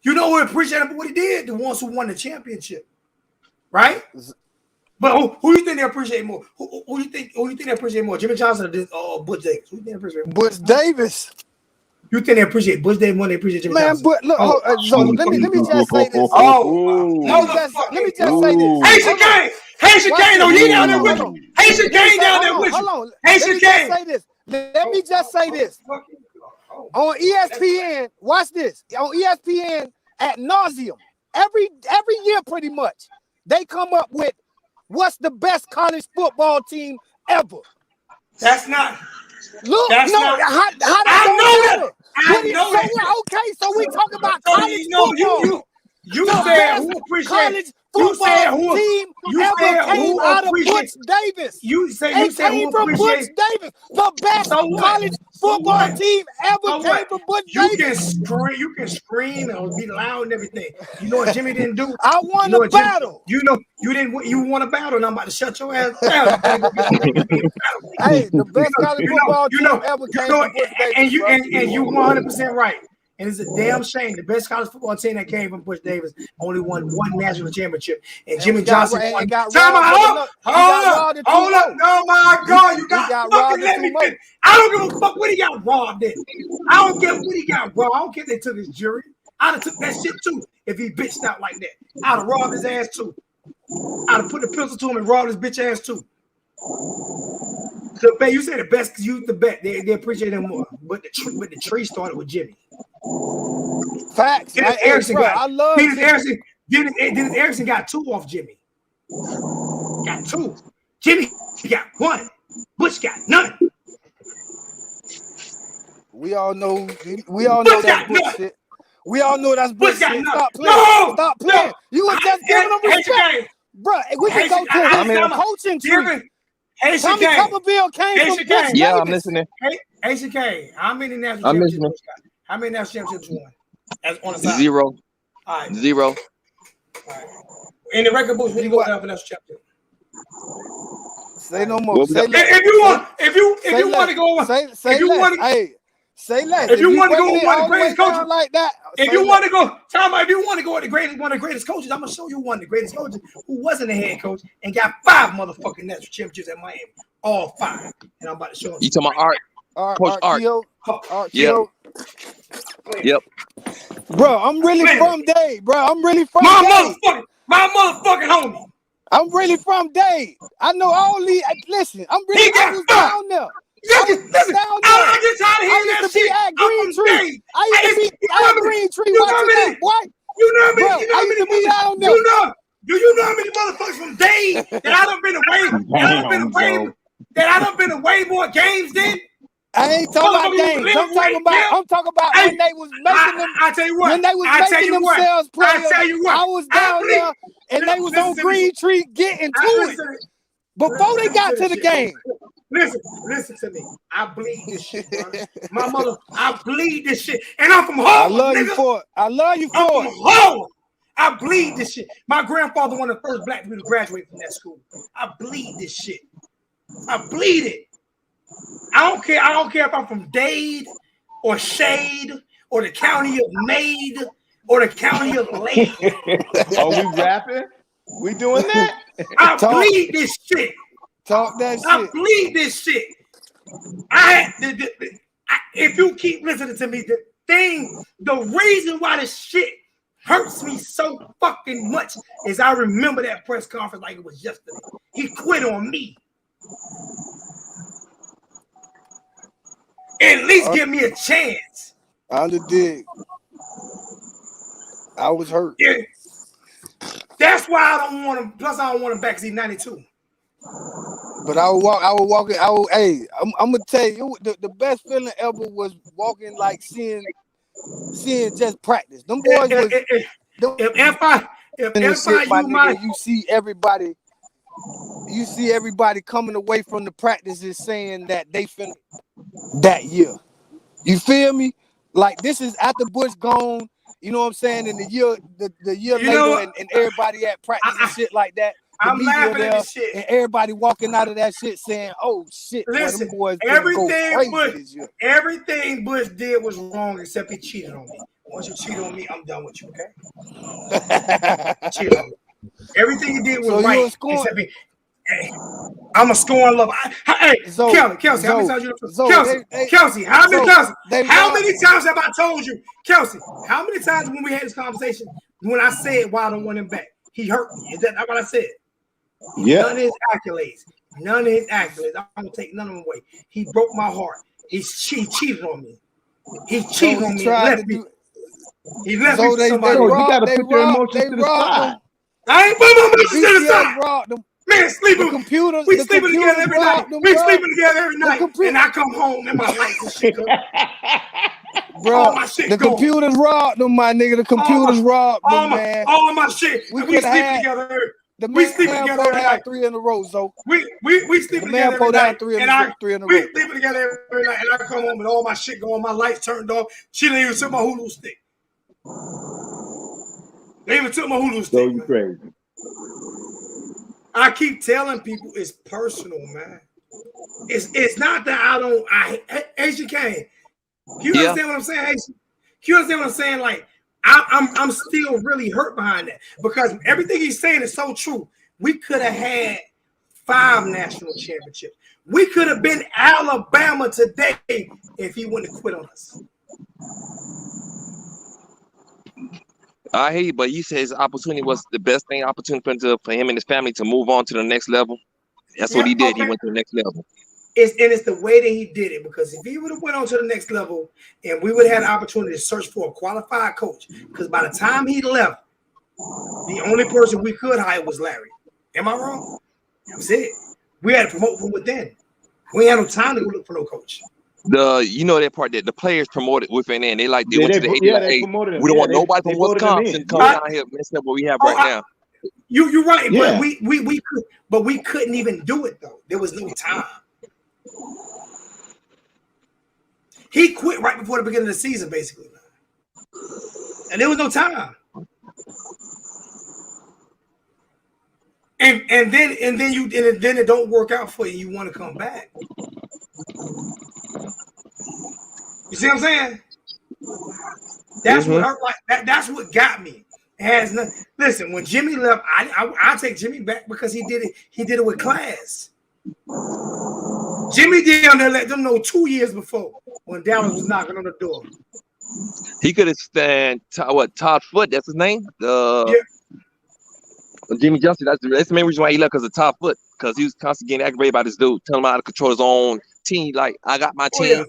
You know who appreciate him for what he did? The ones who won the championship, right? But who you think they appreciate more? Who you think they appreciate more? Jimmy Johnson or Butch Davis? Who you think they appreciate more? Butch Davis. You think they appreciate Butch Davis more than they appreciate Jimmy Johnson? But look, so let me just say this. Let me just say this. Haitian gang! Haitian gang! No, you down there with me. Haitian gang down there with you. Hold on. Haitian gang! Let me just say this. On ESPN, watch this. On ESPN ad nauseum, every year pretty much, they come up with what's the best college football team ever. That's not. Look, that's no, not, how I know that. I know that. Okay, so we talk about college football. You said who appreciate college football team ever came out of Butch Davis. You said came from Butch Davis. The best college football team ever came from Butch Davis. You can scream and be loud and everything. You know what Jimmy didn't do? I won a battle. You know you didn't. You won a battle, and I'm about to shut your ass down. Hey, the best college football team ever came from Butch Davis. And you 100% right. And it's a damn shame. The best college football team that came from Butch Davis only won one national championship. And Jimmy Johnson won. Hold up. No, my God. You got fucking let me finish. I don't give a fuck what he got robbed in. I don't care what he got robbed. I don't care if they took his jury. I'd have took that shit too if he bitched out like that. I'd have robbed his ass too. I'd have put the pistol to him and robbed his bitch ass too. So, man, you said the best because you the bet. They appreciate him more. But the tree started with Jimmy. Facts. Dennis Erickson Dennis Erickson got 2 off Jimmy. Got 2. Jimmy got 1. Butch got none. We all know that's bullshit. We all know that's bullshit. Stop playing. No! Stop playing. You were just giving them respect. Bro, we can go to a coaching tree. Tommy Tuberville came from Butch Davis. Yeah, I'm listening. HK, how many national championships? How many national championships won? As on the side? 0. All right. 0. All right. In the record books, when you go down for national championship. Say no more. If you want to go, say less. If you want to go with one of the greatest coaches like that, if you want to go, if you want to go with one of the greatest coaches, I'm gonna show you one of the greatest coaches who wasn't a head coach and got 5 motherfucking national championships at Miami, all 5. And I'm about to show you. You talking about Art? Coach Art. Yep. Bro, I'm really from Dade, bro. I'm really from my motherfucking homie. I'm really from Dade. I know all these. Listen, I was down there. I'm just trying to hear that shit. At Green Tree. I used to be at Green Tree. You know how many? You know how many? I used to be down there. Do you know how many motherfuckers from Dade that I done been away? That I done been away more games than? I ain't talking about games. I'm talking about when they was making them. I tell you what. When they was making themselves players. I tell you what. I was down there and they was on Green Tree getting to it before they got to the game. Listen to me. I bleed this shit, bro. My mother, I bleed this shit. And I'm from home. I love you for it. I'm from home. I bleed this shit. My grandfather, one of the first black people to graduate from that school. I bleed this shit. I bleed it. I don't care if I'm from Dade or Shade or the county of Maid or the county of Lake. Are we rapping? We doing that? I bleed this shit. Talk that shit. I bleed this shit. If you keep listening to me, reason why this shit hurts me so fucking much is I remember that press conference like it was yesterday. He quit on me. At least give me a chance. I underdid. I was hurt. Yeah. That's why I don't want him. Plus, I don't want him back because he's 92. But I'm gonna tell you, the best feeling ever was walking, like seeing just practice. Them boys was. You see everybody coming away from the practices saying that they finna that year. You feel me? Like this is after Bush gone. You know what I'm saying? And the year later, and everybody at practice and shit like that. I'm laughing at this shit. And everybody walking out of that shit saying, "Oh shit, listen, boy, them boys everything Bush did was wrong except he cheated on me. Once you cheat on me, I'm done with you, okay? Cheat on me. Everything he did was right except he. Hey, I'm a scoring lover. Kelsey, how many times Kelsey, how many times have I told you, Kelsey? How many times when we had this conversation, when I said why I don't want him back, he hurt me? Is that not what I said? Yeah. None of his accolades. I'm gonna take none of them away. He broke my heart. He cheated on me. He cheated on me. He left me with somebody. You gotta put your emotions to the side. I ain't put my emotions to the side. Man, sleeping. We sleeping together every night. And I come home and my lights and shit go. Bro, all my shit the computers robbed them, my nigga. The computers robbed them, man. All my shit. We sleeping together. We sleeping together every night. 3 in a row, so we sleeping together every night. We sleeping together every night, and I come home and all my shit going. My lights turned off. She didn't even took my Hulu stick. They even took my Hulu stick. So you crazy. I keep telling people it's personal, man. It's not that as you can. You understand what I'm saying? You understand what I'm saying? Like I'm still really hurt behind that because everything he's saying is so true. We could have had 5 national championships. We could have been Alabama today if he wouldn't have quit on us. I hear you, but you said his opportunity was the best opportunity for him and his family to move on to the next level. That's what he did. Okay. He went to the next level. It's the way that he did it, because if he would have went on to the next level and we would have had an opportunity to search for a qualified coach, because by the time he left, the only person we could hire was Larry. Am I wrong? That was it. We had to promote from within. We ain't had no time to go look for no coach. That part that the players promoted within, and they went to the we don't want nobody from Wisconsin coming down here messing up what we have now. You're right, yeah. But we couldn't even do it though. There was no time. He quit right before the beginning of the season, basically, and there was no time. And then it don't work out for you. You want to come back. You see what I'm saying? That's what hurt. Like that's what got me. It has nothing. Listen, when Jimmy left, I take Jimmy back because he did it. He did it with class. Jimmy down there let them know 2 years before when Dallas was knocking on the door. He could have stand Todd Foote. That's his name. Jimmy Johnson. That's the main reason why he left, because of Todd Foote. Because he was constantly getting aggravated by this dude, telling him how to control his own team. Like, I got my team. Yeah.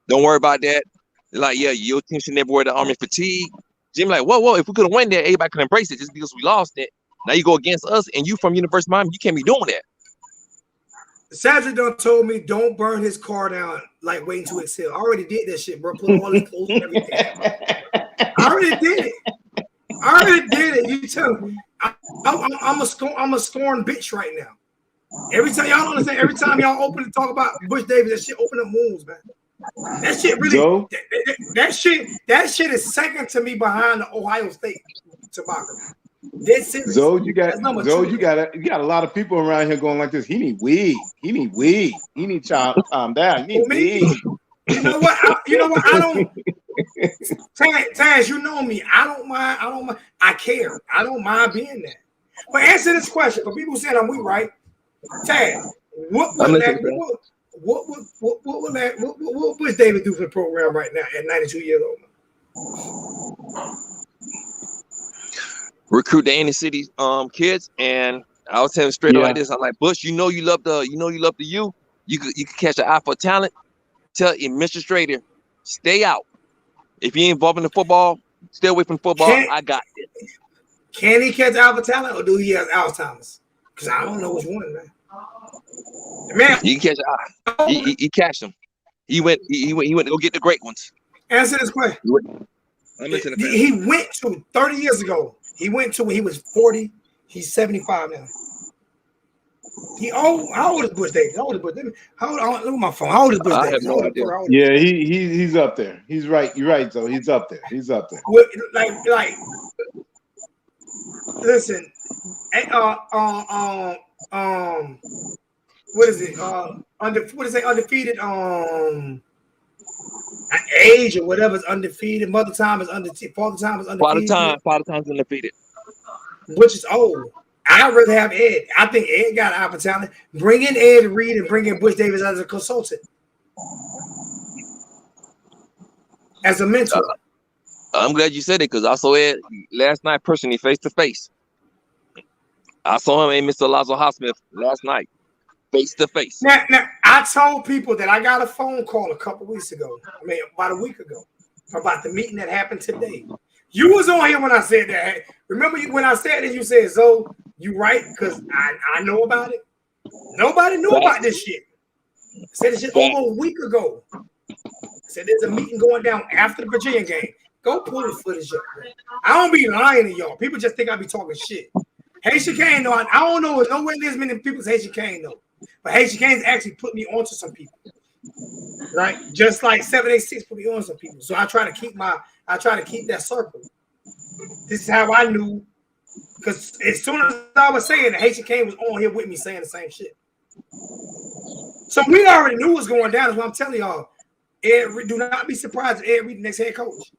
Don't worry about that. They're like, yeah, your team should never wear the army fatigue. Jimmy like, whoa, if we could have won there, everybody could embrace it just because we lost it. Now you go against us, and you from University of Miami, you can't be doing that. Cedric done told me don't burn his car down like waiting to exhale. I already did that shit, bro. Put all his clothes and everything. I already did it. You tell me. I'm a scorn bitch right now. Every time y'all understand, every time y'all open to talk about Bush Davis, that shit open up wounds, man. That shit really that shit is second to me behind the Ohio State tobacco. Zoe, you got a lot of people around here going like this. He need weed. He need calm down. He need weed. You know what? I don't. Taz, you know me. I don't mind. I care. I don't mind being there. But answer this question for people saying we right. Taz, what would Bush Davis do for the program right now at 92 years old? recruit the inner city kids, and I was telling straight up like this. I'm like, Bush, you love the U. You could catch an eye for talent. Tell administrator, stay out. If you ain't involved in the football, stay away from football. I got it. Can he catch eye for talent, or do he have Alzheimer's? Because I don't know which one, man. Man, he can catch an eye. He catch them. He went to go get the great ones. Answer this question. He went to 30 years ago. He went to when he was 40. He's 75 now. How old is Bush Davis? How old is Bush Davis? Look at my phone. How old is Bush Davis? No yeah, he's up there. He's right. You're right, though. He's up there. Like, listen. What is it? Undefeated. Age or whatever is undefeated. Mother time is undefeated. Father time is undefeated. Father time's undefeated. Which is old. I'd rather have Ed. I think Ed got eye for talent. Bring in Ed Reed and bring in Bush Davis as a consultant, as a mentor. I'm glad you said it because I saw Ed last night personally, face to face. I saw him and Mr. Alonzo Highsmith last night, face to face. Now, I told people that I got a phone call a couple weeks ago. I mean, about a week ago, about the meeting that happened today. You was on here when I said that. Remember when I said it, you said, Zoe, you right, because I know about it. Nobody knew about this shit. I said this shit over a week ago. I said there's a meeting going down after the Virginia game. Go pull the footage up. I don't be lying to y'all. People just think I be talking shit. Haitian Kane, though, I don't know. Nowhere near as many people as Haitian Kane, though. But Haitian Kane's actually put me onto some people. Right? Just like 786 put me on some people. So I try to keep that circle. This is how I knew. Because as soon as I was saying that, Haitian Kane was on here with me saying the same shit. So we already knew what was going down. That's what I'm telling y'all. Do not be surprised if Ed Reed the next head coach.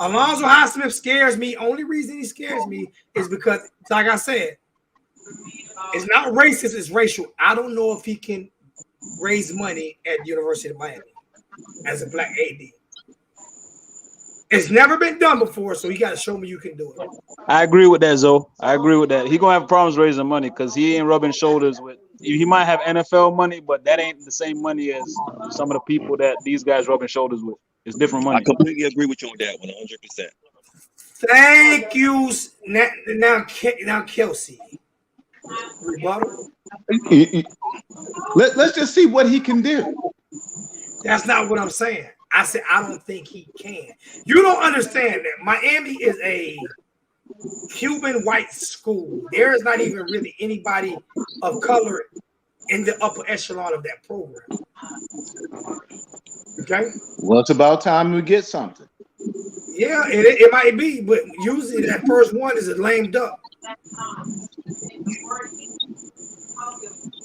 Alonzo Highsmith scares me. Only reason he scares me is because, like I said, it's not racist, it's racial. I don't know if he can raise money at the University of Miami as a black AD. It's never been done before, so you got to show me you can do it. I agree with that, Zoe. I agree with that. He gonna have problems raising money because he ain't rubbing shoulders with. He might have NFL money, but that ain't the same money as some of the people that these guys rubbing shoulders with. It's different money. I completely agree with you on that 100%. Thank you. Now Kelsey. Rebuttal. Let's just see what he can do. That's not what I'm saying. I said I don't think he can. You don't understand that Miami is a Cuban white school. There is not even really anybody of color in the upper echelon of that program. Okay. Well, it's about time we get something. Yeah, it might be, but usually that first one is a lame duck.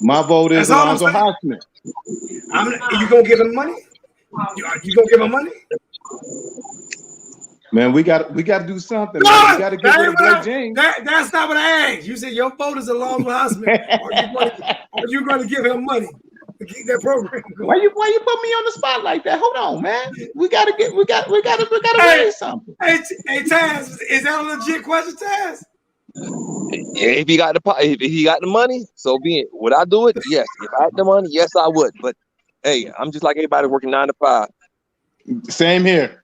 My vote is Alonzo Highsmith. You gonna give him money? You gonna give him money? Man, we got to do something. Man. We got to get rid of Blake James. That's not what I asked. You said your vote is Alonzo Highsmith. Are you going to give him money to keep that program going? Why you put me on the spot like that? Hold on, man. We got to raise something. Hey, Taz, is that a legit question, Taz? If he got the money, so be it. Would I do it? Yes. If I had the money, yes, I would. But hey, I'm just like everybody working 9 to 5. Same here.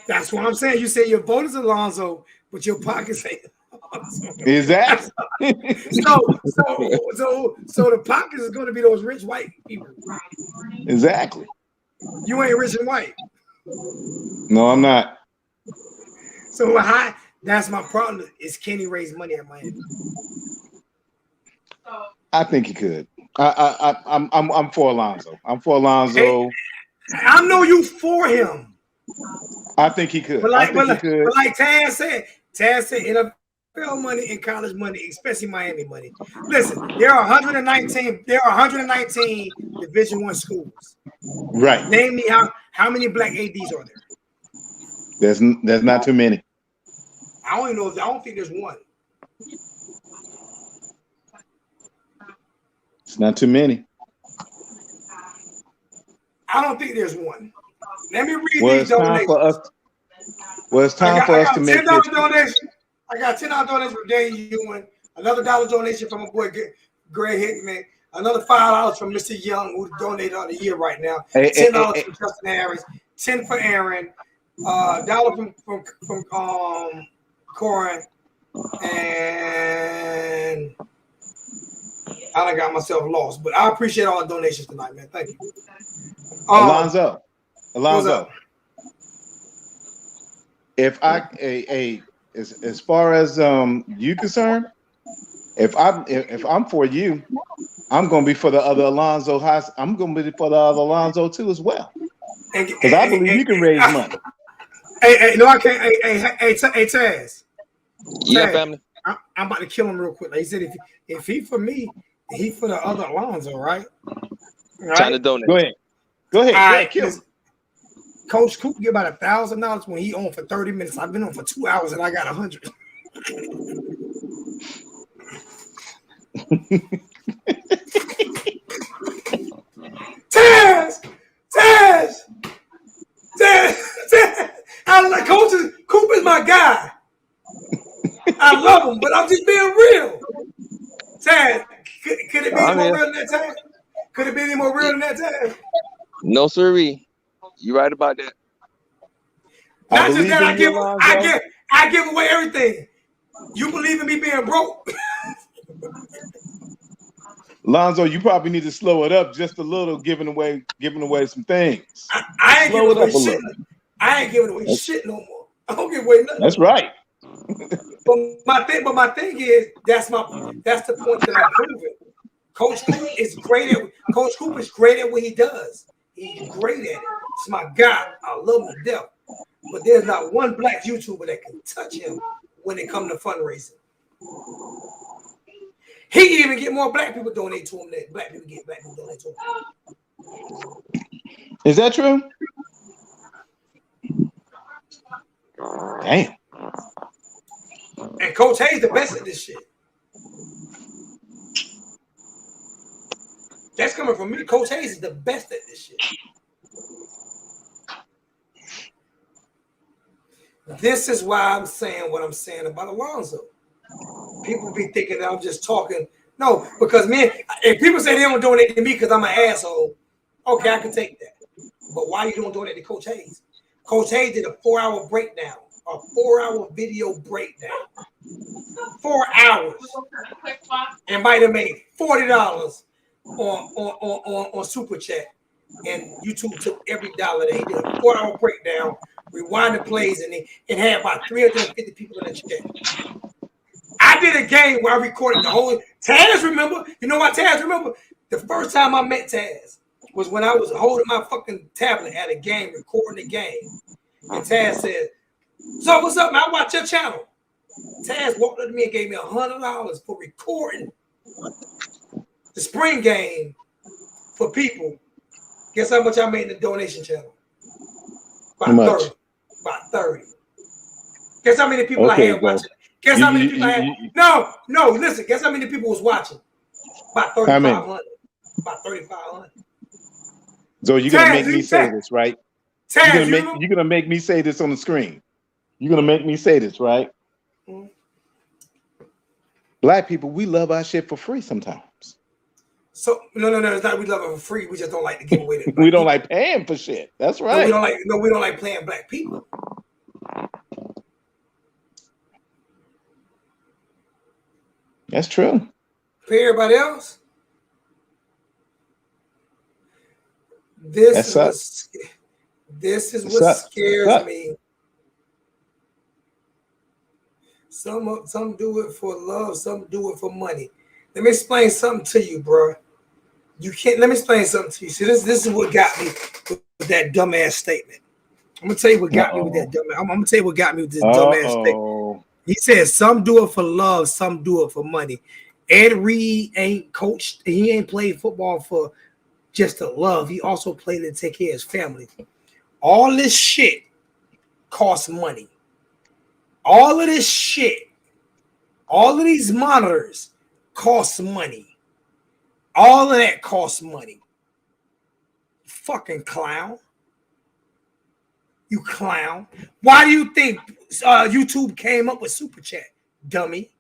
That's what I'm saying. You say your vote is Alonzo, but your pockets ain't Alonzo. Exactly. So the pockets is going to be those rich white people. Exactly. You ain't rich and white. No, I'm not. So that's my problem. Is can he raise money at Miami? I think he could. I'm for Alonzo. Hey, I know you for him. I think he could. But like Taz said NFL money and college money, especially Miami money. Listen, there are 119 Division I schools. Right. Name me how many black ADs are there? There's not too many. I don't think there's one. It's not too many. I don't think there's one. Let me read these donations. It's time for us to make $10 donation. I got $10 donation from Dane Ewan, another $1 donation from my boy Greg Hickman, another $5 from Mr. Young, who donated on the year right now. $10 from Justin Harris, 10 for Aaron, $1 from Corin, and I done got myself lost. But I appreciate all the donations tonight, man. Thank you. Alonzo. If as far as you concerned, if I'm for you, I'm gonna be for the other Alonzo Haas. I'm gonna be for the other Alonzo too as well. Because I believe you can raise money. Hey, no, I can't. Hey, Taz. Yeah, family. I'm about to kill him real quick. Like he said, if he for me, he for the other Alonzo, right? Trying to donate. Go ahead. All right, kill him. Coach Coop get about $1,000 when he on for 30 minutes. I've been on for 2 hours and I got 100. Taz. I like Coop is my guy. I love him, but I'm just being real. Taz, could it be any more real than that, Taz? Could it be any more real than that, Taz? No, sirree. You right about that. Not just that, I give away everything. You believe in me being broke? Lonzo, you probably need to slow it up just a little, giving away some things. I ain't giving away shit. I ain't giving away shit no more. I don't give away nothing. That's right. But my thing is that's the point that I'm proving. Coach Coop is great at what he does. He's great at it. It's my guy. I love him to death. But there's not one black YouTuber that can touch him when it comes to fundraising. He even get more black people donate to him than black people donate to him. Is that true? Damn. And Coach Hayes the best at this shit. That's coming from me. Coach Hayes is the best at this shit. This is why I'm saying what I'm saying about Alonzo. People be thinking that I'm just talking. No, because if people say they don't donate to me because I'm an asshole, okay, I can take that. But why you don't donate to Coach Hayes? Coach Hayes did a 4-hour breakdown, a 4-hour video breakdown. 4 hours. And might have made $40 on Super Chat. And YouTube took every dollar that he did a 4-hour breakdown, rewind the plays, and it had about 350 people in the chat. I did a game where I recorded the whole. Taz, remember? You know what Taz remember? The first time I met Taz was when I was holding my fucking tablet at a game, recording the game. And Taz said, "So what's up, man? I watch your channel." Taz walked up to me and gave me $100 for recording the spring game for people. Guess how much I made in the donation channel? About 30. About 30. Guess how many people I had watching? Guess how many people I had? No, listen. Guess how many people was watching? About 3,500. About 3,500. So you're going to make me say this, right? You're gonna make me say this on the screen. You're gonna make me say this, right? Mm-hmm. Black people, we love our shit for free sometimes. So no, it's not we love it for free. We just don't like to give away the we don't like paying for shit. That's right. We don't like playing black people. That's true. Pay everybody else. This is what scares me. Some do it for love, some do it for money. Let me explain something to you, bro. Let me explain something to you. See, this is what got me with that dumbass statement. I'm gonna tell you what got me with that dumbass. I'm gonna tell you what got me with this dumbass statement. He says some do it for love, some do it for money. Ed Reed ain't coached, he ain't played football for just to love. He also played to take care of his family. All this shit costs money. All of this shit, all of these monitors cost money. All of that costs money. Fucking clown. You clown. Why do you think YouTube came up with Super Chat? dummy.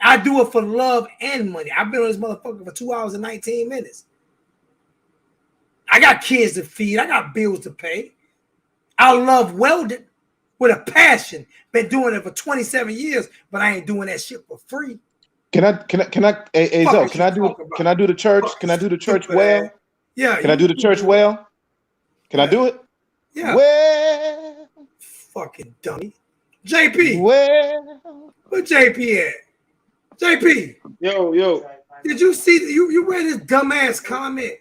I do it for love and money. I've been on this motherfucker for 2 hours and 19 minutes. I got kids to feed. I got bills to pay. I love welding with a passion. Been doing it for 27 years, but I ain't doing that shit for free. Can I, hey, Zo, can I do the church? Can I do the church well? Yeah. Can I do the church well? Can I do it? Yeah. Well, fucking dummy. JP. Well, where JP at? JP. Yo. Did you see you read his dumbass comment?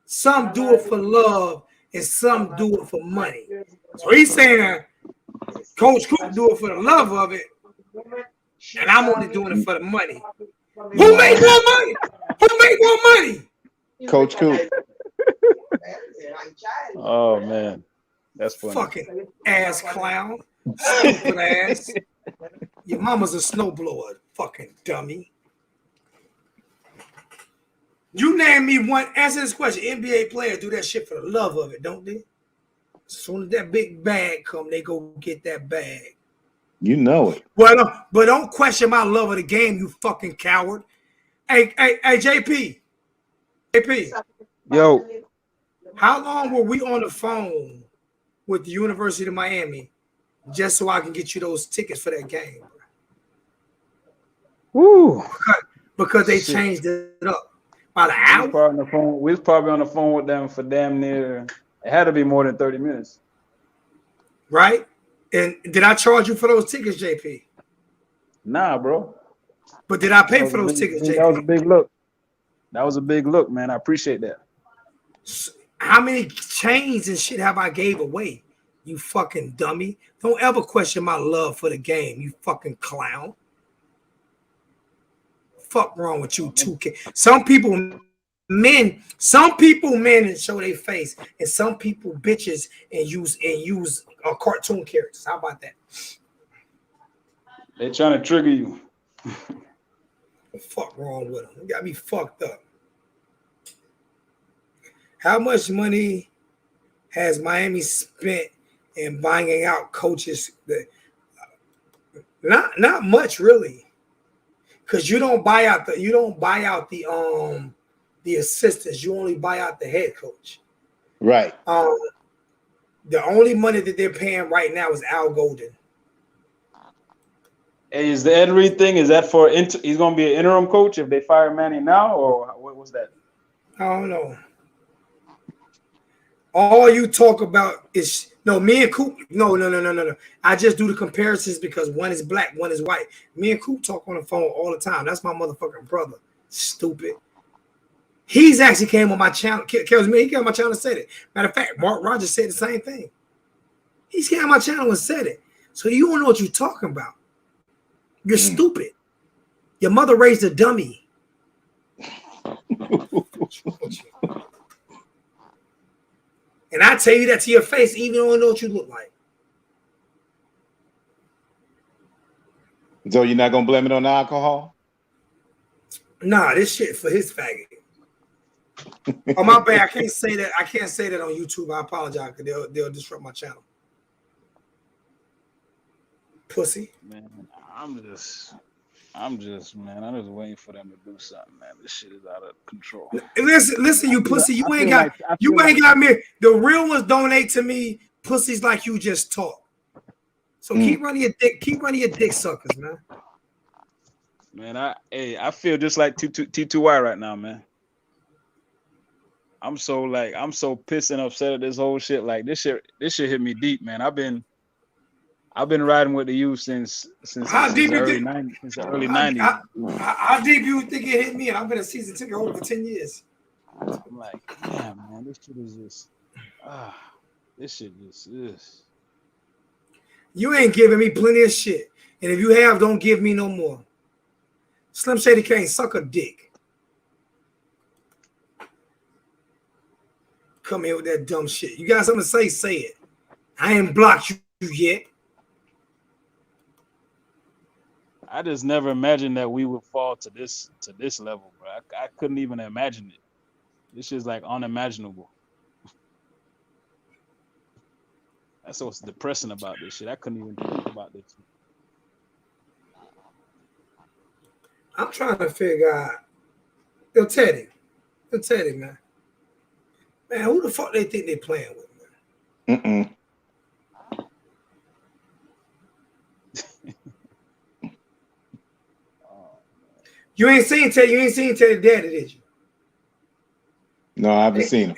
Some do it for love and some do it for money. So he's saying Coach Coop do it for the love of it, and I'm only doing it for the money. Who made more money? Who made more money? Coach Coop. Oh man, that's funny. Fucking ass clown, stupid ass. Your mama's a snowblower, fucking dummy. You name me one. Answer this question. NBA players do that shit for the love of it, don't they? As soon as that big bag come, they go get that bag. You know it. Well, but don't question my love of the game, you fucking coward. Hey, JP. Yo. How long were we on the phone with the University of Miami just so I can get you those tickets for that game? Woo. Because they changed it up. About an hour? We was probably on the phone with them for damn near, it had to be more than 30 minutes. Right? And did I charge you for those tickets, JP? Nah, bro. But did I pay for those tickets, JP? That was a big look. That was a big look, man. I appreciate that. How many chains and shit have I gave away? You fucking dummy. Don't ever question my love for the game, you fucking clown. Fuck wrong with you, 2K. Some people men and show their face, and some people bitches and use cartoon characters. How about that? They trying to trigger you. Fuck wrong with them? You got me fucked up. How much money has Miami spent in buying out coaches? Not much, really. Because you don't buy out the assistants. You only buy out the head coach. Right. The only money that they're paying right now is Al Golden. Hey, is the Ed Reed thing? Is that for he's going to be an interim coach if they fire Manny now, or what was that? I don't know. All you talk about is me and Coop. No. I just do the comparisons because one is black, one is white. Me and Coop talk on the phone all the time. That's my motherfucking brother. Stupid. He's actually came on my channel. He came on my channel and said it. Matter of fact, Mark Rogers said the same thing. He came on my channel and said it. So you don't know what you're talking about. You're stupid. Your mother raised a dummy. And I tell you that to your face, even though I know what you look like. So you're not gonna blame it on the alcohol? Nah, this shit for his faggot. Oh my bad, I can't say that. I can't say that on YouTube. I apologize because they'll disrupt my channel. Pussy. Man, I'm just waiting for them to do something, man. This shit is out of control. Listen, you pussy. You ain't got me. The real ones donate to me. Pussies like you just talk. So keep running your dick suckers, man. Man, I feel just like T2Y right now, man. I'm so pissed and upset at this whole shit. Like this shit hit me deep, man. I've been riding with the youth since the early 90s. How deep you think it hit me? And I've been a season ticket holder for 10 years. I'm like, damn, man, this shit is just this shit just is. You ain't giving me plenty of shit. And if you have, don't give me no more. Slim Shady can't suck a dick. Come here with that dumb shit. You got something to say it. I ain't blocked you yet. I just never imagined that we would fall to this level, bro. I couldn't even imagine it. This is like unimaginable. That's what's depressing about this shit. I couldn't even think about this. I'm trying to figure out. Yo, Teddy, man. Man, who the fuck they think they playing with, man? You ain't seen Teddy Daddy, did you? No, I haven't seen him.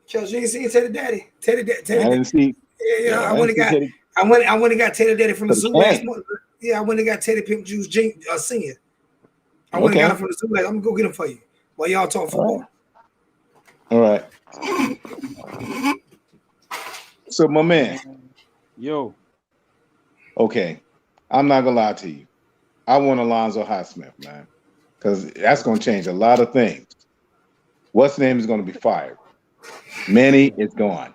Charles, you ain't seen Teddy Daddy? Teddy I didn't see. Yeah, I went and got Teddy Daddy from the zoo last month. Yeah, I went and got Teddy Pimp Juice Senior. I went and got him from the zoo. Like, I'm gonna go get him for you while y'all talk football. All right. So, my man. Yo. Okay. I'm not gonna lie to you. I want Alonzo Highsmith, man, because that's gonna change a lot of things. What's name is gonna be fired. Manny is gone.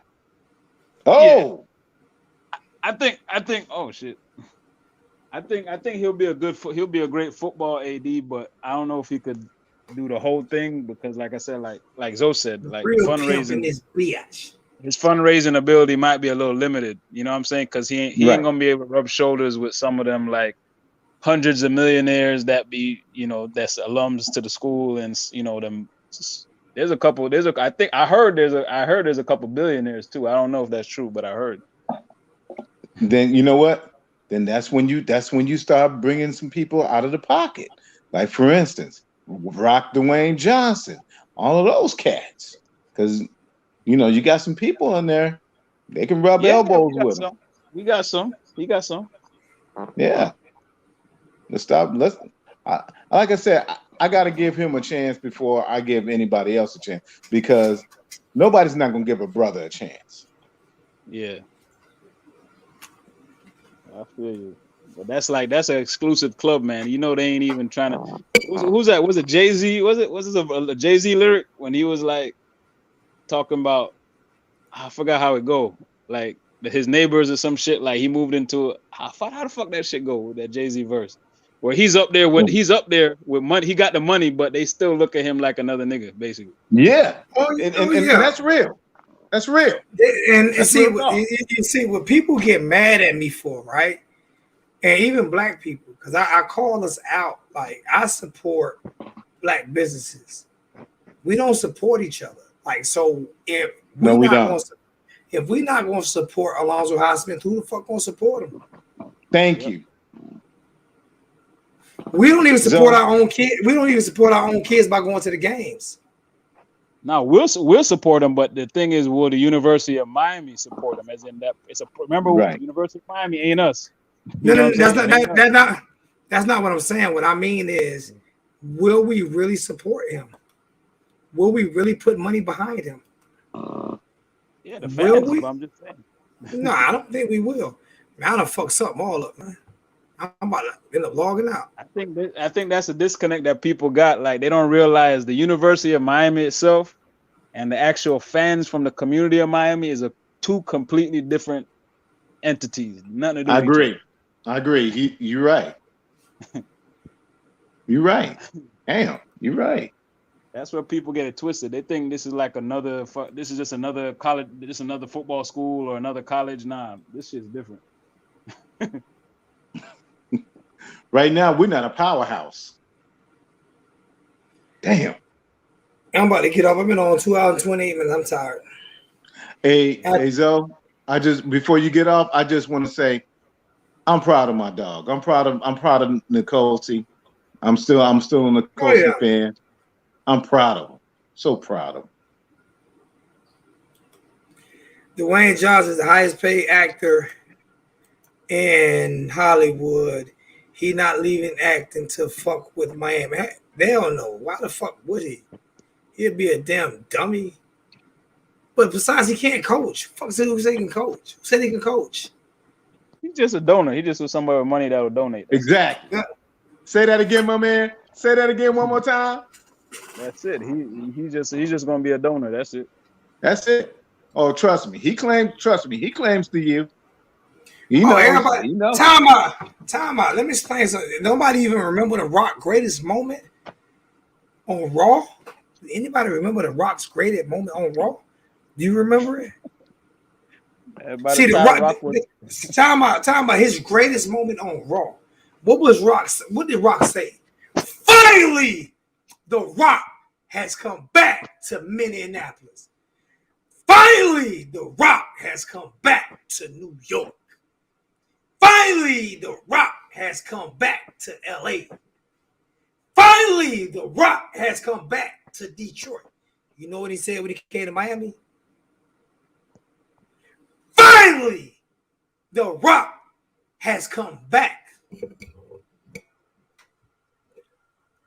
Oh. Yeah. I think. Oh shit. I think he'll be a great football AD, but I don't know if he could do the whole thing because, like I said, like Zoe said, like fundraising is bitch. His fundraising ability might be a little limited. You know what I'm saying? Because he ain't gonna be able to rub shoulders with some of them like hundreds of millionaires that be that's alums to the school and them. There's a couple. I heard there's a couple billionaires too. I don't know if that's true, but I heard. Then you know what? Then that's when you start bringing some people out of the pocket. Like for instance, Dwayne Johnson, all of those cats, because you got some people in there. They can rub elbows with them. We got some. He got some. Yeah. Like I said, I got to give him a chance before I give anybody else a chance because nobody's not going to give a brother a chance. Yeah. I feel you. But that's an exclusive club, man. They ain't even trying to. Who's that? Was it Jay-Z? Was this a Jay-Z lyric when he was like talking about? I forgot how it go. Like his neighbors or some shit. Like he moved into. How the fuck that shit go with that Jay-Z verse? Where he's up there with money. He got the money, but they still look at him like another nigga, basically. Yeah, and that's real. That's real. And you see what people get mad at me for, right? And even black people, because I call us out. Like I support black businesses. We don't support each other. Like so, if we don't. If we're not going to support Alonzo Highsmith, who the fuck going to support him? Thank you. We don't even support our own kids. We don't even support our own kids by going to the games. No, we'll support them, but the thing is, will the University of Miami support them? As in that the University of Miami ain't us. No, that's not what I'm saying. What I mean is, will we really support him? Will we really put money behind him? Yeah, the fans. But I'm just saying. No, I don't think we will. Man, I done fuck something all up, man. I'm about to end up logging out. I think that's a disconnect that people got. Like they don't realize the University of Miami itself and the actual fans from the community of Miami is two completely different entities. Nothing to do with each other. I agree. You're right. You're right. Damn, you're right. That's where people get it twisted. They think this is like this is just another college, just another football school or another college. Nah, this shit's different. Right now, we're not a powerhouse. Damn. I'm about to get off. I've been on 2 hours and 28 minutes. I'm tired. Hey, Zoe. Before you get off, I just want to say, I'm proud of my dog. I'm proud of Nicole C. I'm still a Nicole fan. I'm proud of him. So proud of him. Dwayne Johnson is the highest paid actor in Hollywood. He not leaving acting to fuck with Miami. They don't know. Why the fuck would he? He'd be a damn dummy. But besides, he can't coach. Fuck said who said he can coach? Who said he can coach? He's just a donor. He just was somebody with money that will donate. Exactly. Yeah. Say that again, my man. Say that again one more time. That's it. He's just gonna be a donor. That's it. That's it. Oh, trust me. He claims to you. He knows. Everybody, time out. Let me explain something. Nobody even remember the Rock's greatest moment on Raw? Anybody remember the Rock's greatest moment on Raw? Do you remember it? See, the Rock was... Time out his greatest moment on Raw What did Rock say? Finally, The Rock has come back to Minneapolis. Finally, The Rock has come back to New York. Finally, The Rock has come back to LA. Finally, The Rock has come back to Detroit. You know what he said when he came to Miami? Finally, The Rock has come back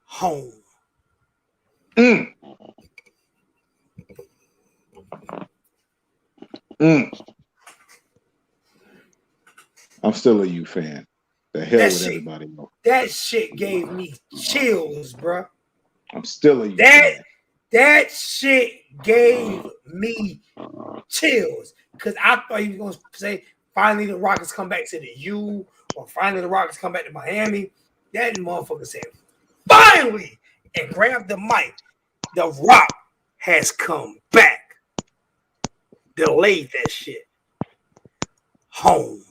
home. I'm still a U fan. The hell with everybody else. That shit gave me chills, bro. I'm still a U fan. That shit gave me chills because I thought he was going to say, finally the Rockets come back to the U, or finally the Rockets come back to Miami. That motherfucker said, finally, and grabbed the mic. The Rock has come back. Delayed that shit. Home.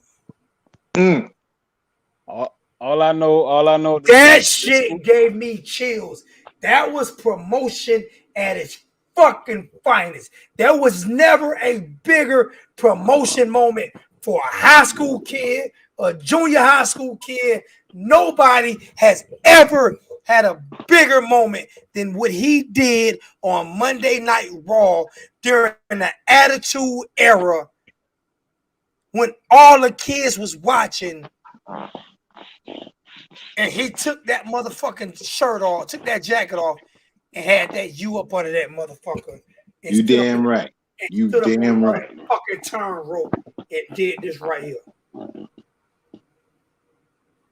All I know. That shit gave me chills. That was promotion at its fucking finest. There was never a bigger promotion moment for a high school kid, a junior high school kid. Nobody has ever had a bigger moment than what he did on Monday Night Raw during the Attitude Era when all the kids was watching. And he took that motherfucking shirt off, took that jacket off, and had that U up under that motherfucker. You damn right. You damn right. Fucking turn rope and did this right here.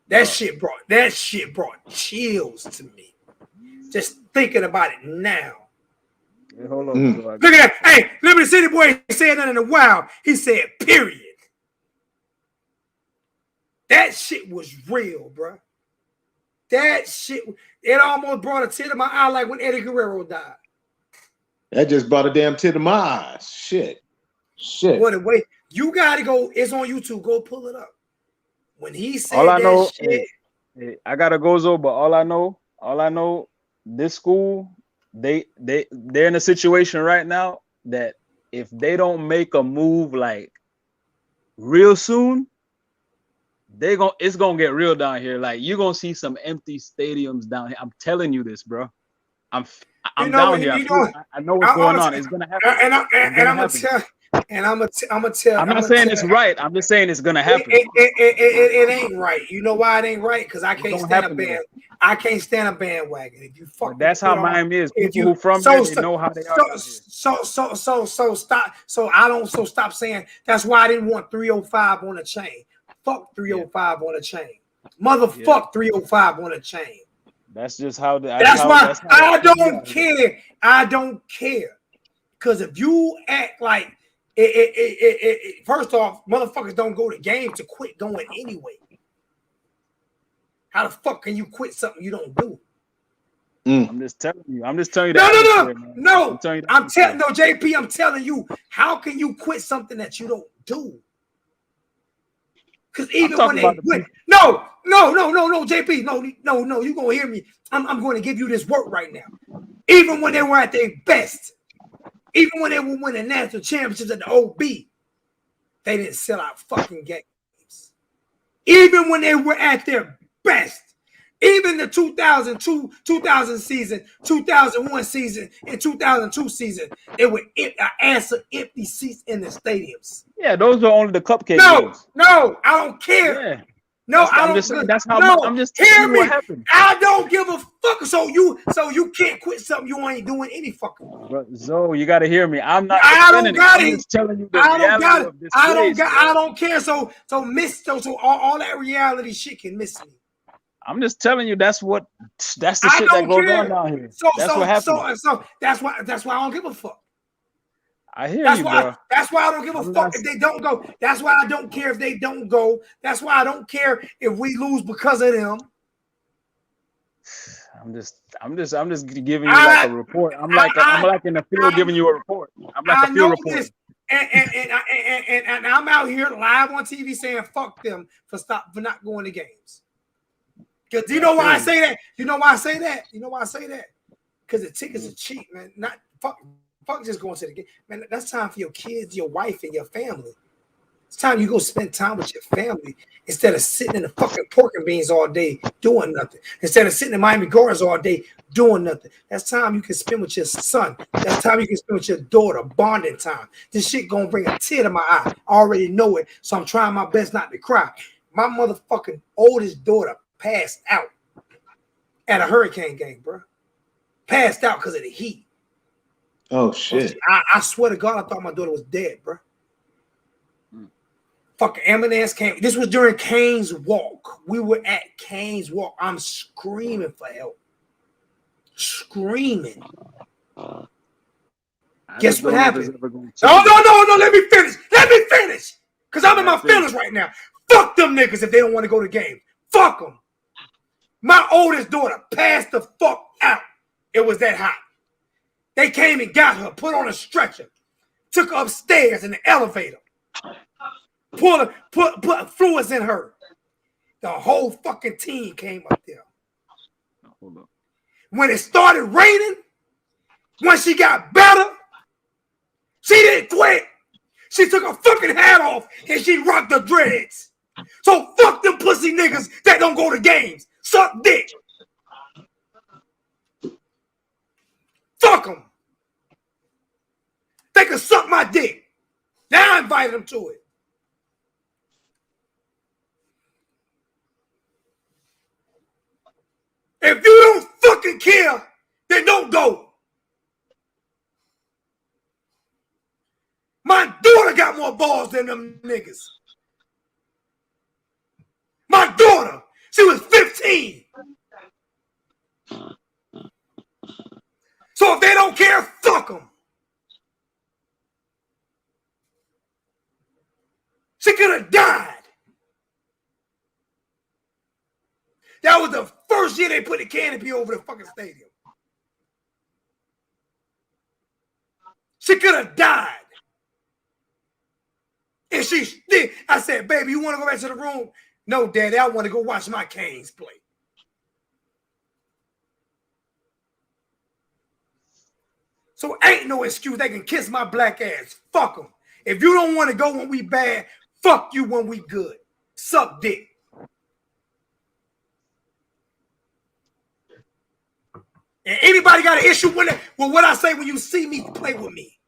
That shit brought chills to me. Just thinking about it now. Hey, hold on. Look at that. Hey, Liberty City Boy said that in a while. He said, period. That shit was real, bro. That shit, it almost brought a tear to my eye like when Eddie Guerrero died. That just brought a damn tear to my eyes. Shit. What a way. You gotta go. It's on YouTube. Go pull it up. When he said all I that know, shit. hey, I gotta go, Zo, but all I know, this school, they're in a situation right now that if they don't make a move like real soon, it's gonna get real down here. Like you're gonna see some empty stadiums down here. I'm telling you this, bro. I'm down here. I know what's going on. It's gonna happen. I'm gonna tell. I'm not saying it's right. I'm just saying it's gonna happen. It ain't right. You know why it ain't right? Because I can't stand a band. I can't stand a bandwagon. If you fuck, that's how Miami is. People who from here, they know how they are. So stop. So stop saying. That's why I didn't want 305 on a chain. Fuck 305 on a chain. Motherfuck 305 on a chain. That's just how. That's why I don't care. I don't care. Because if you act like first off, motherfuckers don't go to games to quit going anyway. How the fuck can you quit something you don't do? I'm just telling you. No. I'm telling JP. I'm telling you. How can you quit something that you don't do? Because even when they quit, no, JP, no, you gonna hear me. I'm going to give you this work right now. Even when they were at their best, even when they were winning national championships at the OB, they didn't sell out fucking games. Even when they were at their best, even the 2000 season, 2001 season, and 2002 season, they were answer empty seats in the stadiums. Yeah, those are only the cupcake games. No, I don't care. Yeah. No, I'm just hear me. I don't give a fuck. So you can't quit something you ain't doing any fucking. But Zo, you got to hear me. I'm not. I don't got it. I'm just telling you the reality of this place. I don't care. So all that reality shit can miss me. I'm just telling you that's the shit that goes on down here. That's what happens. So that's why I don't give a fuck. I hear that's you, why, bro. That's why I don't give a fuck if they don't go. That's why I don't care if they don't go. That's why I don't care if we lose because of them. I'm just giving you like a report. I'm like in the field giving you a report. I'm like a field reporter. And I'm out here live on TV saying fuck them for not going to games. Because you know why I say that? You know why I say that? You know why I say that? Because the tickets are cheap, man. Not fuck just going to the game. Man, that's time for your kids, your wife, and your family. It's time you go spend time with your family instead of sitting in the fucking pork and beans all day doing nothing. Instead of sitting in Miami Gardens all day doing nothing. That's time you can spend with your son. That's time you can spend with your daughter, bonding time. This shit gonna bring a tear to my eye. I already know it, so I'm trying my best not to cry. My motherfucking oldest daughter passed out at a Hurricane game, bro. Passed out because of the heat. Oh shit! I swear to God, I thought my daughter was dead, bro. Fucking ambulance came. This was during Kane's Walk. We were at Kane's Walk. I'm screaming for help. Screaming. Guess what happened? No. Let me finish. Because I'm in my feelings right now. Fuck them niggas if they don't want to go to games. Fuck them. My oldest daughter passed the fuck out. It was that hot. They came and got her, put on a stretcher, took her upstairs in the elevator. Put fluids in her. The whole fucking team came up there. Hold up. When it started raining, when she got better, she didn't quit. She took her fucking hat off and she rocked her dreads. So fuck them pussy niggas that don't go to games. Suck dick. Fuck them. They can suck my dick. Now I invited them to it. If you don't fucking care, then don't go. My daughter got more balls than them niggas. My daughter, she was 15. So if they don't care, fuck them. She could have died. That was the first year they put the canopy over the fucking stadium. She could have died. And she did. I said, baby, you want to go back to the room? No, Daddy, I want to go watch my Canes play. So ain't no excuse. They can kiss my black ass. Fuck them. If you don't want to go when we bad, fuck you when we good. Suck dick. And anybody got an issue with it? Well, what I say when you see me, play with me.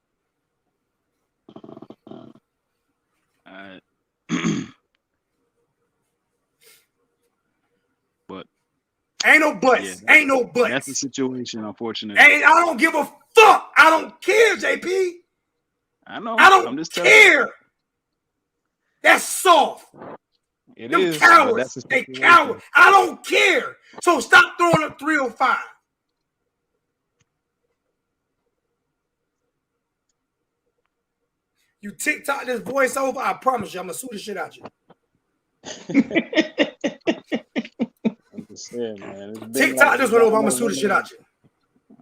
But ain't no buts. Yeah, ain't no buts. That's the situation, unfortunately. I don't give a fuck. I don't care, JP. I know. I don't I'm just care. That's soft. It Them is. cowards. They coward. I don't care. So stop throwing up 305. You TikTok this voice over, I promise you, I'm gonna sue the shit out you. I'm just saying, man. TikTok this one over, I'm gonna sue the shit out you.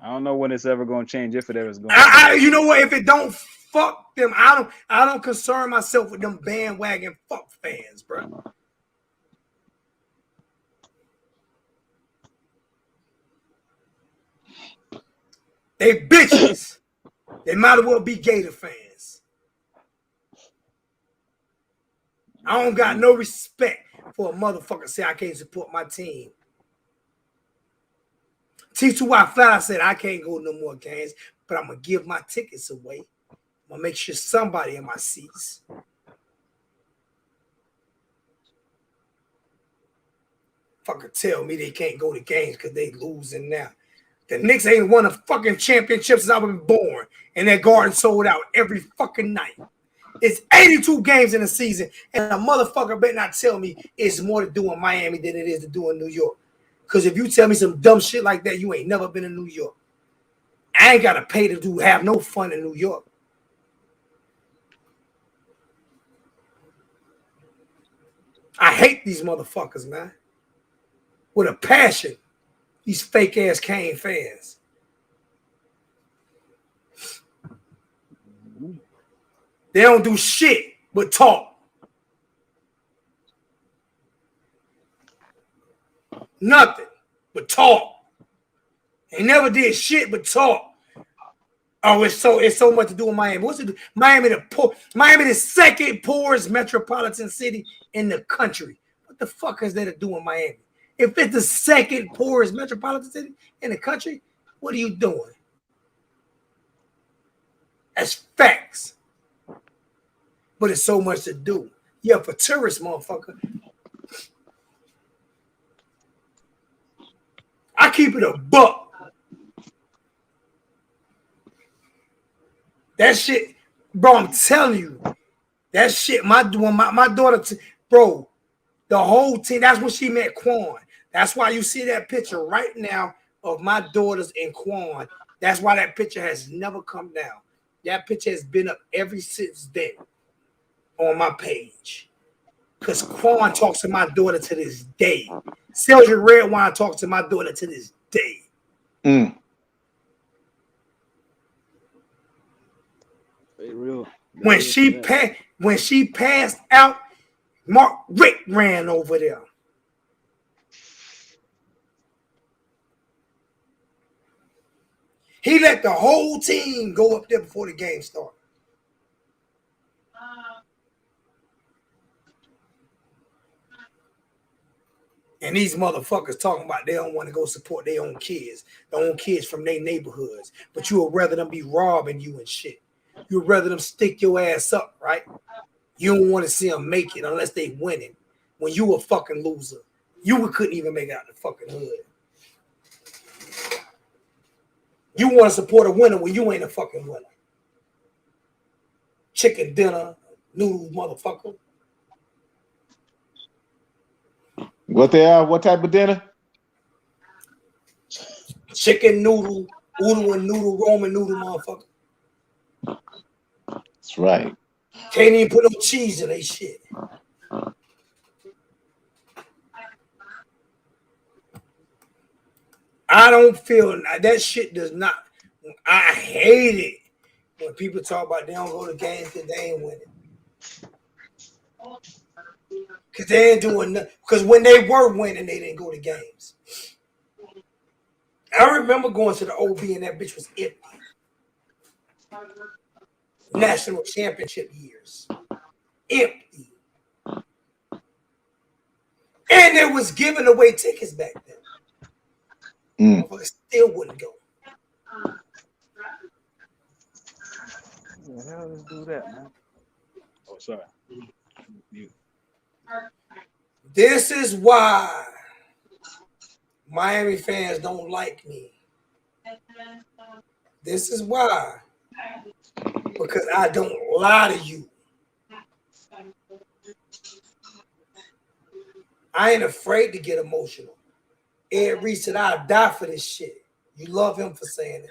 I don't know when it's ever gonna change, if it ever is going. You know what? If it don't, fuck them. I don't concern myself with them bandwagon fuck fans, bro. They bitches. They might as well be Gator fans. I don't got no respect for a motherfucker say I can't support my team. T2Y Fly said I can't go to no more games, but I'm gonna give my tickets away. I'm gonna make sure somebody in my seats. Fucking tell me they can't go to games because they losing now. The Knicks ain't won a fucking championship since I was born, and their garden sold out every fucking night. It's 82 games in a season, and a motherfucker better not tell me it's more to do in Miami than it is to do in New York. Because if you tell me some dumb shit like that, you ain't never been in New York. I ain't got to pay to have no fun in New York. I hate these motherfuckers, man. With a passion. These fake-ass Kane fans. They don't do shit but talk. Nothing but talk. He never did shit but talk. Oh, it's so much to do in Miami. What's it do? Miami the second poorest metropolitan city in the country. What the fuck is there to do in Miami? If it's the second poorest metropolitan city in the country, what are you doing? That's facts. But it's so much to do. Yeah, for tourists, motherfucker. I keep it a buck. That shit, bro, I'm telling you, that shit, my daughter, bro, the whole team, that's when she met Quan. That's why you see that picture right now of my daughters in Quan. That's why that picture has never come down. That picture has been up ever since then on my page. Because Quan talks to my daughter to this day. Celtic Red Wine talks to my daughter to this day. Mm. Real. When she passed out, Mark Rick ran over there. He let the whole team go up there before the game started. And these motherfuckers talking about they don't want to go support their own kids from their neighborhoods. But you would rather them be robbing you and shit. You would rather them stick your ass up, right? You don't want to see them make it unless they winning. When you a fucking loser, you couldn't even make it out the fucking hood. You want to support a winner when you ain't a fucking winner. Chicken dinner, noodles, motherfucker. What they are? What type of dinner? Chicken noodle, oodle and noodle, Roman noodle, motherfucker. That's right. Can't even put no cheese in they shit. I don't feel that shit does not. I hate it when people talk about they don't go to games because they ain't winning. Because they ain't doing nothing. Because when they were winning, they didn't go to games. I remember going to the OB and that bitch was empty. National championship years. Empty. And they was giving away tickets back then. Motherfuckers still wouldn't go. What the hell, let's do that, man. Oh, sorry. You. This is why Miami fans don't like me. This is why. Because I don't lie to you. I ain't afraid to get emotional. Ed Reed said, I'll die for this shit. You love him for saying it.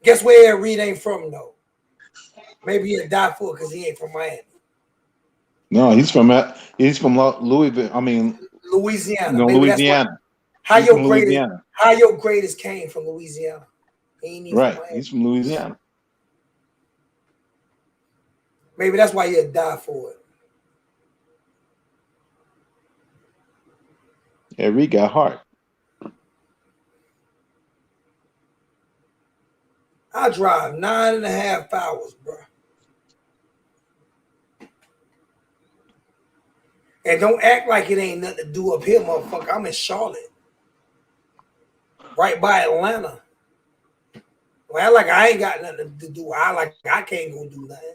Guess where Ed Reed ain't from, though? Maybe he'll die for it because he ain't from Miami. No, he's from Louisville. I mean, Louisiana. No, Maybe Louisiana. How your greatest came from Louisiana. He ain't even Right. from He's from Louisiana. Maybe that's why he'll die for it. Yeah, Reed got heart. I drive 9.5 hours, bro. And don't act like it ain't nothing to do up here, motherfucker. I'm in Charlotte. Right by Atlanta. Well, like I ain't got nothing to do. I can't go do nothing.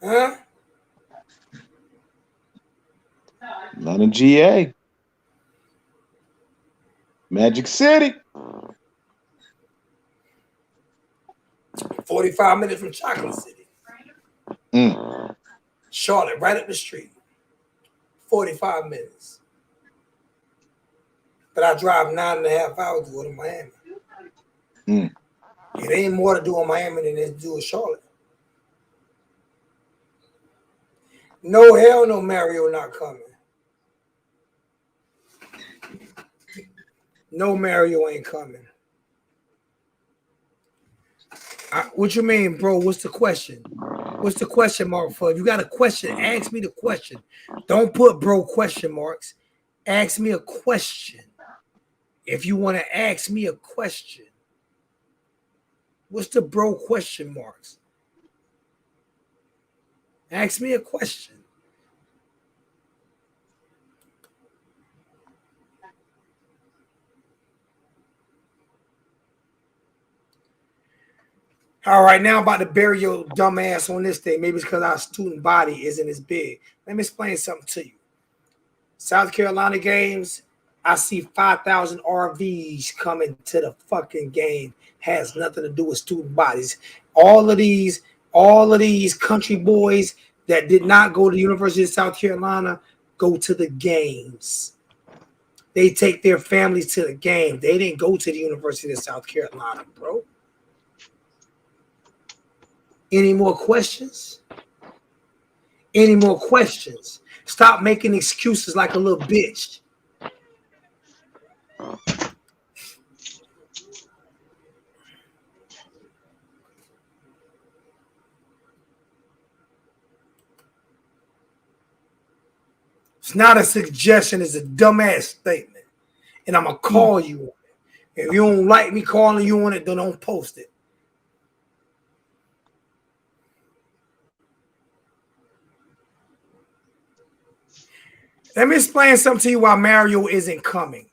Huh? Not in GA. Magic City. 45 minutes from Chocolate City. Charlotte, right up the street. 45 minutes. But I drive 9.5 hours to go to Miami. It ain't more to do in Miami than it do in Charlotte. No, hell no, Mario not coming. No, Mario ain't coming. What you mean, bro? What's the question? What's the question mark for? If you got a question, ask me the question. Don't put bro question marks. Ask me a question. If you want to ask me a question, what's the bro question marks? Ask me a question. All right, now I'm about to bury your dumb ass on this thing. Maybe it's because our student body isn't as big. Let me explain something to you. South Carolina games, I see 5,000 RVs coming to the fucking game. Has nothing to do with student bodies. All of these country boys that did not go to the University of South Carolina go to the games. They take their families to the game. They didn't go to the University of South Carolina, bro. Any more questions? Any more questions? Stop making excuses like a little bitch. It's not a suggestion, it's a dumbass statement. And I'm going to call you on it. If you don't like me calling you on it, then don't post it. Let me explain something to you why Mario isn't coming.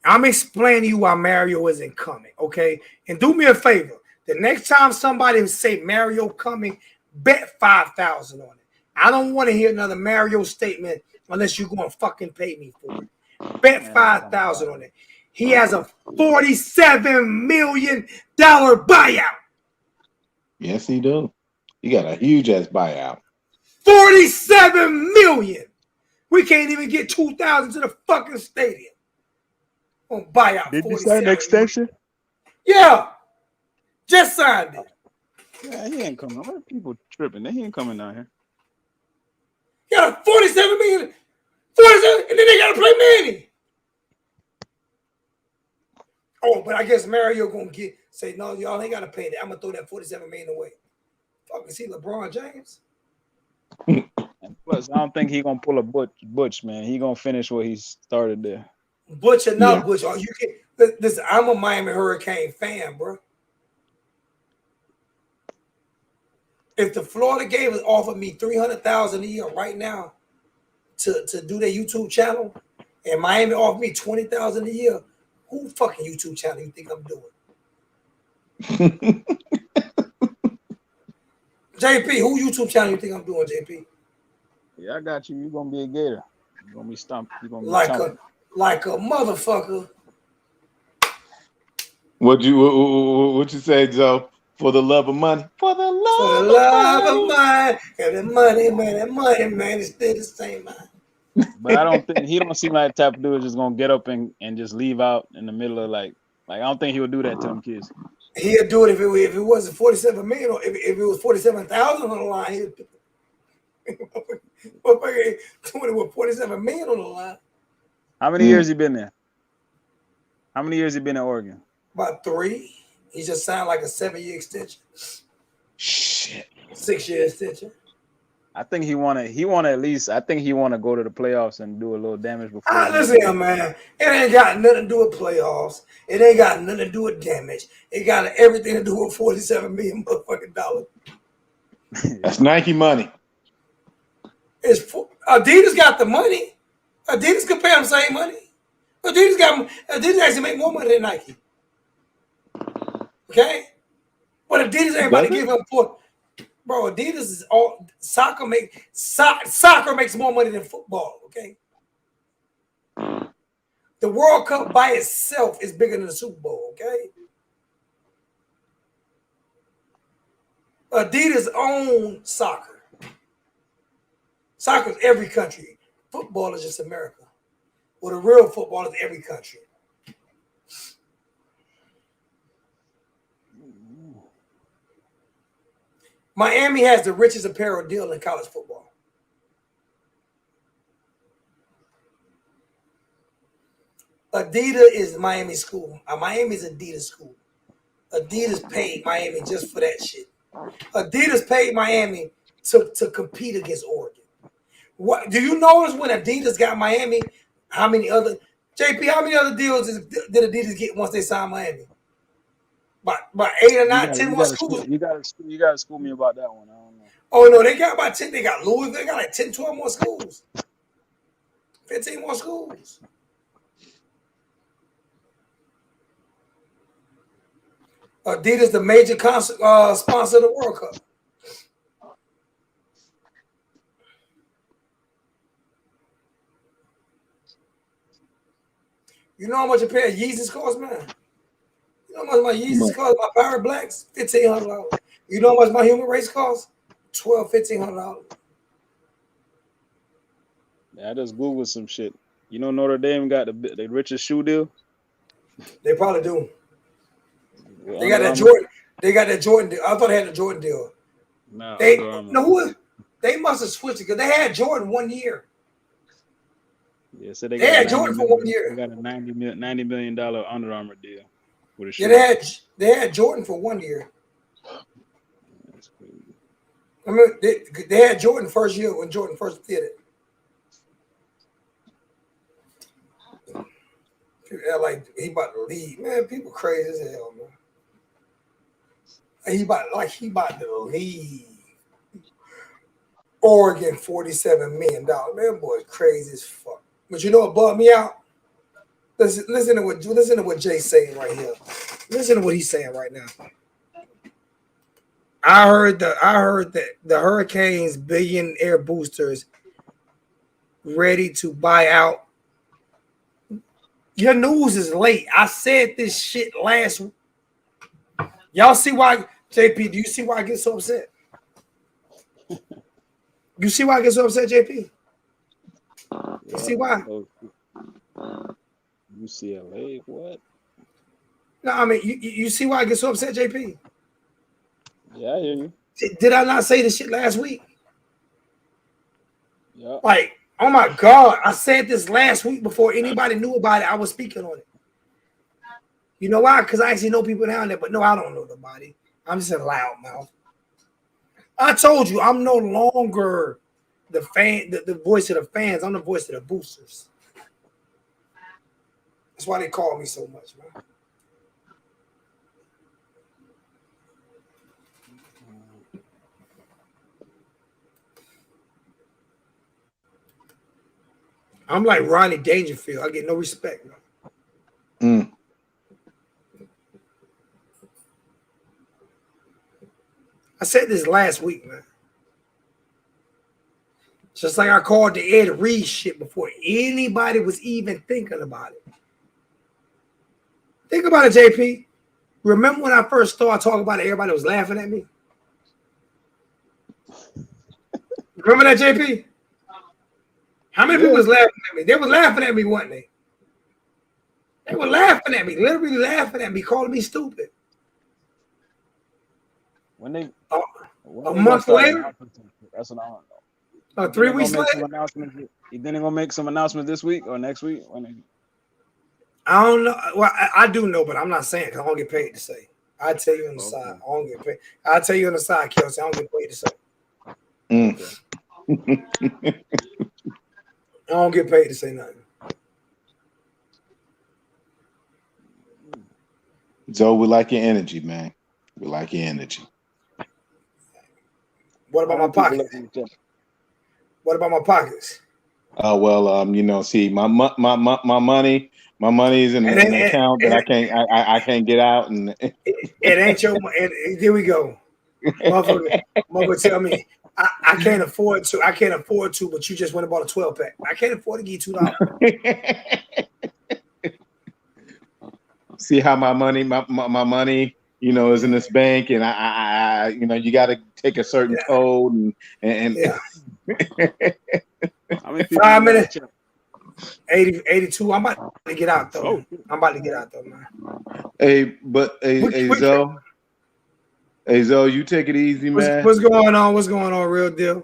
I'm explaining to you why Mario isn't coming, okay? And do me a favor. The next time somebody say Mario coming, bet 5,000 on it. I don't want to hear another Mario statement unless you're going to fucking pay me for it. Bet 5,000 on it. He has a $47 million buyout. Yes, he do. He got a huge ass buyout. 47 million. We can't even get 2,000 to the fucking stadium. On buyout. Did you sign an extension? Yeah. Just signed it. Yeah, he ain't coming. What are people tripping? He ain't coming down here. Got a 47 million. 47, and then they gotta play Manny. Oh, but I guess Mario gonna say, no, y'all ain't gotta pay that. I'm gonna throw that 47 million away. Fuck, is he LeBron James? Plus, I don't think he gonna pull a Butch, man. He gonna finish what he started there. Butch or not Butch? Oh, you can listen. I'm a Miami Hurricane fan, bro. If the Florida Gators offered me $300,000 a year right now to do their YouTube channel, and Miami offered me $20,000 a year, who fucking YouTube channel you think I'm doing? JP, who YouTube channel you think I'm doing, JP? Yeah, I got you. You're gonna be a Gator. You're gonna be stumped. You're gonna be like a motherfucker. What you say, Joe? For the love of money. For the love of money. And the money, man, it's still the same, man. But I don't think he don't seem like the type of dude just gonna get up and just leave out in the middle of like I don't think he would do that to them kids. He'd do it if it wasn't 47 million or if it was 47,000 on the line. He'd doing it with 47 million on the line. How many years he been there? How many years he been in Oregon? About 3. He just signed like a 7-year extension. Shit. 6-year extension. I think he wanna at least. I think he wanna go to the playoffs and do a little damage before. Listen, man. It ain't got nothing to do with playoffs. It ain't got nothing to do with damage. It got everything to do with $47 million motherfucking dollars. That's Nike money. Adidas got the money. Adidas could pay them same money. Adidas actually make more money than Nike. Okay, but Adidas ain't about to give him for. Bro, Adidas is all soccer makes more money than football. Okay, the World Cup by itself is bigger than the Super Bowl. Okay, Adidas own soccer. Soccer is every country. Football is just America. Well, the real football is every country. Miami has the richest apparel deal in college football. Adidas is Miami school. Miami is Adidas school. Adidas paid Miami just for that shit. Adidas paid Miami to compete against Oregon. What do you notice when Adidas got Miami? How many other deals did Adidas get once they signed Miami? By 8 or 9, 10 more schools. You gotta school me about that one. I don't know. Oh no, they got about 10. They got Louisville. They got like 10, 12 more schools. 15 more schools. Adidas, the major sponsor of the World Cup. You know how much a pair of Yeezys cost, man? You know how much my Yeezys cost? My Pirate Blacks, $1,500. You know how much my Human Race costs? $1,500. Yeah, I just Googled some shit. You know Notre Dame got the richest shoe deal? They probably do. Well, They got that Jordan. They got that Jordan deal. I thought they had the Jordan deal. Nah, they must have switched it because they had Jordan 1 year. Yeah, so they had Jordan for 1 year. They got a $90 million Under Armour deal with a shoe. Yeah, they had Jordan for 1 year. That's crazy. I mean, they had Jordan first year when Jordan first did it. People like he about to leave, man. People crazy as hell, man. He about to leave. Oregon, $47 million. Man, boy, crazy as fuck. But you know what bugged me out? Listen to what Jay's saying right here. Listen to what he's saying right now. I heard that the Hurricanes billionaire boosters ready to buy out. Your news is late. I said this shit last week. Y'all see why, JP? Do you see why I get so upset? You see why I get so upset, JP? You see why? UCLA, what? No, I mean, you see why I get so upset, JP? Yeah, I hear you. Did I not say this shit last week? Yeah. Like, oh my God, I said this last week before anybody knew about it. I was speaking on it. You know why? Because I actually know people down there, but no, I don't know nobody. I'm just a loud mouth. I told you I'm no longer the voice of the fans. I'm the voice of the boosters. That's why they call me so much, man. I'm like Ronnie Dangerfield. I get no respect, man. I said this last week, man. Just like I called the Ed Reed shit before anybody was even thinking about it. Think about it, JP. Remember when I first started talking about it, everybody was laughing at me? Remember that, JP? How many people was laughing at me? They were laughing at me, weren't they? They were laughing at me, literally laughing at me, calling me stupid. When they a month later? That's what I don't know. 3 weeks later? You think they're gonna make some announcement this week or next week? I don't know. Well, I do know, but I'm not saying because I don't get paid to say. I tell you on the side. I don't get paid. I tell you on the side, Kelsey. I don't get paid to say. I don't get paid to say nothing. Joe, we like your energy, man. We like your energy. What about my pockets? What about my pockets? Well, see, my money is in an account that I can't get out, and it ain't your money. Here we go. Motherfucker tell me I can't afford to. I can't afford to, but you just went and bought a 12-pack. I can't afford to give you $2. See how my money, is in this bank, and I you got to take a certain code and yeah. I mean, 5 minutes. 82. I'm about to get out though. Man. Hey, Zoe, you take it easy, man. What's going on? What's going on? Real deal.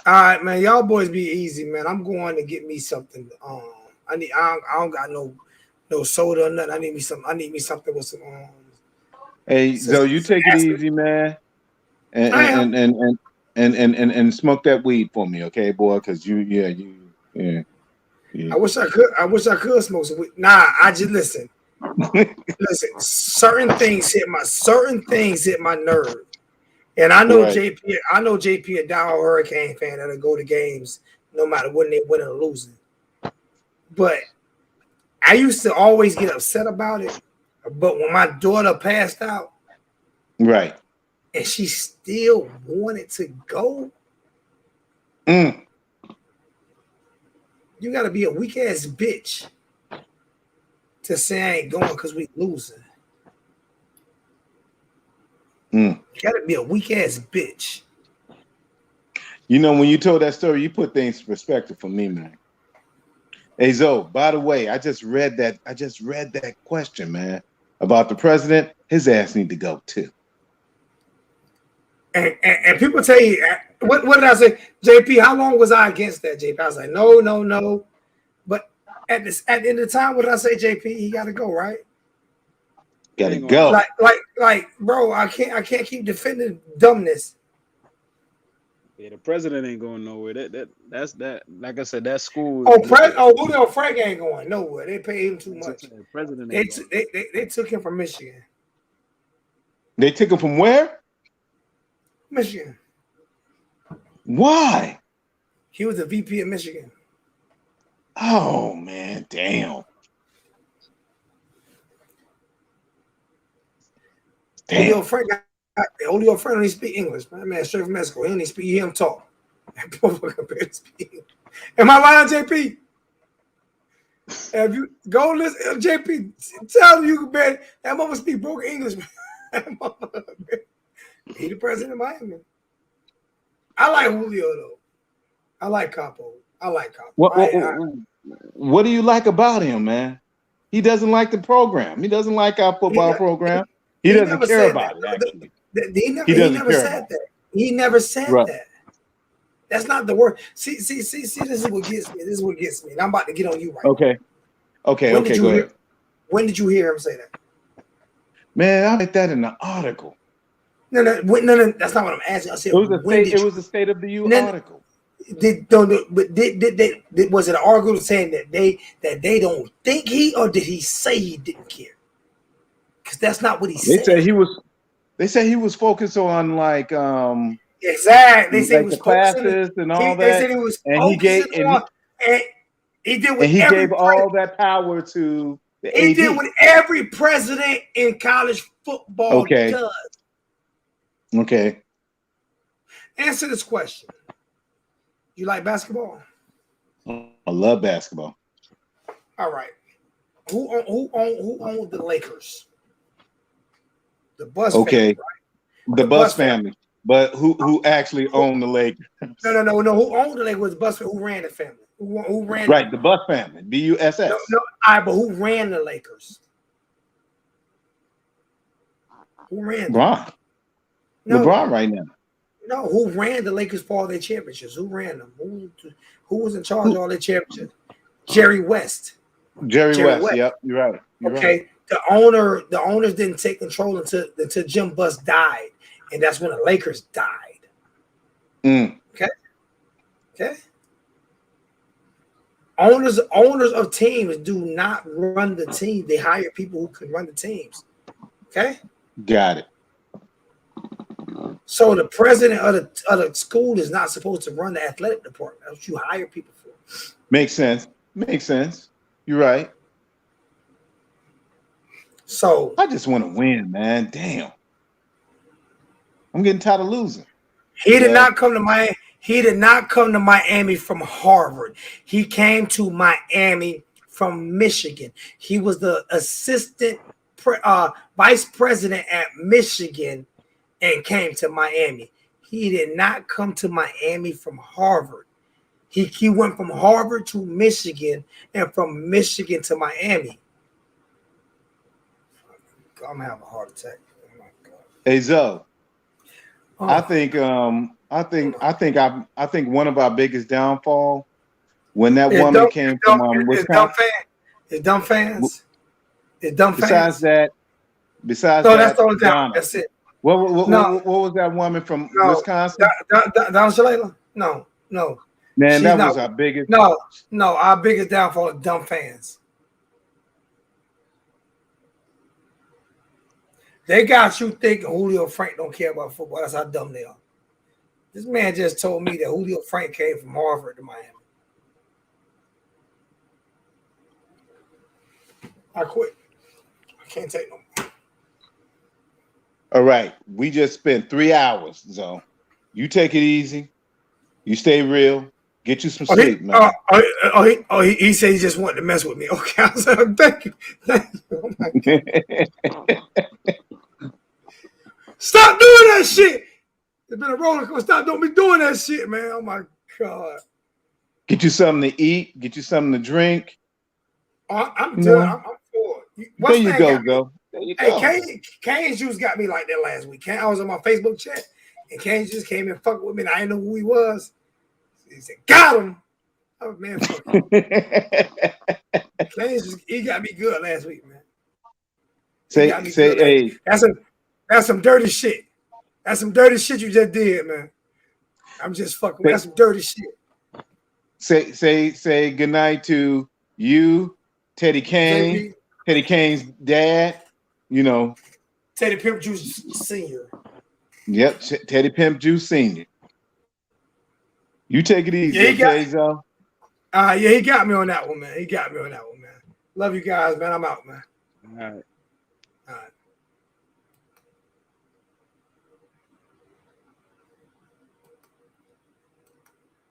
All right, man. Y'all boys be easy, man. I'm going to get me something. I don't got no soda or nothing. I need me something with some Hey, Zoe, you take it easy, man, and smoke that weed for me, okay, boy? Because yeah. I wish I could smoke some weed. Nah, I just listen. Listen, certain things hit my nerve. And I know JP a diehard Hurricane fan that'll go to games no matter when they winning or losing. But I used to always get upset about it. But when my daughter passed out, right, and she still wanted to go, you gotta be a weak ass bitch to say I ain't going because we losing. You gotta be a weak ass bitch. You know, when you told that story, you put things in perspective for me, man. Hey Zoe, by the way, I just read that question, man, about the president. His ass need to go too. And people tell you, what did I say? JP, how long was I against that, JP? I was like, no. But at the end of the time, what did I say, JP? He gotta go, right? Gotta go. Like, bro, I can't keep defending dumbness. Yeah, the president ain't going nowhere. That's that. Like I said, that school. Julio Frank ain't going nowhere. They paid him too much. The president. They took him from Michigan. They took him from where? Michigan. Why? He was the VP of Michigan. Oh man, damn. Julio Frank only speak English. My man straight from Mexico. He only speak. You hear him talk. Am I lying, JP? Have you go listen, JP? Tell him you man. That mama speak broken English. He the president of Miami. I like Julio though. I like Capo. What do you like about him, man? He doesn't like the program. He doesn't like our football program. He doesn't care about it, actually. He never said that. He never said that. That's not the word. See, this is what gets me. And I'm about to get on you right now. Okay, go ahead. When did you hear him say that? Man, I read that in the article. No, that's not what I'm asking. I said, it was a State of the U article. Was it an article saying that they don't think he, or did he say he didn't care? Because that's not what he said. They said he was focused on like exactly. They said he was the classes and all that. They said he was and he gave he gave all that power to the AD. He did what every president in college football does. Okay. Answer this question. You like basketball? I love basketball. All right. Who owned the Lakers? The Bus family, right? The Bus family. But who actually owned the Lakers? No. Who owned the Lakers was the Bus family. Who ran the family? Who ran? Right, the Bus family. BUSS. No. All right, but who ran the Lakers? Who ran them? LeBron. No. LeBron right now. No, who ran the Lakers for all their championships? Who ran them? Who was in charge of all their championships? Jerry West. Jerry West. Yep, you're right. Okay. Right. The owners didn't take control until Jim Buss died, and that's when the Lakers died. Okay. Owners of teams do not run the team. They hire people who can run the teams. Okay. Got it. So the president of the school is not supposed to run the athletic department. That's what you hire people for. Makes sense. You're right. So I just want to win, man. Damn. I'm getting tired of losing. He did not come to Miami. He did not come to Miami from Harvard. He came to Miami from Michigan. He was the assistant vice president at Michigan and came to Miami. He did not come to Miami from Harvard. He went from Harvard to Michigan and from Michigan to Miami. I'm gonna have a heart attack. Oh my God. Hey Zoe, I think one of our biggest downfall when that woman came from Wisconsin. It's dumb fans. Besides that, Besides So that, that's the only time. Donna. That's it. What was that woman from Wisconsin? Donna Shalala? No. Man, She's that not, was our biggest. No, our biggest downfall is dumb fans. They got you thinking Julio Frank don't care about football. That's how dumb they are. This man just told me that Julio Frank came from Harvard to Miami. I quit. I can't take no more. All right. We just spent 3 hours, so you take it easy. You stay real. Get you some sleep, man. He said he just wanted to mess with me. Okay, I said, thank you. Oh my God. Stop doing that shit. It's been a roller coaster. Stop doing that shit, man. Oh my God. Get you something to eat. Get you something to drink. I'm good. I'm for it. There you go, Go. There you go. Hey, Kane's Juice got me like that last week. I was on my Facebook chat, and Kane's Juice came and fucked with me, and I didn't know who he was. He said, got him. Oh, man, fuck him. Kane's Juice, he got me good last week, man. Hey. That's some dirty shit. That's some dirty shit you just did, man. I'm just fucking. That's some dirty shit. Say good night to you, Teddy Kane, Teddy Kane's dad. You know, Teddy Pimp Juice Senior. Yep, Teddy Pimp Juice Senior. You take it easy, okay, Zo? Yeah, he got me on that one, man. Love you guys, man. I'm out, man. All right.